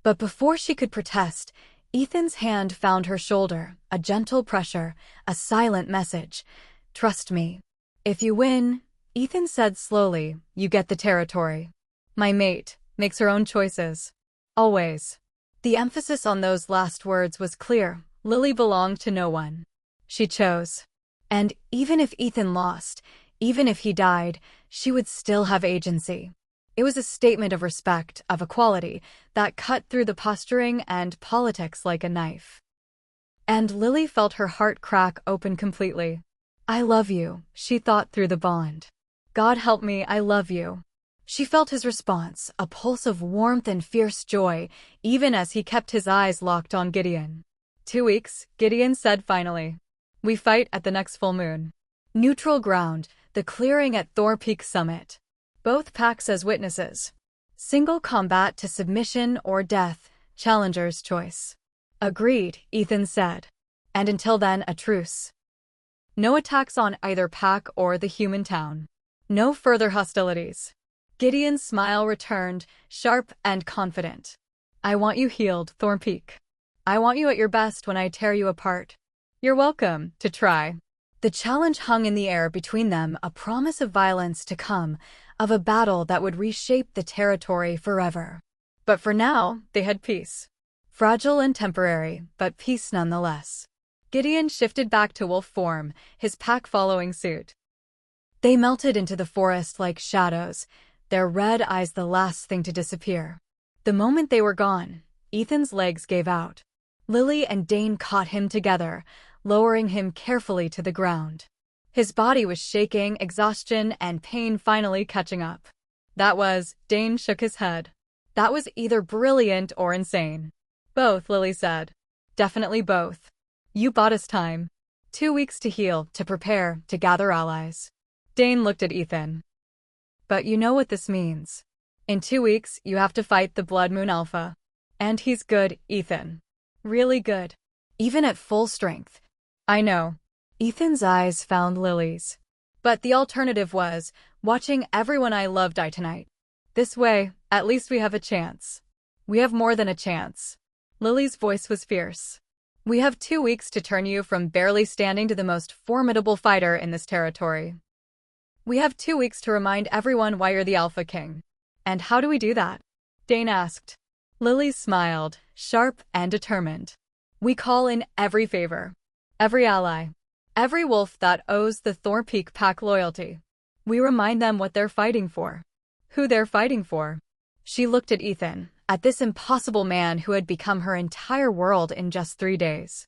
But before she could protest, Ethan's hand found her shoulder, a gentle pressure, a silent message. Trust me. If you win, Ethan said slowly, you get the territory. My mate makes her own choices. Always. The emphasis on those last words was clear. Lily belonged to no one. She chose. And even if Ethan lost, even if he died, she would still have agency. It was a statement of respect, of equality, that cut through the posturing and politics like a knife. And Lily felt her heart crack open completely. I love you, she thought through the bond. God help me, I love you. She felt his response, a pulse of warmth and fierce joy, even as he kept his eyes locked on Gideon. 2 weeks, Gideon said finally. We fight at the next full moon. Neutral ground, the clearing at Thorpeak Summit. Both packs as witnesses. Single combat to submission or death, challenger's choice. Agreed, Ethan said. And until then, a truce. No attacks on either pack or the human town. No further hostilities. Gideon's smile returned, sharp and confident. I want you healed, Thorpeak. I want you at your best when I tear you apart. You're welcome to try. The challenge hung in the air between them, a promise of violence to come, of a battle that would reshape the territory forever. But for now, they had peace. Fragile and temporary, but peace nonetheless. Gideon shifted back to wolf form, his pack following suit. They melted into the forest like shadows, their red eyes the last thing to disappear. The moment they were gone, Ethan's legs gave out. Lily and Dane caught him together, lowering him carefully to the ground. His body was shaking, exhaustion and pain finally catching up. Dane shook his head. That was either brilliant or insane. Both, Lily said. Definitely both. You bought us time. 2 weeks to heal, to prepare, to gather allies. Dane looked at Ethan. But you know what this means. In 2 weeks, you have to fight the Blood Moon Alpha. And he's good, Ethan. Really good. Even at full strength. I know. Ethan's eyes found Lily's. But the alternative was, watching everyone I love die tonight. This way, at least we have a chance. We have more than a chance. Lily's voice was fierce. We have 2 weeks to turn you from barely standing to the most formidable fighter in this territory. We have 2 weeks to remind everyone why you're the Alpha King. And how do we do that? Dane asked. Lily smiled, sharp and determined. We call in every favor. Every ally. Every wolf that owes the Thorpeak pack loyalty. We remind them what they're fighting for. Who they're fighting for. She looked at Ethan, at this impossible man who had become her entire world in just 3 days.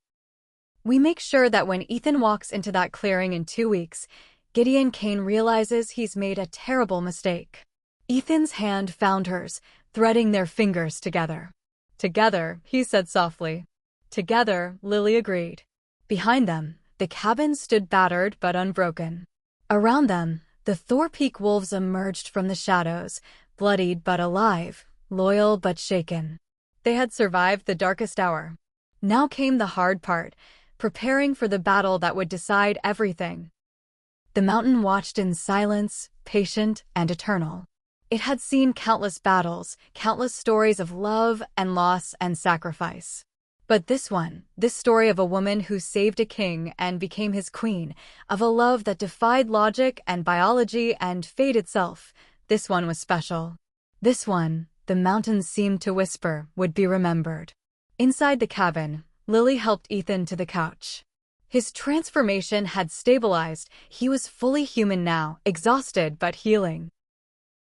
We make sure that when Ethan walks into that clearing in 2 weeks, Gideon Kane realizes he's made a terrible mistake. Ethan's hand found hers, threading their fingers together. Together, he said softly. Together, Lily agreed. Behind them, the cabin stood battered but unbroken. Around them, the Thor Peak wolves emerged from the shadows, bloodied but alive, loyal but shaken. They had survived the darkest hour. Now came the hard part, preparing for the battle that would decide everything. The mountain watched in silence, patient and eternal. It had seen countless battles, countless stories of love and loss and sacrifice. But this story of a woman who saved a king and became his queen, of a love that defied logic and biology and fate itself, this one was special. This one, the mountains seemed to whisper, would be remembered. Inside the cabin, Lily helped Ethan to the couch. His transformation had stabilized. He was fully human now, exhausted but healing.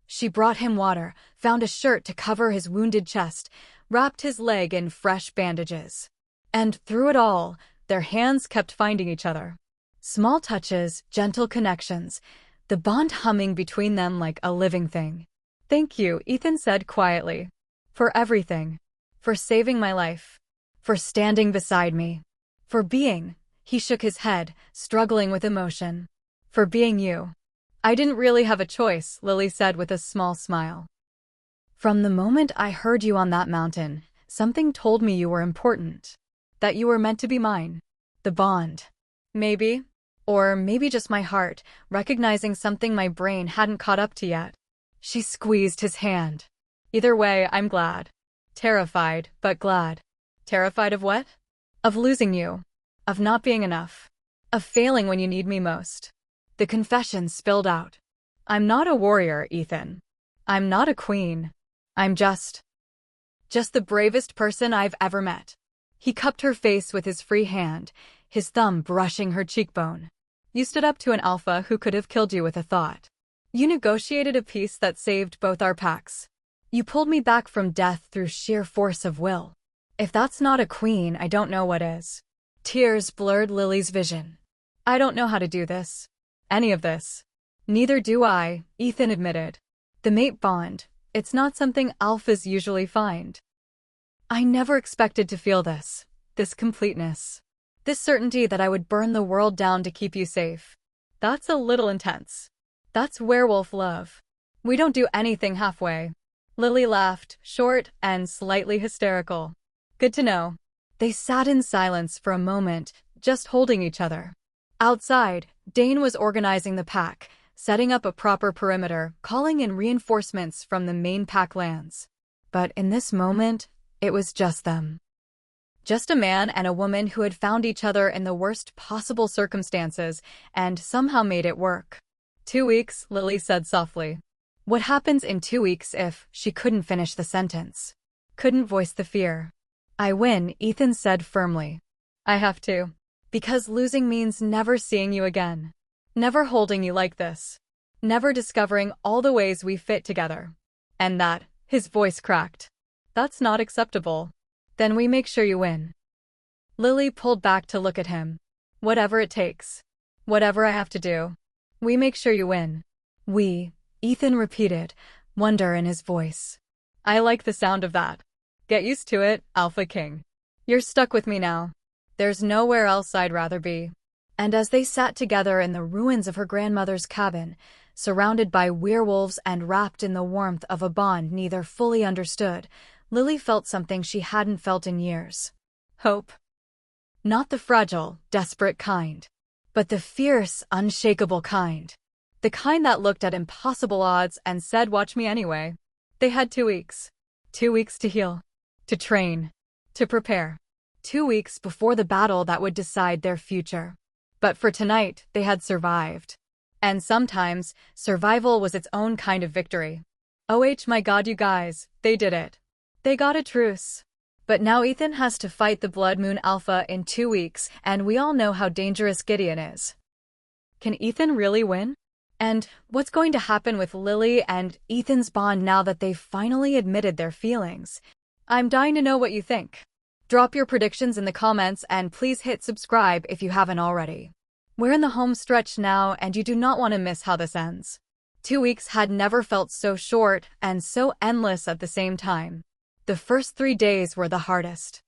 She brought him water, found a shirt to cover his wounded chest, wrapped his leg in fresh bandages. And through it all, their hands kept finding each other. Small touches, gentle connections, the bond humming between them like a living thing. "Thank you," Ethan said quietly. "For everything. For saving my life. For standing beside me. For being," he shook his head, struggling with emotion. "For being you." "I didn't really have a choice," Lily said with a small smile. "From the moment I heard you on that mountain, something told me you were important. That you were meant to be mine. The bond. Maybe. Or maybe just my heart, recognizing something my brain hadn't caught up to yet." She squeezed his hand. "Either way, I'm glad. Terrified, but glad." "Terrified of what?" "Of losing you. Of not being enough. Of failing when you need me most." The confession spilled out. "I'm not a warrior, Ethan. I'm not a queen. I'm just the bravest person I've ever met." He cupped her face with his free hand, his thumb brushing her cheekbone. "You stood up to an alpha who could have killed you with a thought. You negotiated a peace that saved both our packs. You pulled me back from death through sheer force of will. If that's not a queen, I don't know what is." Tears blurred Lily's vision. "I don't know how to do this. Any of this." "Neither do I," Ethan admitted. "The mate bond, it's not something alphas usually find. I never expected to feel this completeness. This certainty that I would burn the world down to keep you safe. That's a little intense. That's werewolf love. We don't do anything halfway." Lily laughed, short and slightly hysterical. "Good to know." They sat in silence for a moment, just holding each other. Outside, Dane was organizing the pack, setting up a proper perimeter, calling in reinforcements from the main pack lands. But in this moment, it was just them. Just a man and a woman who had found each other in the worst possible circumstances and somehow made it work. 2 weeks, Lily said softly. What happens in 2 weeks if she couldn't finish the sentence? Couldn't voice the fear. "I win," Ethan said firmly. "I have to. Because losing means never seeing you again. Never holding you like this. Never discovering all the ways we fit together. And that," his voice cracked, "that's not acceptable. Then we make sure you win." Lily pulled back to look at him. "Whatever it takes. Whatever I have to do. We make sure you win." "We," Ethan repeated, wonder in his voice. "I like the sound of that. Get used to it, Alpha King. You're stuck with me now. There's nowhere else I'd rather be." And as they sat together in the ruins of her grandmother's cabin, surrounded by werewolves and wrapped in the warmth of a bond neither fully understood, Lily felt something she hadn't felt in years. Hope. Not the fragile, desperate kind, but the fierce, unshakable kind. The kind that looked at impossible odds and said, "Watch me anyway." They had 2 weeks. 2 weeks to heal. To train. To prepare. 2 weeks before the battle that would decide their future. But for tonight, they had survived. And sometimes, survival was its own kind of victory. Oh my god, you guys, they did it. They got a truce. But now Ethan has to fight the Blood Moon Alpha in 2 weeks, and we all know how dangerous Gideon is. Can Ethan really win? And what's going to happen with Lily and Ethan's bond now that they've finally admitted their feelings? I'm dying to know what you think. Drop your predictions in the comments and please hit subscribe if you haven't already. We're in the home stretch now and you do not want to miss how this ends. 2 weeks had never felt so short and so endless at the same time. The first 3 days were the hardest.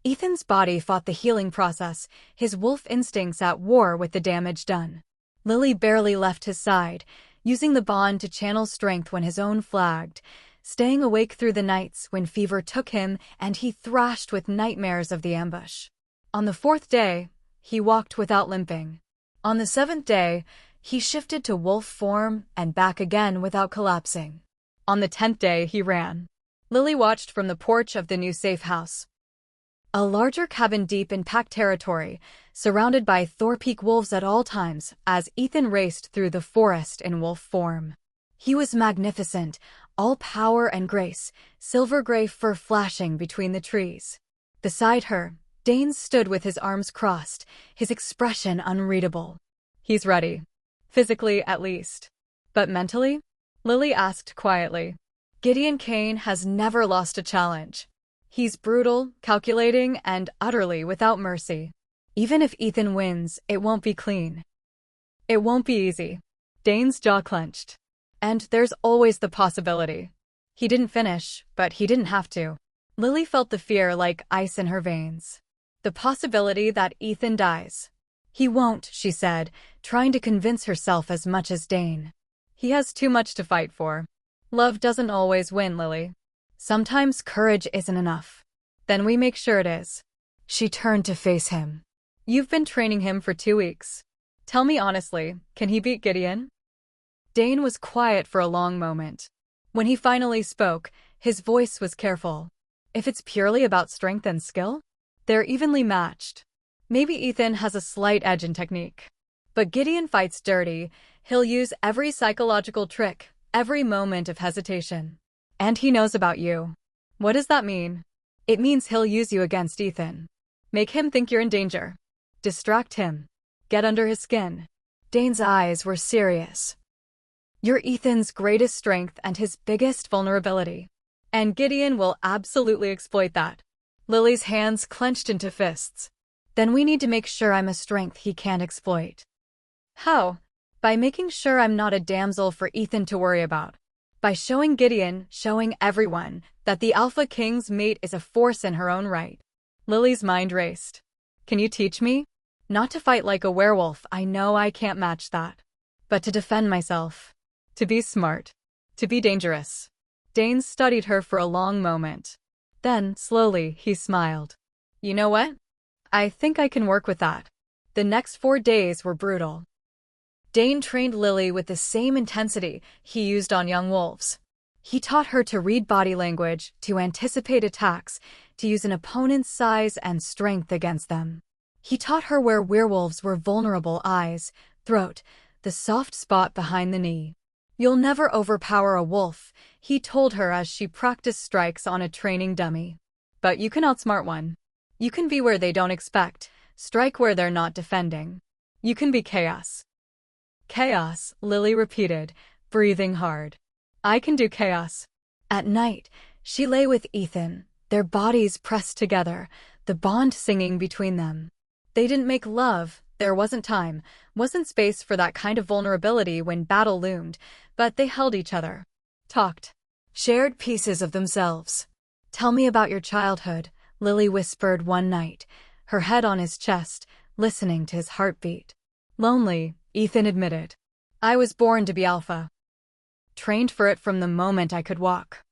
Ethan's body fought the healing process, his wolf instincts at war with the damage done. Lily barely left his side, using the bond to channel strength when his own flagged, staying awake through the nights when fever took him and he thrashed with nightmares of the ambush. On the 4th day, he walked without limping. On the 7th day, he shifted to wolf form and back again without collapsing. On the 10th day, he ran. Lily watched from the porch of the new safe house. A larger cabin deep in pack territory, surrounded by Thorpeak wolves at all times as Ethan raced through the forest in wolf form. He was magnificent, all power and grace, silver-gray fur flashing between the trees. Beside her, Dane stood with his arms crossed, his expression unreadable. He's ready. Physically, at least. But mentally? Lily asked quietly. Gideon Kane has never lost a challenge. He's brutal, calculating, and utterly without mercy. Even if Ethan wins, it won't be clean. It won't be easy. Dane's jaw clenched. And there's always the possibility. He didn't finish, but he didn't have to. Lily felt the fear like ice in her veins. The possibility that Ethan dies. He won't, she said, trying to convince herself as much as Dane. He has too much to fight for. Love doesn't always win, Lily. Sometimes courage isn't enough. Then we make sure it is. She turned to face him. You've been training him for 2 weeks. Tell me honestly, can he beat Gideon? Dane was quiet for a long moment. When he finally spoke, his voice was careful. If it's purely about strength and skill, they're evenly matched. Maybe Ethan has a slight edge in technique. But Gideon fights dirty. He'll use every psychological trick, every moment of hesitation. And he knows about you. What does that mean? It means he'll use you against Ethan. Make him think you're in danger. Distract him. Get under his skin. Dane's eyes were serious. You're Ethan's greatest strength and his biggest vulnerability. And Gideon will absolutely exploit that. Lily's hands clenched into fists. Then we need to make sure I'm a strength he can't exploit. How? By making sure I'm not a damsel for Ethan to worry about. By showing Gideon, showing everyone, that the Alpha King's mate is a force in her own right. Lily's mind raced. Can you teach me? Not to fight like a werewolf, I know I can't match that. But to defend myself. To be smart. To be dangerous. Dane studied her for a long moment. Then, slowly, he smiled. You know what? I think I can work with that. The next 4 days were brutal. Dane trained Lily with the same intensity he used on young wolves. He taught her to read body language, to anticipate attacks, to use an opponent's size and strength against them. He taught her where werewolves were vulnerable: eyes, throat, the soft spot behind the knee. You'll never overpower a wolf, he told her as she practiced strikes on a training dummy. But you can outsmart one. You can be where they don't expect, strike where they're not defending. You can be chaos. Chaos, Lily repeated, breathing hard. I can do chaos. At night, she lay with Ethan, their bodies pressed together, the bond singing between them. They didn't make love, there wasn't time, wasn't space for that kind of vulnerability when battle loomed, but they held each other. Talked. Shared pieces of themselves. Tell me about your childhood, Lily whispered one night, her head on his chest, listening to his heartbeat. Lonely, Ethan admitted. I was born to be alpha. Trained for it from the moment I could walk.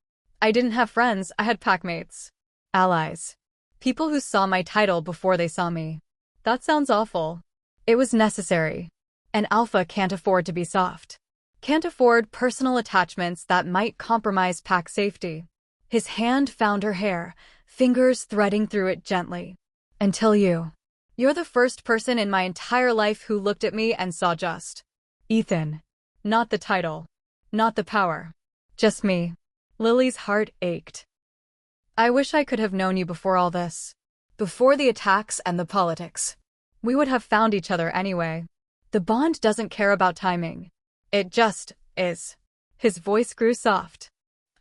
I didn't have friends, I had packmates. Allies. People who saw my title before they saw me. That sounds awful. It was necessary. An alpha can't afford to be soft. Can't afford personal attachments that might compromise pack safety. His hand found her hair, fingers threading through it gently. Until you. You're the first person in my entire life who looked at me and saw just Ethan. Not the title. Not the power. Just me. Lily's heart ached. I wish I could have known you before all this. Before the attacks and the politics. We would have found each other anyway. The bond doesn't care about timing. It just is. His voice grew soft.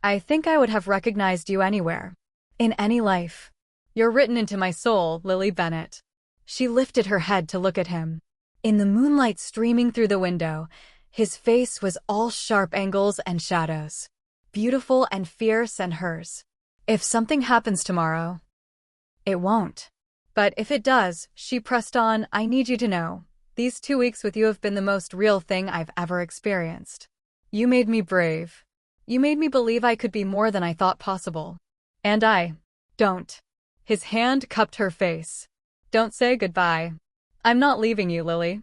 I think I would have recognized you anywhere. In any life. You're written into my soul, Lily Bennett. She lifted her head to look at him. In the moonlight streaming through the window, His face was all sharp angles and shadows, beautiful and fierce and hers. If something happens tomorrow, it won't. But if it does, she pressed on, I need you to know, these 2 weeks with you have been the most real thing I've ever experienced. You made me brave. You made me believe I could be more than I thought possible. And I don't. His hand cupped her face. Don't say goodbye. I'm not leaving you, Lily.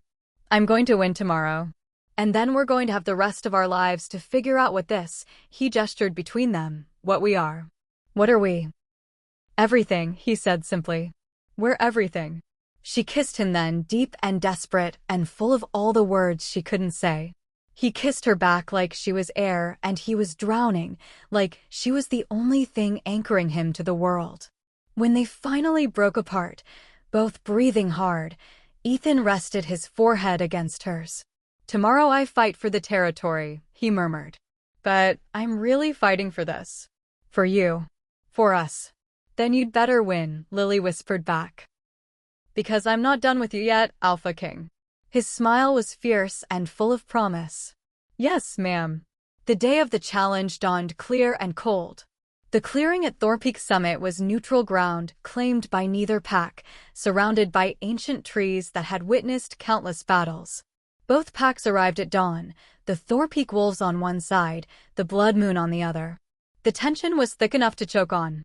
I'm going to win tomorrow. And then we're going to have the rest of our lives to figure out what this, he gestured between them, what we are. What are we? Everything, he said simply. We're everything. She kissed him then, deep and desperate and full of all the words she couldn't say. He kissed her back like she was air and he was drowning, like she was the only thing anchoring him to the world. When they finally broke apart, both breathing hard, Ethan rested his forehead against hers. Tomorrow I fight for the territory, he murmured. But I'm really fighting for this. For you. For us. Then you'd better win, Lily whispered back. Because I'm not done with you yet, Alpha King. His smile was fierce and full of promise. Yes, ma'am. The day of the challenge dawned clear and cold. The clearing at Thorpeak Summit was neutral ground, claimed by neither pack, surrounded by ancient trees that had witnessed countless battles. Both packs arrived at dawn, the Thorpeak wolves on one side, the Blood Moon on the other. The tension was thick enough to choke on.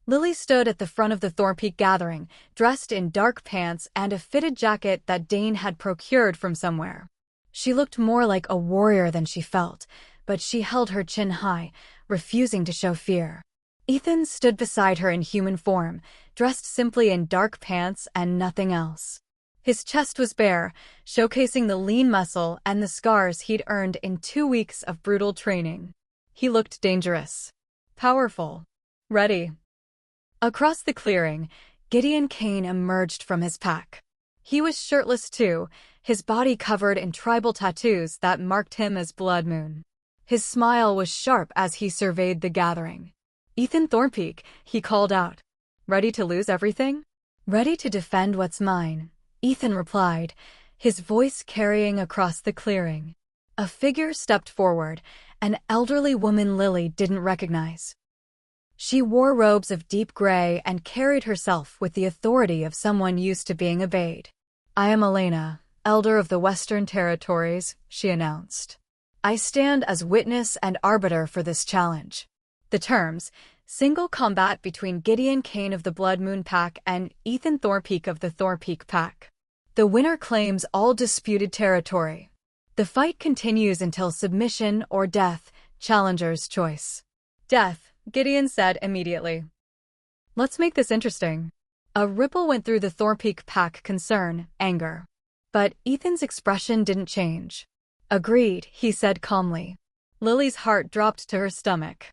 Lily stood at the front of the Thorpeak gathering, dressed in dark pants and a fitted jacket that Dane had procured from somewhere. She looked more like a warrior than she felt, but she held her chin high, refusing to show fear. Ethan stood beside her in human form, dressed simply in dark pants and nothing else. His chest was bare, showcasing the lean muscle and the scars he'd earned in 2 weeks of brutal training. He looked dangerous, powerful, ready. Across the clearing, Gideon Kane emerged from his pack. He was shirtless too, his body covered in tribal tattoos that marked him as Blood Moon. His smile was sharp as he surveyed the gathering. Ethan Thorpeak, he called out. Ready to lose everything? Ready to defend what's mine, Ethan replied, his voice carrying across the clearing. A figure stepped forward, an elderly woman Lily didn't recognize. She wore robes of deep gray and carried herself with the authority of someone used to being obeyed. I am Elena, Elder of the Western Territories, she announced. I stand as witness and arbiter for this challenge. The terms, single combat between Gideon Kane of the Blood Moon Pack and Ethan Thorpeak of the Thorpeak Pack. The winner claims all disputed territory. The fight continues until submission or death, challenger's choice. Death, Gideon said immediately. Let's make this interesting. A ripple went through the Thorpeak Pack, concern, anger. But Ethan's expression didn't change. Agreed, he said calmly. Lily's heart dropped to her stomach.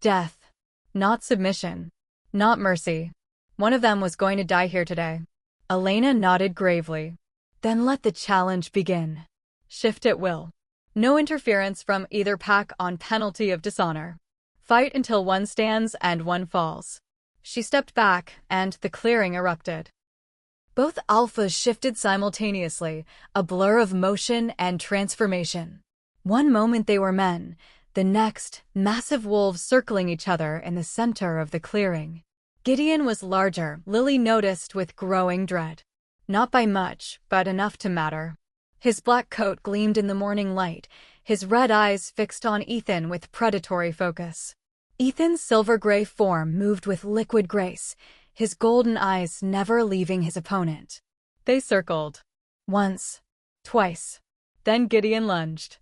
Death. Not submission. Not mercy. One of them was going to die here today. Elena nodded gravely. Then let the challenge begin. Shift at will. No interference from either pack on penalty of dishonor. Fight until one stands and one falls. She stepped back, and the clearing erupted. Both alphas shifted simultaneously, a blur of motion and transformation. One moment they were men, the next, massive wolves circling each other in the center of the clearing. Gideon was larger, Lily noticed with growing dread. Not by much, but enough to matter. His black coat gleamed in the morning light, his red eyes fixed on Ethan with predatory focus. Ethan's silver-gray form moved with liquid grace, his golden eyes never leaving his opponent. They circled. Once. Twice. Then Gideon lunged.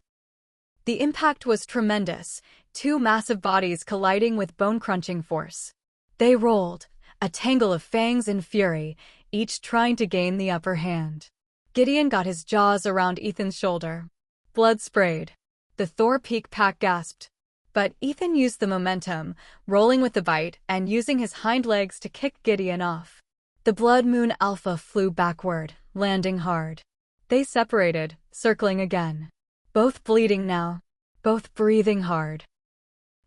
The impact was tremendous, 2 massive bodies colliding with bone-crunching force. They rolled, a tangle of fangs and fury, each trying to gain the upper hand. Gideon got his jaws around Ethan's shoulder. Blood sprayed. The Thorpeak Pack gasped. But Ethan used the momentum, rolling with the bite and using his hind legs to kick Gideon off. The Blood Moon Alpha flew backward, landing hard. They separated, circling again. Both bleeding now, both breathing hard.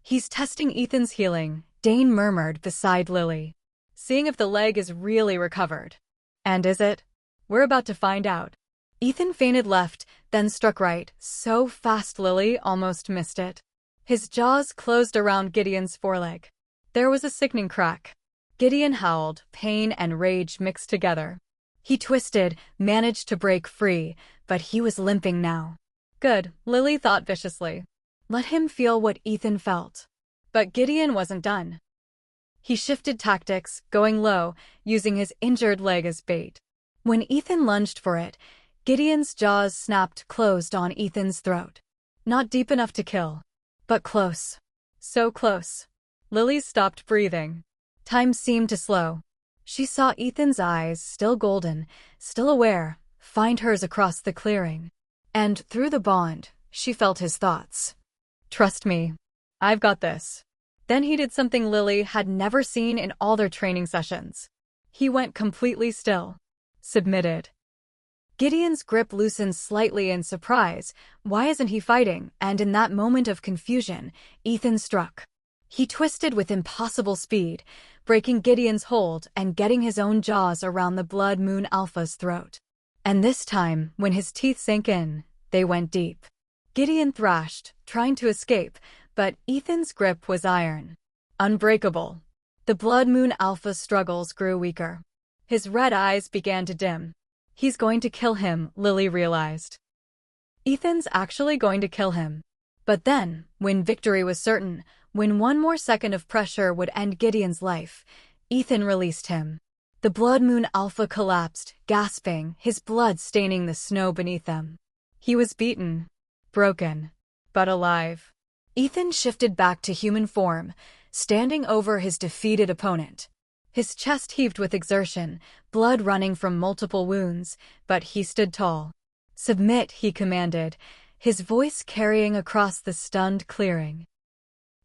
He's testing Ethan's healing, Dane murmured beside Lily. Seeing if the leg is really recovered. And is it? We're about to find out. Ethan fainted left, then struck right, so fast Lily almost missed it. His jaws closed around Gideon's foreleg. There was a sickening crack. Gideon howled, pain and rage mixed together. He twisted, managed to break free, but he was limping now. Good, Lily thought viciously. Let him feel what Ethan felt. But Gideon wasn't done. He shifted tactics, going low, using his injured leg as bait. When Ethan lunged for it, Gideon's jaws snapped closed on Ethan's throat. Not deep enough to kill, but close. So close. Lily stopped breathing. Time seemed to slow. She saw Ethan's eyes, still golden, still aware, find hers across the clearing. And through the bond, she felt his thoughts. Trust me. I've got this. Then he did something Lily had never seen in all their training sessions. He went completely still. Submitted. Gideon's grip loosened slightly in surprise. Why isn't he fighting? And in that moment of confusion, Ethan struck. He twisted with impossible speed, breaking Gideon's hold and getting his own jaws around the Blood Moon Alpha's throat. And this time, when his teeth sank in, they went deep. Gideon thrashed, trying to escape, but Ethan's grip was iron. Unbreakable. The Blood Moon Alpha's struggles grew weaker. His red eyes began to dim. He's going to kill him, Lily realized. Ethan's actually going to kill him. But then, when victory was certain, when one more second of pressure would end Gideon's life, Ethan released him. The Blood Moon Alpha collapsed, gasping, his blood staining the snow beneath them. He was beaten, broken, but alive. Ethan shifted back to human form, standing over his defeated opponent. His chest heaved with exertion, blood running from multiple wounds, but he stood tall. Submit, he commanded, his voice carrying across the stunned clearing.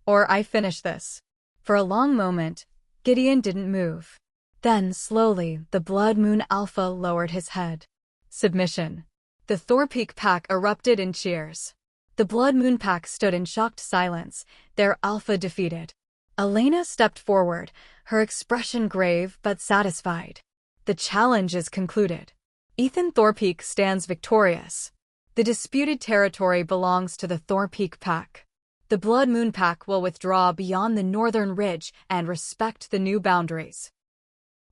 Or I finish this. For a long moment, Gideon didn't move. Then, slowly, the Blood Moon Alpha lowered his head. Submission. The Thorpeak pack erupted in cheers. The Blood Moon pack stood in shocked silence, their alpha defeated. Elena stepped forward, her expression grave but satisfied. The challenge is concluded. Ethan Thorpeak stands victorious. The disputed territory belongs to the Thorpeak pack. The Blood Moon pack will withdraw beyond the northern ridge and respect the new boundaries.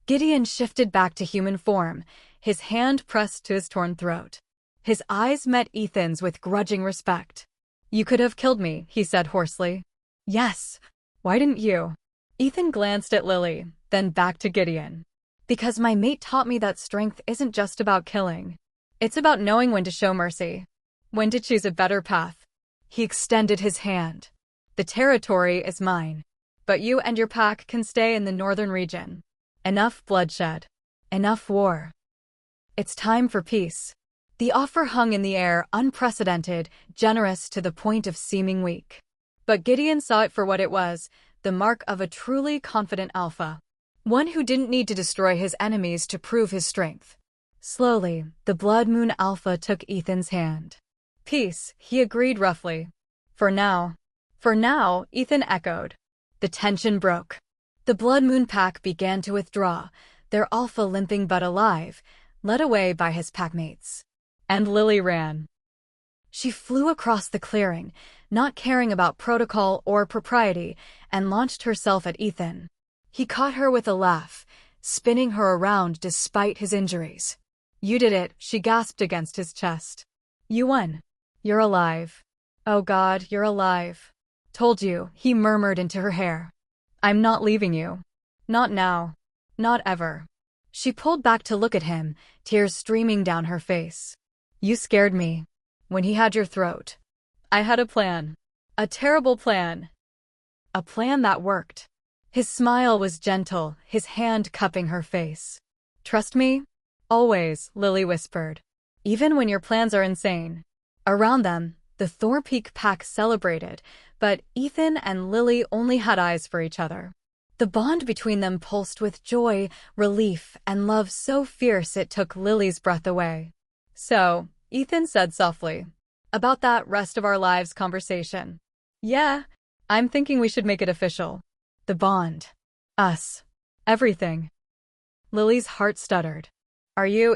Gideon shifted back to human form, his hand pressed to his torn throat. His eyes met Ethan's with grudging respect. You could have killed me, he said hoarsely. Yes. Why didn't you? Ethan glanced at Lily, then back to Gideon. Because my mate taught me that strength isn't just about killing. It's about knowing when to show mercy. When to choose a better path. He extended his hand. The territory is mine. But you and your pack can stay in the northern region. Enough bloodshed. Enough war. It's time for peace. The offer hung in the air, unprecedented, generous to the point of seeming weak. But Gideon saw it for what it was, the mark of a truly confident alpha. One who didn't need to destroy his enemies to prove his strength. Slowly, the Blood Moon Alpha took Ethan's hand. Peace, he agreed roughly. For now. For now, Ethan echoed. The tension broke. The Blood Moon pack began to withdraw, their alpha limping but alive, led away by his packmates. And Lily ran. She flew across the clearing, not caring about protocol or propriety, and launched herself at Ethan. He caught her with a laugh, spinning her around despite his injuries. You did it, she gasped against his chest. You won. You're alive. Oh God, you're alive. Told you, he murmured into her hair. I'm not leaving you. Not now. Not ever. She pulled back to look at him, tears streaming down her face. You scared me. When he had your throat. I had a plan. A terrible plan. A plan that worked. His smile was gentle, his hand cupping her face. Trust me? Always, Lily whispered. Even when your plans are insane. Around them, the Thorpeak pack celebrated, but Ethan and Lily only had eyes for each other. The bond between them pulsed with joy, relief, and love so fierce it took Lily's breath away. So, Ethan said softly, about that rest of our lives conversation. Yeah, I'm thinking we should make it official. The bond. Us. Everything. Lily's heart stuttered. Are you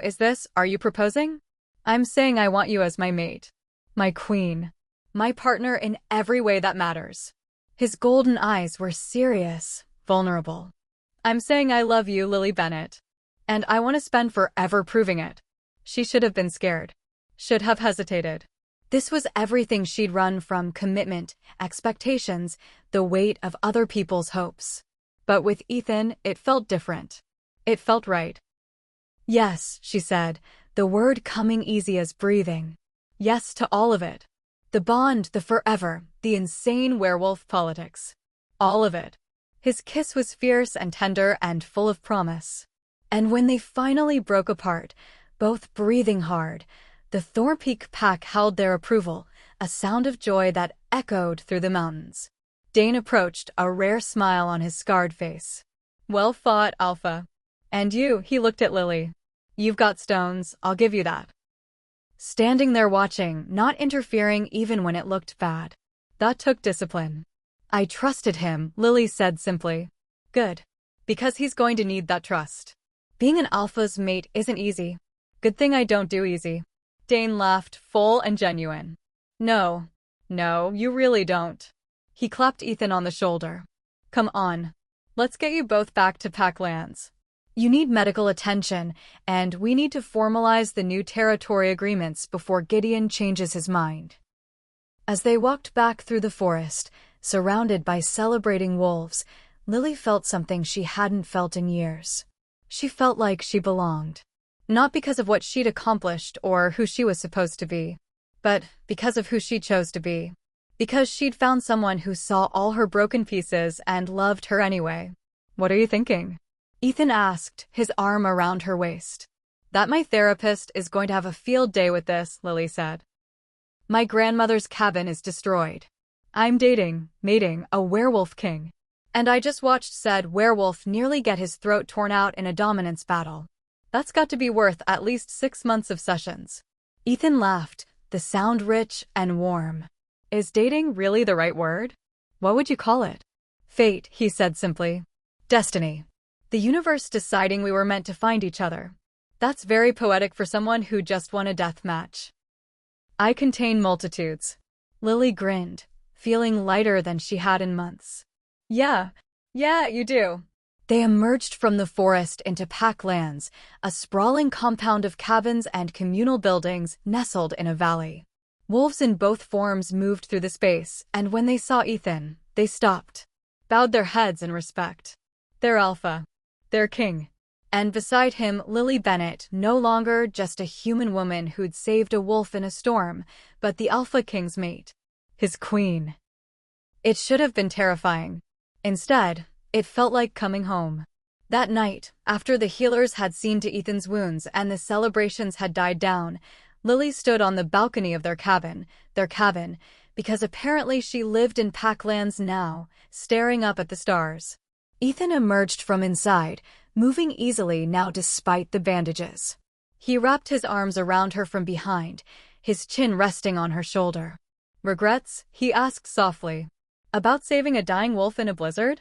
proposing? I'm saying I want you as my mate. My queen. My partner in every way that matters. His golden eyes were serious, vulnerable. I'm saying I love you, Lily Bennett. And I want to spend forever proving it. She should have been scared. Should have hesitated. This was everything she'd run from: commitment, expectations, the weight of other people's hopes. But with Ethan, it felt different. It felt right. Yes, she said, the word coming easy as breathing. Yes to all of it. The bond, the forever, the insane werewolf politics. All of it. His kiss was fierce and tender and full of promise. And when they finally broke apart, both breathing hard, the Thorpeak pack held their approval, a sound of joy that echoed through the mountains. Dane approached, a rare smile on his scarred face. Well fought, Alpha. And you, he looked at Lily. You've got stones, I'll give you that. Standing there watching, not interfering even when it looked bad. That took discipline. I trusted him, Lily said simply. Good. Because he's going to need that trust. Being an alpha's mate isn't easy. Good thing I don't do easy. Dane laughed, full and genuine. No, you really don't. He clapped Ethan on the shoulder. Come on. Let's get you both back to Packlands. You need medical attention, and we need to formalize the new territory agreements before Gideon changes his mind. As they walked back through the forest, surrounded by celebrating wolves, Lily felt something she hadn't felt in years. She felt like she belonged. Not because of what she'd accomplished or who she was supposed to be, but because of who she chose to be. Because she'd found someone who saw all her broken pieces and loved her anyway. What are you thinking? Ethan asked, his arm around her waist. That my therapist is going to have a field day with this, Lily said. My grandmother's cabin is destroyed. I'm mating, a werewolf king. And I just watched said werewolf nearly get his throat torn out in a dominance battle. That's got to be worth at least 6 months of sessions. Ethan laughed, the sound rich and warm. Is dating really the right word? What would you call it? Fate, he said simply. Destiny. The universe deciding we were meant to find each other. That's very poetic for someone who just won a death match. I contain multitudes. Lily grinned, feeling lighter than she had in months. Yeah, you do. They emerged from the forest into Packlands, a sprawling compound of cabins and communal buildings nestled in a valley. Wolves in both forms moved through the space, and when they saw Ethan, they stopped, bowed their heads in respect. Their alpha. Their king. And beside him, Lily Bennett, no longer just a human woman who'd saved a wolf in a storm, but the Alpha King's mate. His queen. It should have been terrifying. Instead, it felt like coming home. That night, after the healers had seen to Ethan's wounds and the celebrations had died down, Lily stood on the balcony of their cabin, because apparently she lived in Packlands now, staring up at the stars. Ethan emerged from inside, moving easily now despite the bandages. He wrapped his arms around her from behind, his chin resting on her shoulder. Regrets? He asked softly. About saving a dying wolf in a blizzard?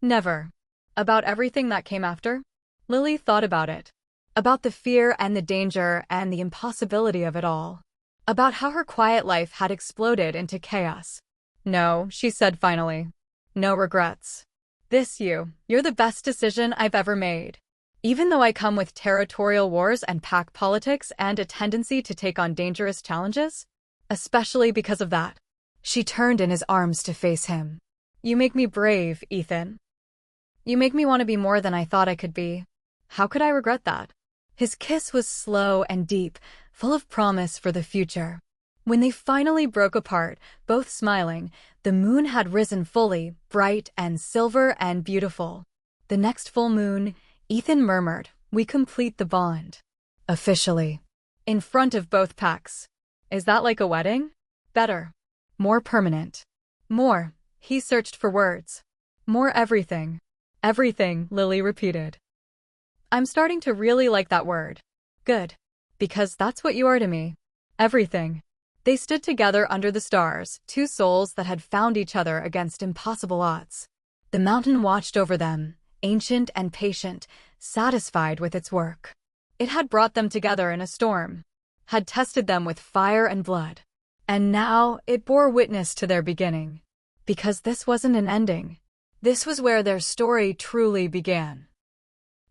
Never. About everything that came after? Lily thought about it. About the fear and the danger and the impossibility of it all. About how her quiet life had exploded into chaos. No, she said finally. No regrets. You're the best decision I've ever made. Even though I come with territorial wars and pack politics and a tendency to take on dangerous challenges, especially because of that. She turned in his arms to face him. You make me brave, Ethan. You make me want to be more than I thought I could be. How could I regret that? His kiss was slow and deep, full of promise for the future. When they finally broke apart, both smiling, the moon had risen fully, bright and silver and beautiful. The next full moon, Ethan murmured, we complete the bond. Officially. In front of both packs. Is that like a wedding? Better. More permanent. More. He searched for words. More everything. Everything, Lily repeated. I'm starting to really like that word. Good. Because that's what you are to me. Everything. They stood together under the stars, two souls that had found each other against impossible odds. The mountain watched over them, ancient and patient, satisfied with its work. It had brought them together in a storm. had tested them with fire and blood. And now it bore witness to their beginning. Because this wasn't an ending. This was where their story truly began.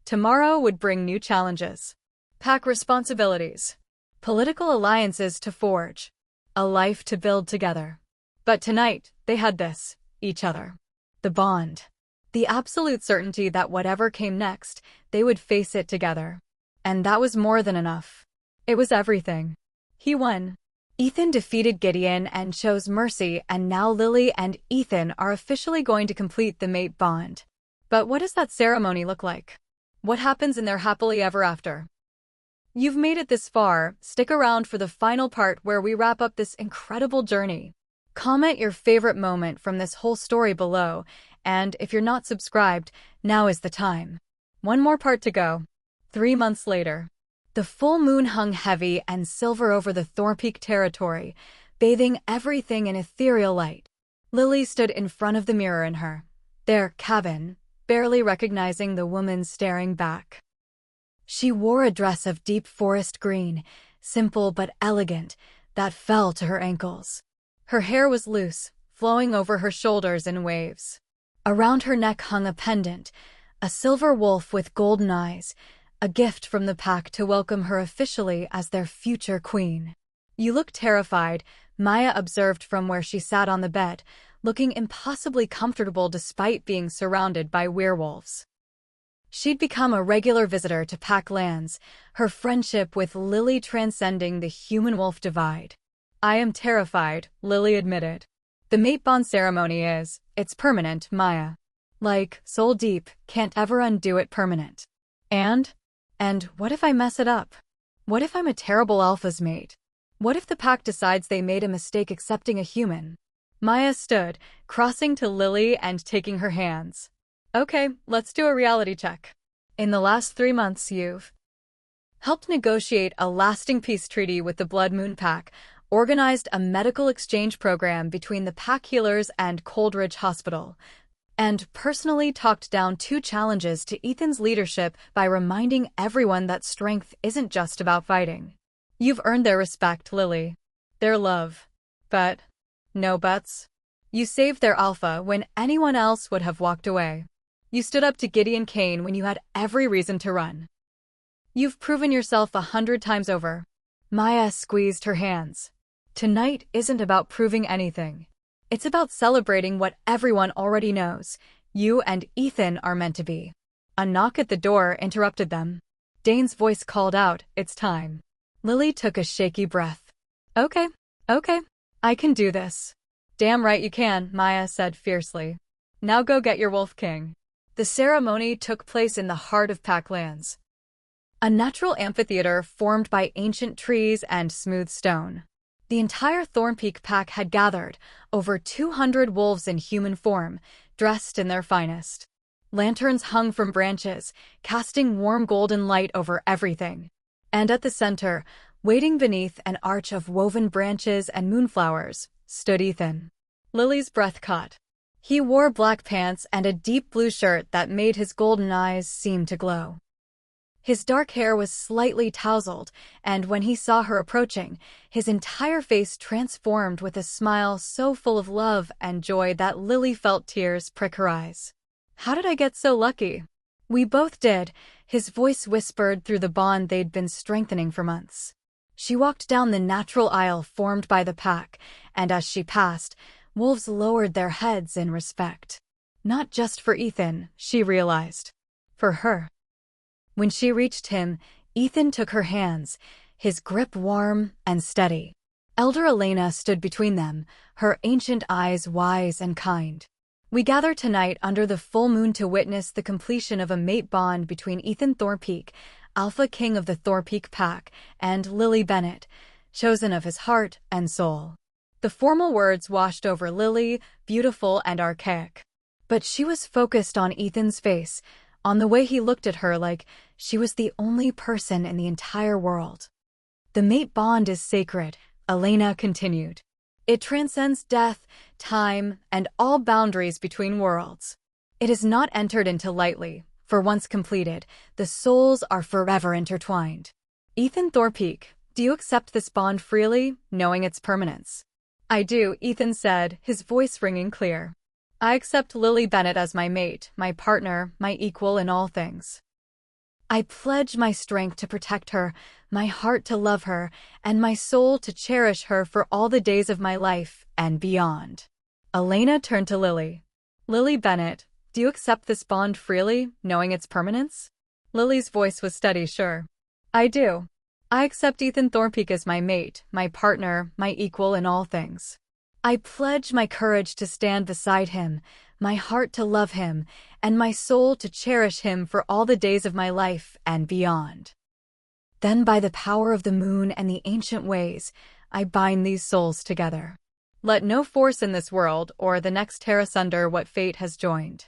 Tomorrow would bring new challenges, pack responsibilities, political alliances to forge, a life to build together. But tonight, they had this, each other. The bond. The absolute certainty that whatever came next, they would face it together. And that was more than enough. It was everything. He won. Ethan defeated Gideon and chose mercy, and now Lily and Ethan are officially going to complete the mate bond. But what does that ceremony look like? What happens in their happily ever after? You've made it this far. Stick around for the final part where we wrap up this incredible journey. Comment your favorite moment from this whole story below, and if you're not subscribed, now is the time. One more part to go. 3 months later. The full moon hung heavy and silver over the Thornpeak territory, bathing everything in ethereal light. Lily stood in front of the mirror in their cabin, barely recognizing the woman staring back. She wore a dress of deep forest green, simple but elegant, that fell to her ankles. Her hair was loose, flowing over her shoulders in waves. Around her neck hung a pendant, a silver wolf with golden eyes, a gift from the pack to welcome her officially as their future queen. "You look terrified," Maya observed from where she sat on the bed, looking impossibly comfortable despite being surrounded by werewolves. She'd become a regular visitor to pack lands, her friendship with Lily transcending the human-wolf divide. "I am terrified," Lily admitted. "The mate bond ceremony it's permanent, Maya. Like, soul deep, can't ever undo it permanent. And what if I mess it up? What if I'm a terrible alpha's mate? What if the pack decides they made a mistake accepting a human?" Maya stood, crossing to Lily and taking her hands. "Okay, let's do a reality check. In the last 3 months you've helped negotiate a lasting peace treaty with the Blood Moon Pack, organized a medical exchange program between the pack healers and Coldridge Hospital, and personally talked down 2 challenges to Ethan's leadership by reminding everyone that strength isn't just about fighting. You've earned their respect, Lily. Their love. But no buts. You saved their alpha when anyone else would have walked away. You stood up to Gideon Kane when you had every reason to run. You've proven yourself 100 times over." Maya squeezed her hands. "Tonight isn't about proving anything. It's about celebrating what everyone already knows. You and Ethan are meant to be." A knock at the door interrupted them. Dane's voice called out, "It's time." Lily took a shaky breath. Okay, I can do this." "Damn right you can," Maya said fiercely. "Now go get your Wolf King." The ceremony took place in the heart of Packlands. A natural amphitheater formed by ancient trees and smooth stone. The entire Thornpeak pack had gathered, over 200 wolves in human form, dressed in their finest. Lanterns hung from branches, casting warm golden light over everything. And at the center, waiting beneath an arch of woven branches and moonflowers, stood Ethan. Lily's breath caught. He wore black pants and a deep blue shirt that made his golden eyes seem to glow. His dark hair was slightly tousled, and when he saw her approaching, his entire face transformed with a smile so full of love and joy that Lily felt tears prick her eyes. "How did I get so lucky?" "We both did," his voice whispered through the bond they'd been strengthening for months. She walked down the natural aisle formed by the pack, and as she passed, wolves lowered their heads in respect. Not just for Ethan, she realized. For her. When she reached him, Ethan took her hands, his grip warm and steady. Elder Elena stood between them, her ancient eyes wise and kind. "We gather tonight under the full moon to witness the completion of a mate bond between Ethan Thornpeak, Alpha King of the Thornpeak Pack, and Lily Bennett, chosen of his heart and soul." The formal words washed over Lily, beautiful and archaic. But she was focused on Ethan's face, on the way he looked at her like she was the only person in the entire world. "The mate bond is sacred," Elena continued. "It transcends death, time, and all boundaries between worlds. It is not entered into lightly, for once completed, the souls are forever intertwined. Ethan Thornpeak, Do you accept this bond freely, knowing its permanence? I do, Ethan said, his voice ringing clear. I accept Lily Bennett as my mate, my partner, my equal in all things. I pledge my strength to protect her, my heart to love her, and my soul to cherish her for all the days of my life and beyond. Elena turned to Lily. Lily Bennett, do you accept this bond freely, knowing its permanence? Lily's voice was steady, sure. I do. I accept Ethan Thornpeak as my mate, my partner, my equal in all things. I pledge my courage to stand beside him, my heart to love him, and my soul to cherish him for all the days of my life and beyond. Then by the power of the moon and the ancient ways, I bind these souls together. Let no force in this world or the next tear asunder what fate has joined.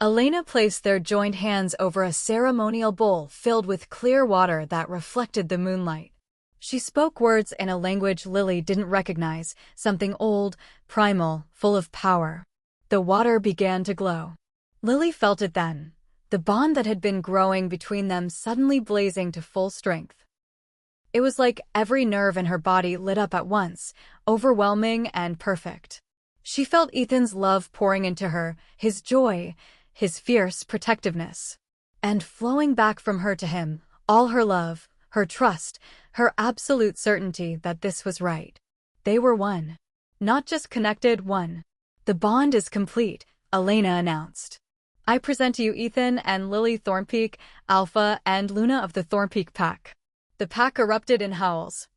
Elena placed their joined hands over a ceremonial bowl filled with clear water that reflected the moonlight. She spoke words in a language Lily didn't recognize, something old, primal, full of power. The water began to glow. Lily felt it then, the bond that had been growing between them suddenly blazing to full strength. It was like every nerve in her body lit up at once, overwhelming and perfect. She felt Ethan's love pouring into her, his joy, his fierce protectiveness. And flowing back from her to him, all her love, her trust, her absolute certainty that this was right. They were one. Not just connected, one. The bond is complete, Elena announced. I present to you Ethan and Lily Thornpeak, Alpha and Luna of the Thornpeak Pack. The pack erupted in howls.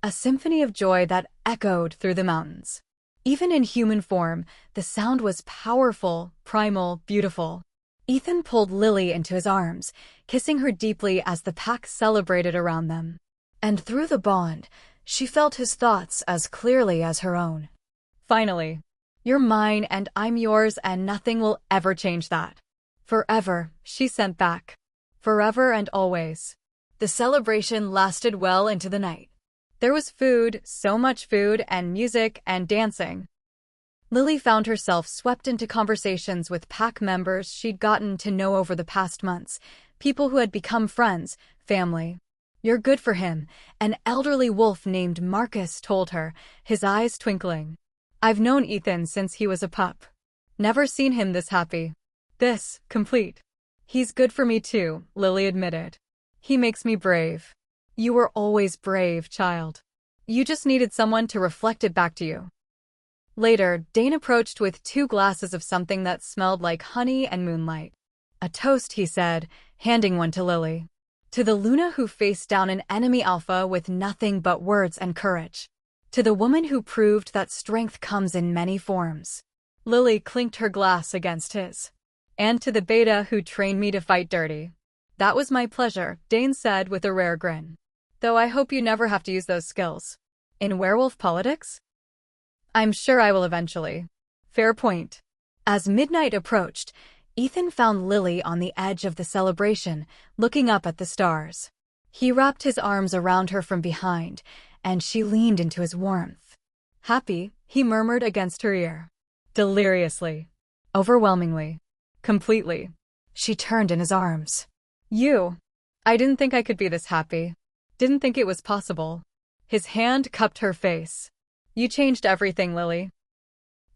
A symphony of joy that echoed through the mountains. Even in human form, the sound was powerful, primal, beautiful. Ethan pulled Lily into his arms, kissing her deeply as the pack celebrated around them. And through the bond, she felt his thoughts as clearly as her own. Finally. You're mine and I'm yours and nothing will ever change that. Forever, she sent back. Forever and always. The celebration lasted well into the night. There was food, so much food, and music and dancing. Lily found herself swept into conversations with pack members she'd gotten to know over the past months, people who had become friends, family. You're good for him, an elderly wolf named Marcus told her, his eyes twinkling. I've known Ethan since he was a pup. Never seen him this happy. This, complete. He's good for me too, Lily admitted. He makes me brave. You were always brave, child. You just needed someone to reflect it back to you. Later, Dane approached with 2 glasses of something that smelled like honey and moonlight. A toast, he said, handing one to Lily. To the Luna who faced down an enemy Alpha with nothing but words and courage. To the woman who proved that strength comes in many forms. Lily clinked her glass against his. And to the Beta who trained me to fight dirty. That was my pleasure, Dane said with a rare grin. Though I hope you never have to use those skills. In werewolf politics? I'm sure I will eventually. Fair point. As midnight approached, Ethan found Lily on the edge of the celebration, looking up at the stars. He wrapped his arms around her from behind, and she leaned into his warmth. Happy, he murmured against her ear. Deliriously. Overwhelmingly. Completely. She turned in his arms. You. I didn't think I could be this happy. Didn't think it was possible. His hand cupped her face. You changed everything, Lily.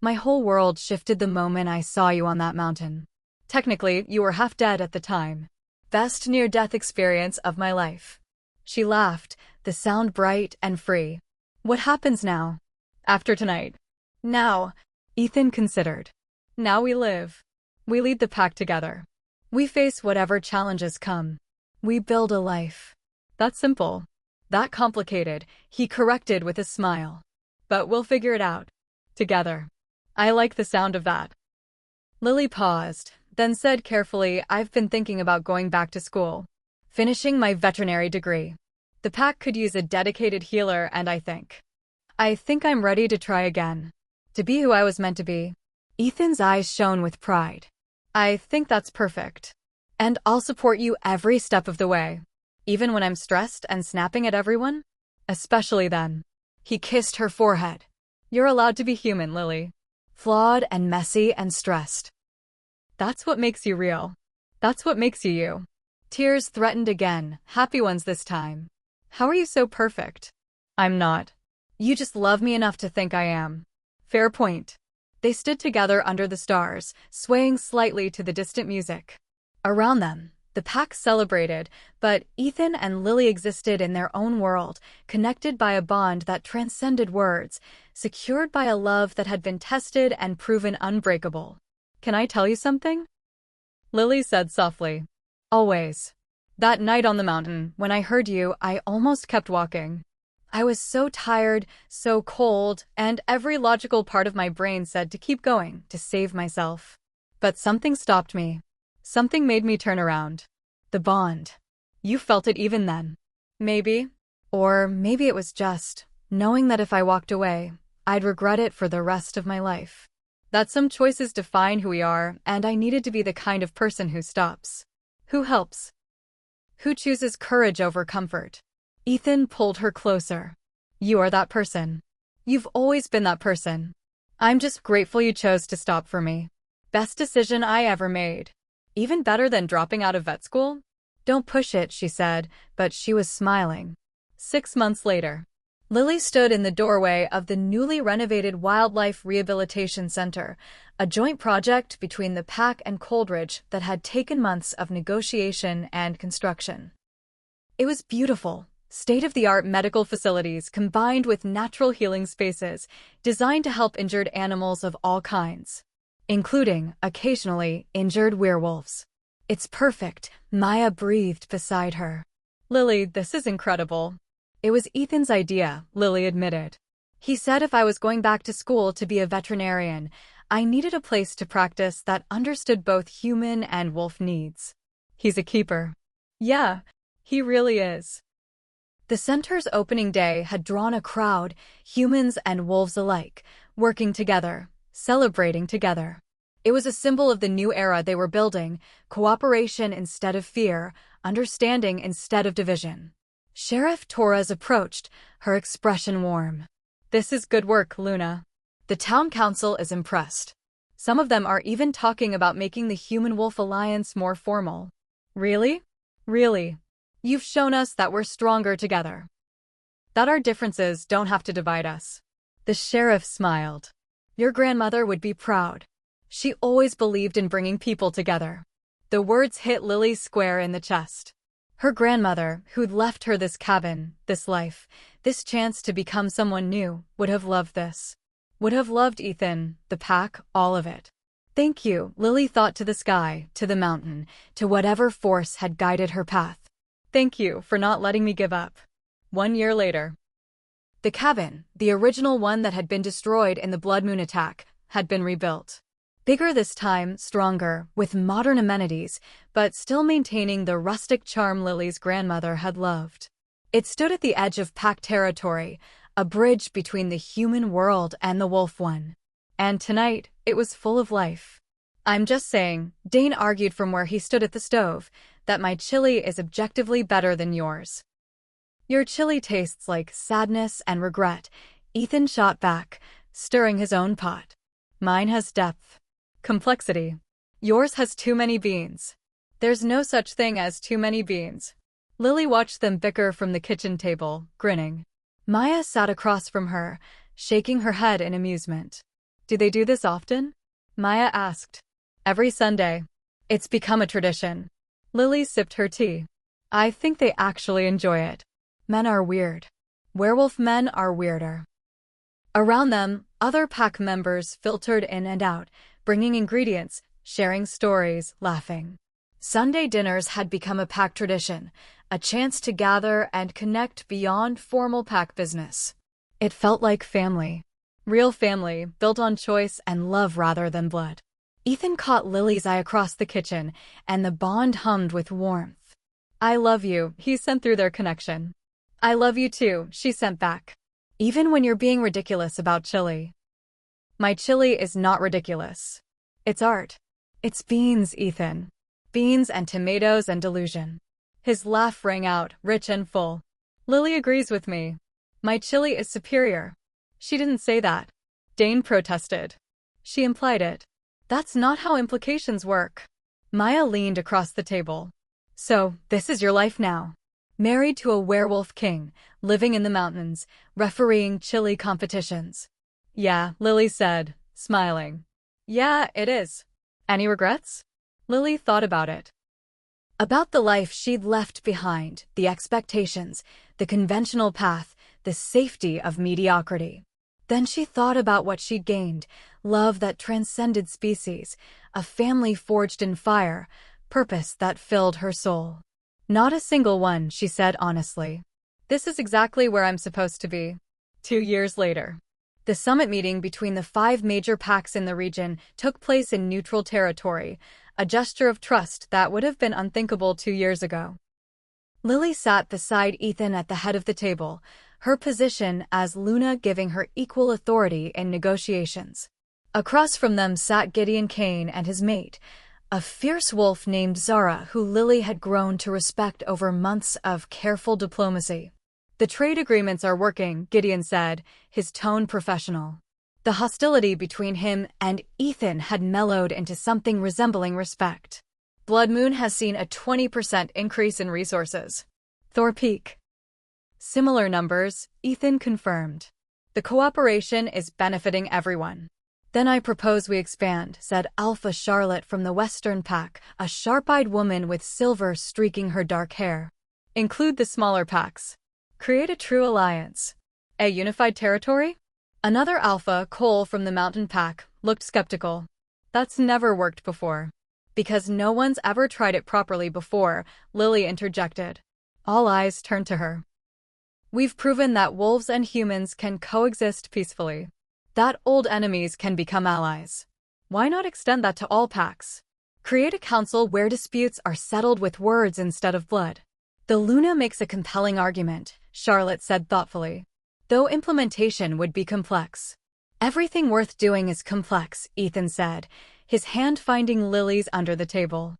My whole world shifted the moment I saw you on that mountain. Technically, you were half dead at the time. Best near-death experience of my life. She laughed, the sound bright and free. What happens now? After tonight? Now, Ethan considered. Now we live. We lead the pack together. We face whatever challenges come. We build a life. That's simple. That complicated, he corrected with a smile. But we'll figure it out. Together. I like the sound of that. Lily paused, then said carefully, I've been thinking about going back to school. Finishing my veterinary degree. The pack could use a dedicated healer and I think I'm ready to try again. To be who I was meant to be. Ethan's eyes shone with pride. I think that's perfect. And I'll support you every step of the way. Even when I'm stressed and snapping at everyone? Especially then. He kissed her forehead. You're allowed to be human, Lily. Flawed and messy and stressed. That's what makes you real. That's what makes you you. Tears threatened again, happy ones this time. How are you so perfect? I'm not. You just love me enough to think I am. Fair point. They stood together under the stars, swaying slightly to the distant music. Around them, the pack celebrated, but Ethan and Lily existed in their own world, connected by a bond that transcended words, secured by a love that had been tested and proven unbreakable. Can I tell you something? Lily said softly. Always. That night on the mountain, when I heard you, I almost kept walking. I was so tired, so cold, and every logical part of my brain said to keep going, to save myself. But something stopped me. Something made me turn around. The bond. You felt it even then. Maybe. Or maybe it was just knowing that if I walked away, I'd regret it for the rest of my life. That some choices define who we are, and I needed to be the kind of person who stops. Who helps. Who chooses courage over comfort. Ethan pulled her closer. You are that person. You've always been that person. I'm just grateful you chose to stop for me. Best decision I ever made. Even better than dropping out of vet school? Don't push it, she said, but she was smiling. 6 months later, Lily stood in the doorway of the newly renovated Wildlife Rehabilitation Center, a joint project between the pack and Coldridge that had taken months of negotiation and construction. It was beautiful. State-of-the-art medical facilities combined with natural healing spaces designed to help injured animals of all kinds, including, occasionally, injured werewolves. It's perfect, Maya breathed beside her. Lily, this is incredible. It was Ethan's idea, Lily admitted. He said if I was going back to school to be a veterinarian, I needed a place to practice that understood both human and wolf needs. He's a keeper. Yeah, he really is. The center's opening day had drawn a crowd, humans and wolves alike, working together, celebrating together. It was a symbol of the new era they were building, cooperation instead of fear, understanding instead of division. Sheriff Torres approached, her expression warm. This is good work, Luna. The town council is impressed. Some of them are even talking about making the Human-Wolf Alliance more formal. Really? Really? You've shown us that we're stronger together. That our differences don't have to divide us. The sheriff smiled. Your grandmother would be proud. She always believed in bringing people together. The words hit Lily square in the chest. Her grandmother, who'd left her this cabin, this life, this chance to become someone new, would have loved this. Would have loved Ethan, the pack, all of it. Thank you, Lily thought to the sky, to the mountain, to whatever force had guided her path. Thank you for not letting me give up. 1 year later. The cabin, the original one that had been destroyed in the Blood Moon attack, had been rebuilt. Bigger this time, stronger, with modern amenities, but still maintaining the rustic charm Lily's grandmother had loved. It stood at the edge of pack territory, a bridge between the human world and the wolf one. And tonight, it was full of life. I'm just saying, Dane argued from where he stood at the stove, that my chili is objectively better than yours. Your chili tastes like sadness and regret, Ethan shot back, stirring his own pot. Mine has depth. Complexity. Yours has too many beans. There's no such thing as too many beans. Lily watched them bicker from the kitchen table, grinning. Maya sat across from her, shaking her head in amusement. Do they do this often? Maya asked. Every Sunday. It's become a tradition. Lily sipped her tea. I think they actually enjoy it. Men are weird. Werewolf men are weirder. Around them, other pack members filtered in and out, bringing ingredients, sharing stories, laughing. Sunday dinners had become a pack tradition, a chance to gather and connect beyond formal pack business. It felt like family. Real family, built on choice and love rather than blood. Ethan caught Lily's eye across the kitchen, and the bond hummed with warmth. I love you, he sent through their connection. I love you too, she sent back. Even when you're being ridiculous about chili. My chili is not ridiculous. It's art. It's beans, Ethan. Beans and tomatoes and delusion. His laugh rang out, rich and full. Lily agrees with me. My chili is superior. She didn't say that. Dane protested. She implied it. That's not how implications work. Maya leaned across the table. So, this is your life now. Married to a werewolf king, living in the mountains, refereeing chilly competitions. Yeah, Lily said, smiling. Yeah, it is. Any regrets? Lily thought about it. About the life she'd left behind, the expectations, the conventional path, the safety of mediocrity. Then she thought about what she'd gained, love that transcended species, a family forged in fire, purpose that filled her soul. Not a single one, she said honestly. This is exactly where I'm supposed to be. 2 years later. The summit meeting between the 5 major packs in the region took place in neutral territory, a gesture of trust that would have been unthinkable 2 years ago. Lily sat beside Ethan at the head of the table, her position as Luna giving her equal authority in negotiations. Across from them sat Gideon Kane and his mate, a fierce wolf named Zara who Lily had grown to respect over months of careful diplomacy. The trade agreements are working, Gideon said, his tone professional. The hostility between him and Ethan had mellowed into something resembling respect. Blood Moon has seen a 20% increase in resources. Thor Peak. Similar numbers, Ethan confirmed. The cooperation is benefiting everyone. Then I propose we expand, said Alpha Charlotte from the Western Pack, a sharp-eyed woman with silver streaking her dark hair. Include the smaller packs. Create a true alliance. A unified territory? Another Alpha, Cole from the Mountain Pack, looked skeptical. That's never worked before. Because no one's ever tried it properly before, Lily interjected. All eyes turned to her. We've proven that wolves and humans can coexist peacefully. That old enemies can become allies. Why not extend that to all packs? Create a council where disputes are settled with words instead of blood. The Luna makes a compelling argument, Charlotte said thoughtfully. Though implementation would be complex. Everything worth doing is complex, Ethan said, his hand finding Lily's under the table.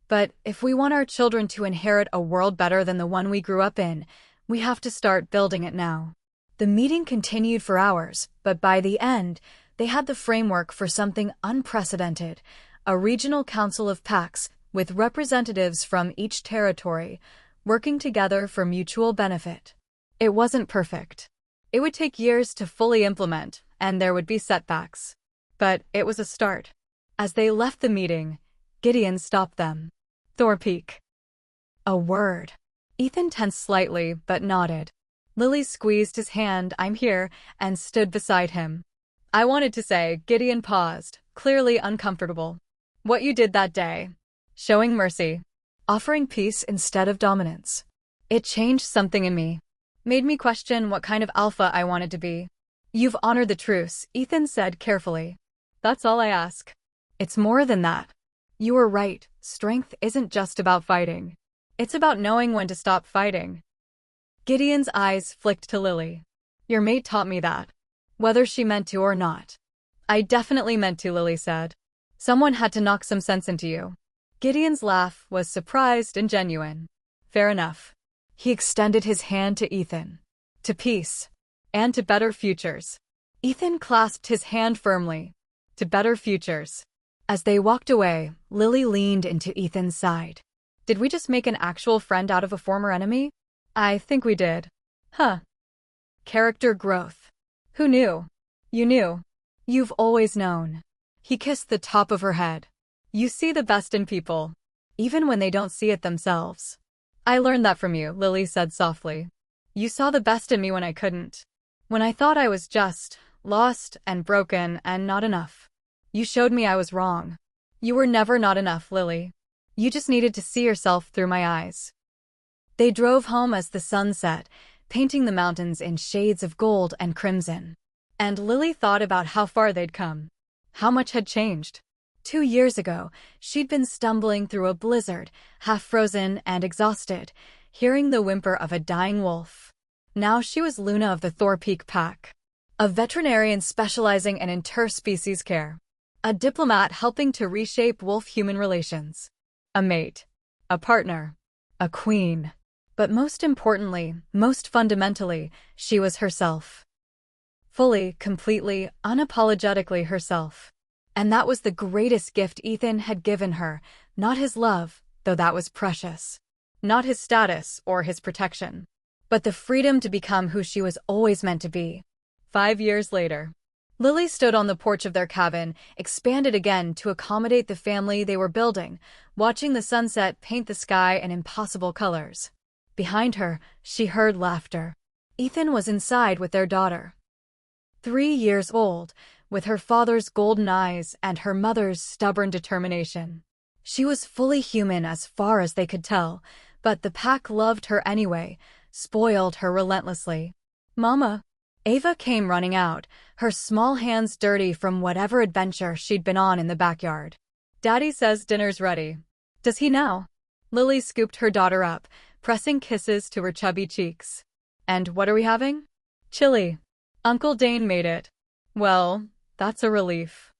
But if we want our children to inherit a world better than the one we grew up in, we have to start building it now. The meeting continued for hours, but by the end, they had the framework for something unprecedented, a regional council of packs with representatives from each territory, working together for mutual benefit. It wasn't perfect. It would take years to fully implement, and there would be setbacks. But it was a start. As they left the meeting, Gideon stopped them. Thor Peak. A word. Ethan tensed slightly, but nodded. Lily squeezed his hand, I'm here, and stood beside him. I wanted to say, Gideon paused, clearly uncomfortable. What you did that day. Showing mercy. Offering peace instead of dominance. It changed something in me. Made me question what kind of alpha I wanted to be. You've honored the truce, Ethan said carefully. That's all I ask. It's more than that. You were right, strength isn't just about fighting. It's about knowing when to stop fighting. Gideon's eyes flicked to Lily. Your mate taught me that. Whether she meant to or not. I definitely meant to, Lily said. Someone had to knock some sense into you. Gideon's laugh was surprised and genuine. Fair enough. He extended his hand to Ethan. To peace. And to better futures. Ethan clasped his hand firmly. To better futures. As they walked away, Lily leaned into Ethan's side. Did we just make an actual friend out of a former enemy? I think we did. Huh. Character growth. Who knew? You knew. You've always known. He kissed the top of her head. You see the best in people. Even when they don't see it themselves. I learned that from you, Lily said softly. You saw the best in me when I couldn't. When I thought I was just lost and broken and not enough. You showed me I was wrong. You were never not enough, Lily. You just needed to see yourself through my eyes. They drove home as the sun set, painting the mountains in shades of gold and crimson. And Lily thought about how far they'd come. How much had changed. 2 years ago, she'd been stumbling through a blizzard, half-frozen and exhausted, hearing the whimper of a dying wolf. Now she was Luna of the Thor Peak Pack. A veterinarian specializing in interspecies care. A diplomat helping to reshape wolf-human relations. A mate. A partner. A queen. But most importantly, most fundamentally, she was herself. Fully, completely, unapologetically herself. And that was the greatest gift Ethan had given her, not his love, though that was precious. Not his status or his protection, but the freedom to become who she was always meant to be. 5 years later, Lily stood on the porch of their cabin, expanded again to accommodate the family they were building, watching the sunset paint the sky in impossible colors. Behind her, she heard laughter. Ethan was inside with their daughter. 3 years old, with her father's golden eyes and her mother's stubborn determination. She was fully human as far as they could tell, but the pack loved her anyway, spoiled her relentlessly. "Mama." Ava came running out, her small hands dirty from whatever adventure she'd been on in the backyard. "Daddy says dinner's ready." "Does he now?" Lily scooped her daughter up, pressing kisses to her chubby cheeks. "And what are we having?" "Chili. Uncle Dane made it." "Well, that's a relief."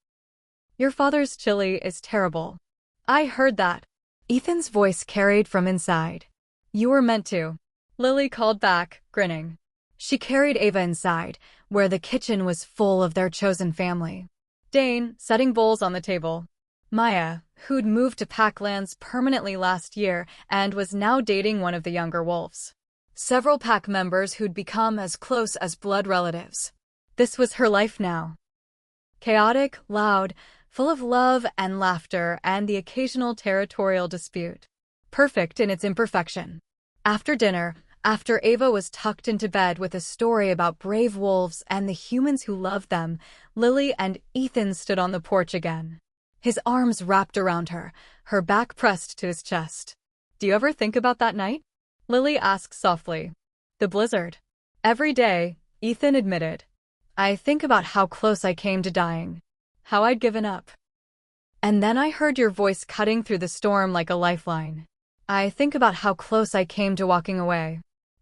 "Your father's chili is terrible." "I heard that." Ethan's voice carried from inside. "You were meant to," Lily called back, grinning. She carried Ava inside, where the kitchen was full of their chosen family. Dane, setting bowls on the table. Maya, who'd moved to Packlands permanently last year and was now dating one of the younger wolves. Several pack members who'd become as close as blood relatives. This was her life now. Chaotic, loud, full of love and laughter and the occasional territorial dispute. Perfect in its imperfection. After dinner, after Ava was tucked into bed with a story about brave wolves and the humans who loved them, Lily and Ethan stood on the porch again. His arms wrapped around her, her back pressed to his chest. "Do you ever think about that night?" Lily asked softly. "The blizzard." "Every day," Ethan admitted. "I think about how close I came to dying. How I'd given up. And then I heard your voice cutting through the storm like a lifeline. I think about how close I came to walking away.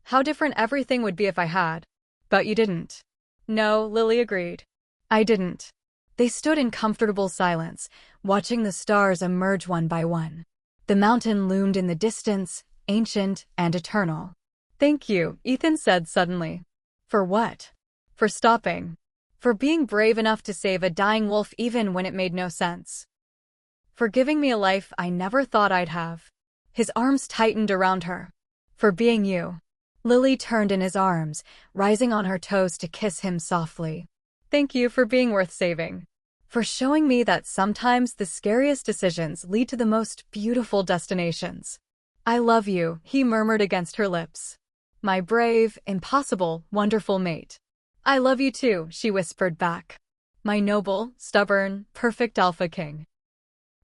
How different everything would be if I had. But you didn't." "No," Lily agreed. "I didn't." They stood in comfortable silence, watching the stars emerge one by one. The mountain loomed in the distance, ancient and eternal. "Thank you," Ethan said suddenly. "For what?" "For stopping. For being brave enough to save a dying wolf even when it made no sense. For giving me a life I never thought I'd have." His arms tightened around her. "For being you." Lily turned in his arms, rising on her toes to kiss him softly. "Thank you for being worth saving. For showing me that sometimes the scariest decisions lead to the most beautiful destinations." "I love you," he murmured against her lips. "My brave, impossible, wonderful mate." "I love you too," she whispered back. "My noble, stubborn, perfect alpha king."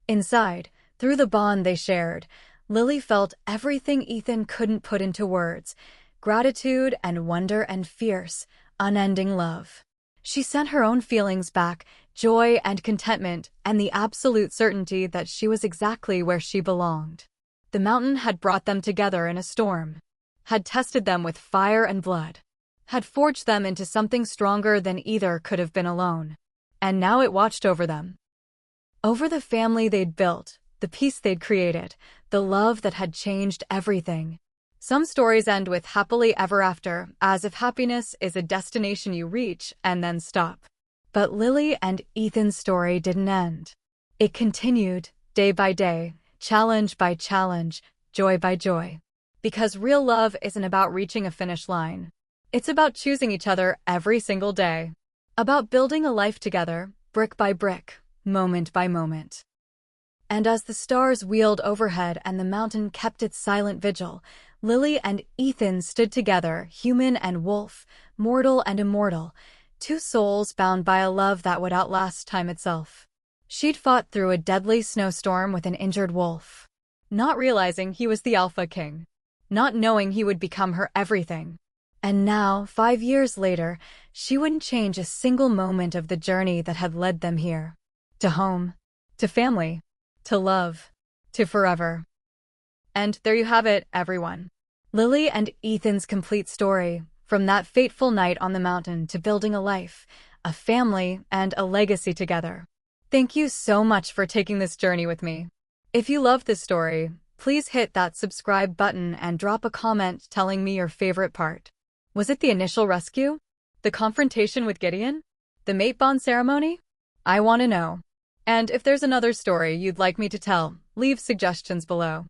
Inside, through the bond they shared, Lily felt everything Ethan couldn't put into words. Gratitude and wonder and fierce, unending love. She sent her own feelings back, joy and contentment, and the absolute certainty that she was exactly where she belonged. The mountain had brought them together in a storm, had tested them with fire and blood, had forged them into something stronger than either could have been alone. And now it watched over them. Over the family they'd built, the peace they'd created, the love that had changed everything. Some stories end with happily ever after, as if happiness is a destination you reach and then stop. But Lily and Ethan's story didn't end. It continued, day by day, challenge by challenge, joy by joy. Because real love isn't about reaching a finish line. It's about choosing each other every single day. About building a life together, brick by brick, moment by moment. And as the stars wheeled overhead and the mountain kept its silent vigil, Lily and Ethan stood together, human and wolf, mortal and immortal, two souls bound by a love that would outlast time itself. She'd fought through a deadly snowstorm with an injured wolf, not realizing he was the Alpha King, not knowing he would become her everything. And now, 5 years later, she wouldn't change a single moment of the journey that had led them here. To home, to family, to love, to forever. And there you have it, everyone. Lily and Ethan's complete story, from that fateful night on the mountain to building a life, a family, and a legacy together. Thank you so much for taking this journey with me. If you loved this story, please hit that subscribe button and drop a comment telling me your favorite part. Was it the initial rescue? The confrontation with Gideon? The mate bond ceremony? I want to know. And if there's another story you'd like me to tell, leave suggestions below.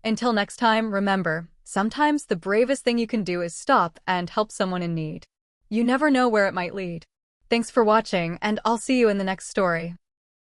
Until next time, remember, sometimes the bravest thing you can do is stop and help someone in need. You never know where it might lead. Thanks for watching, and I'll see you in the next story.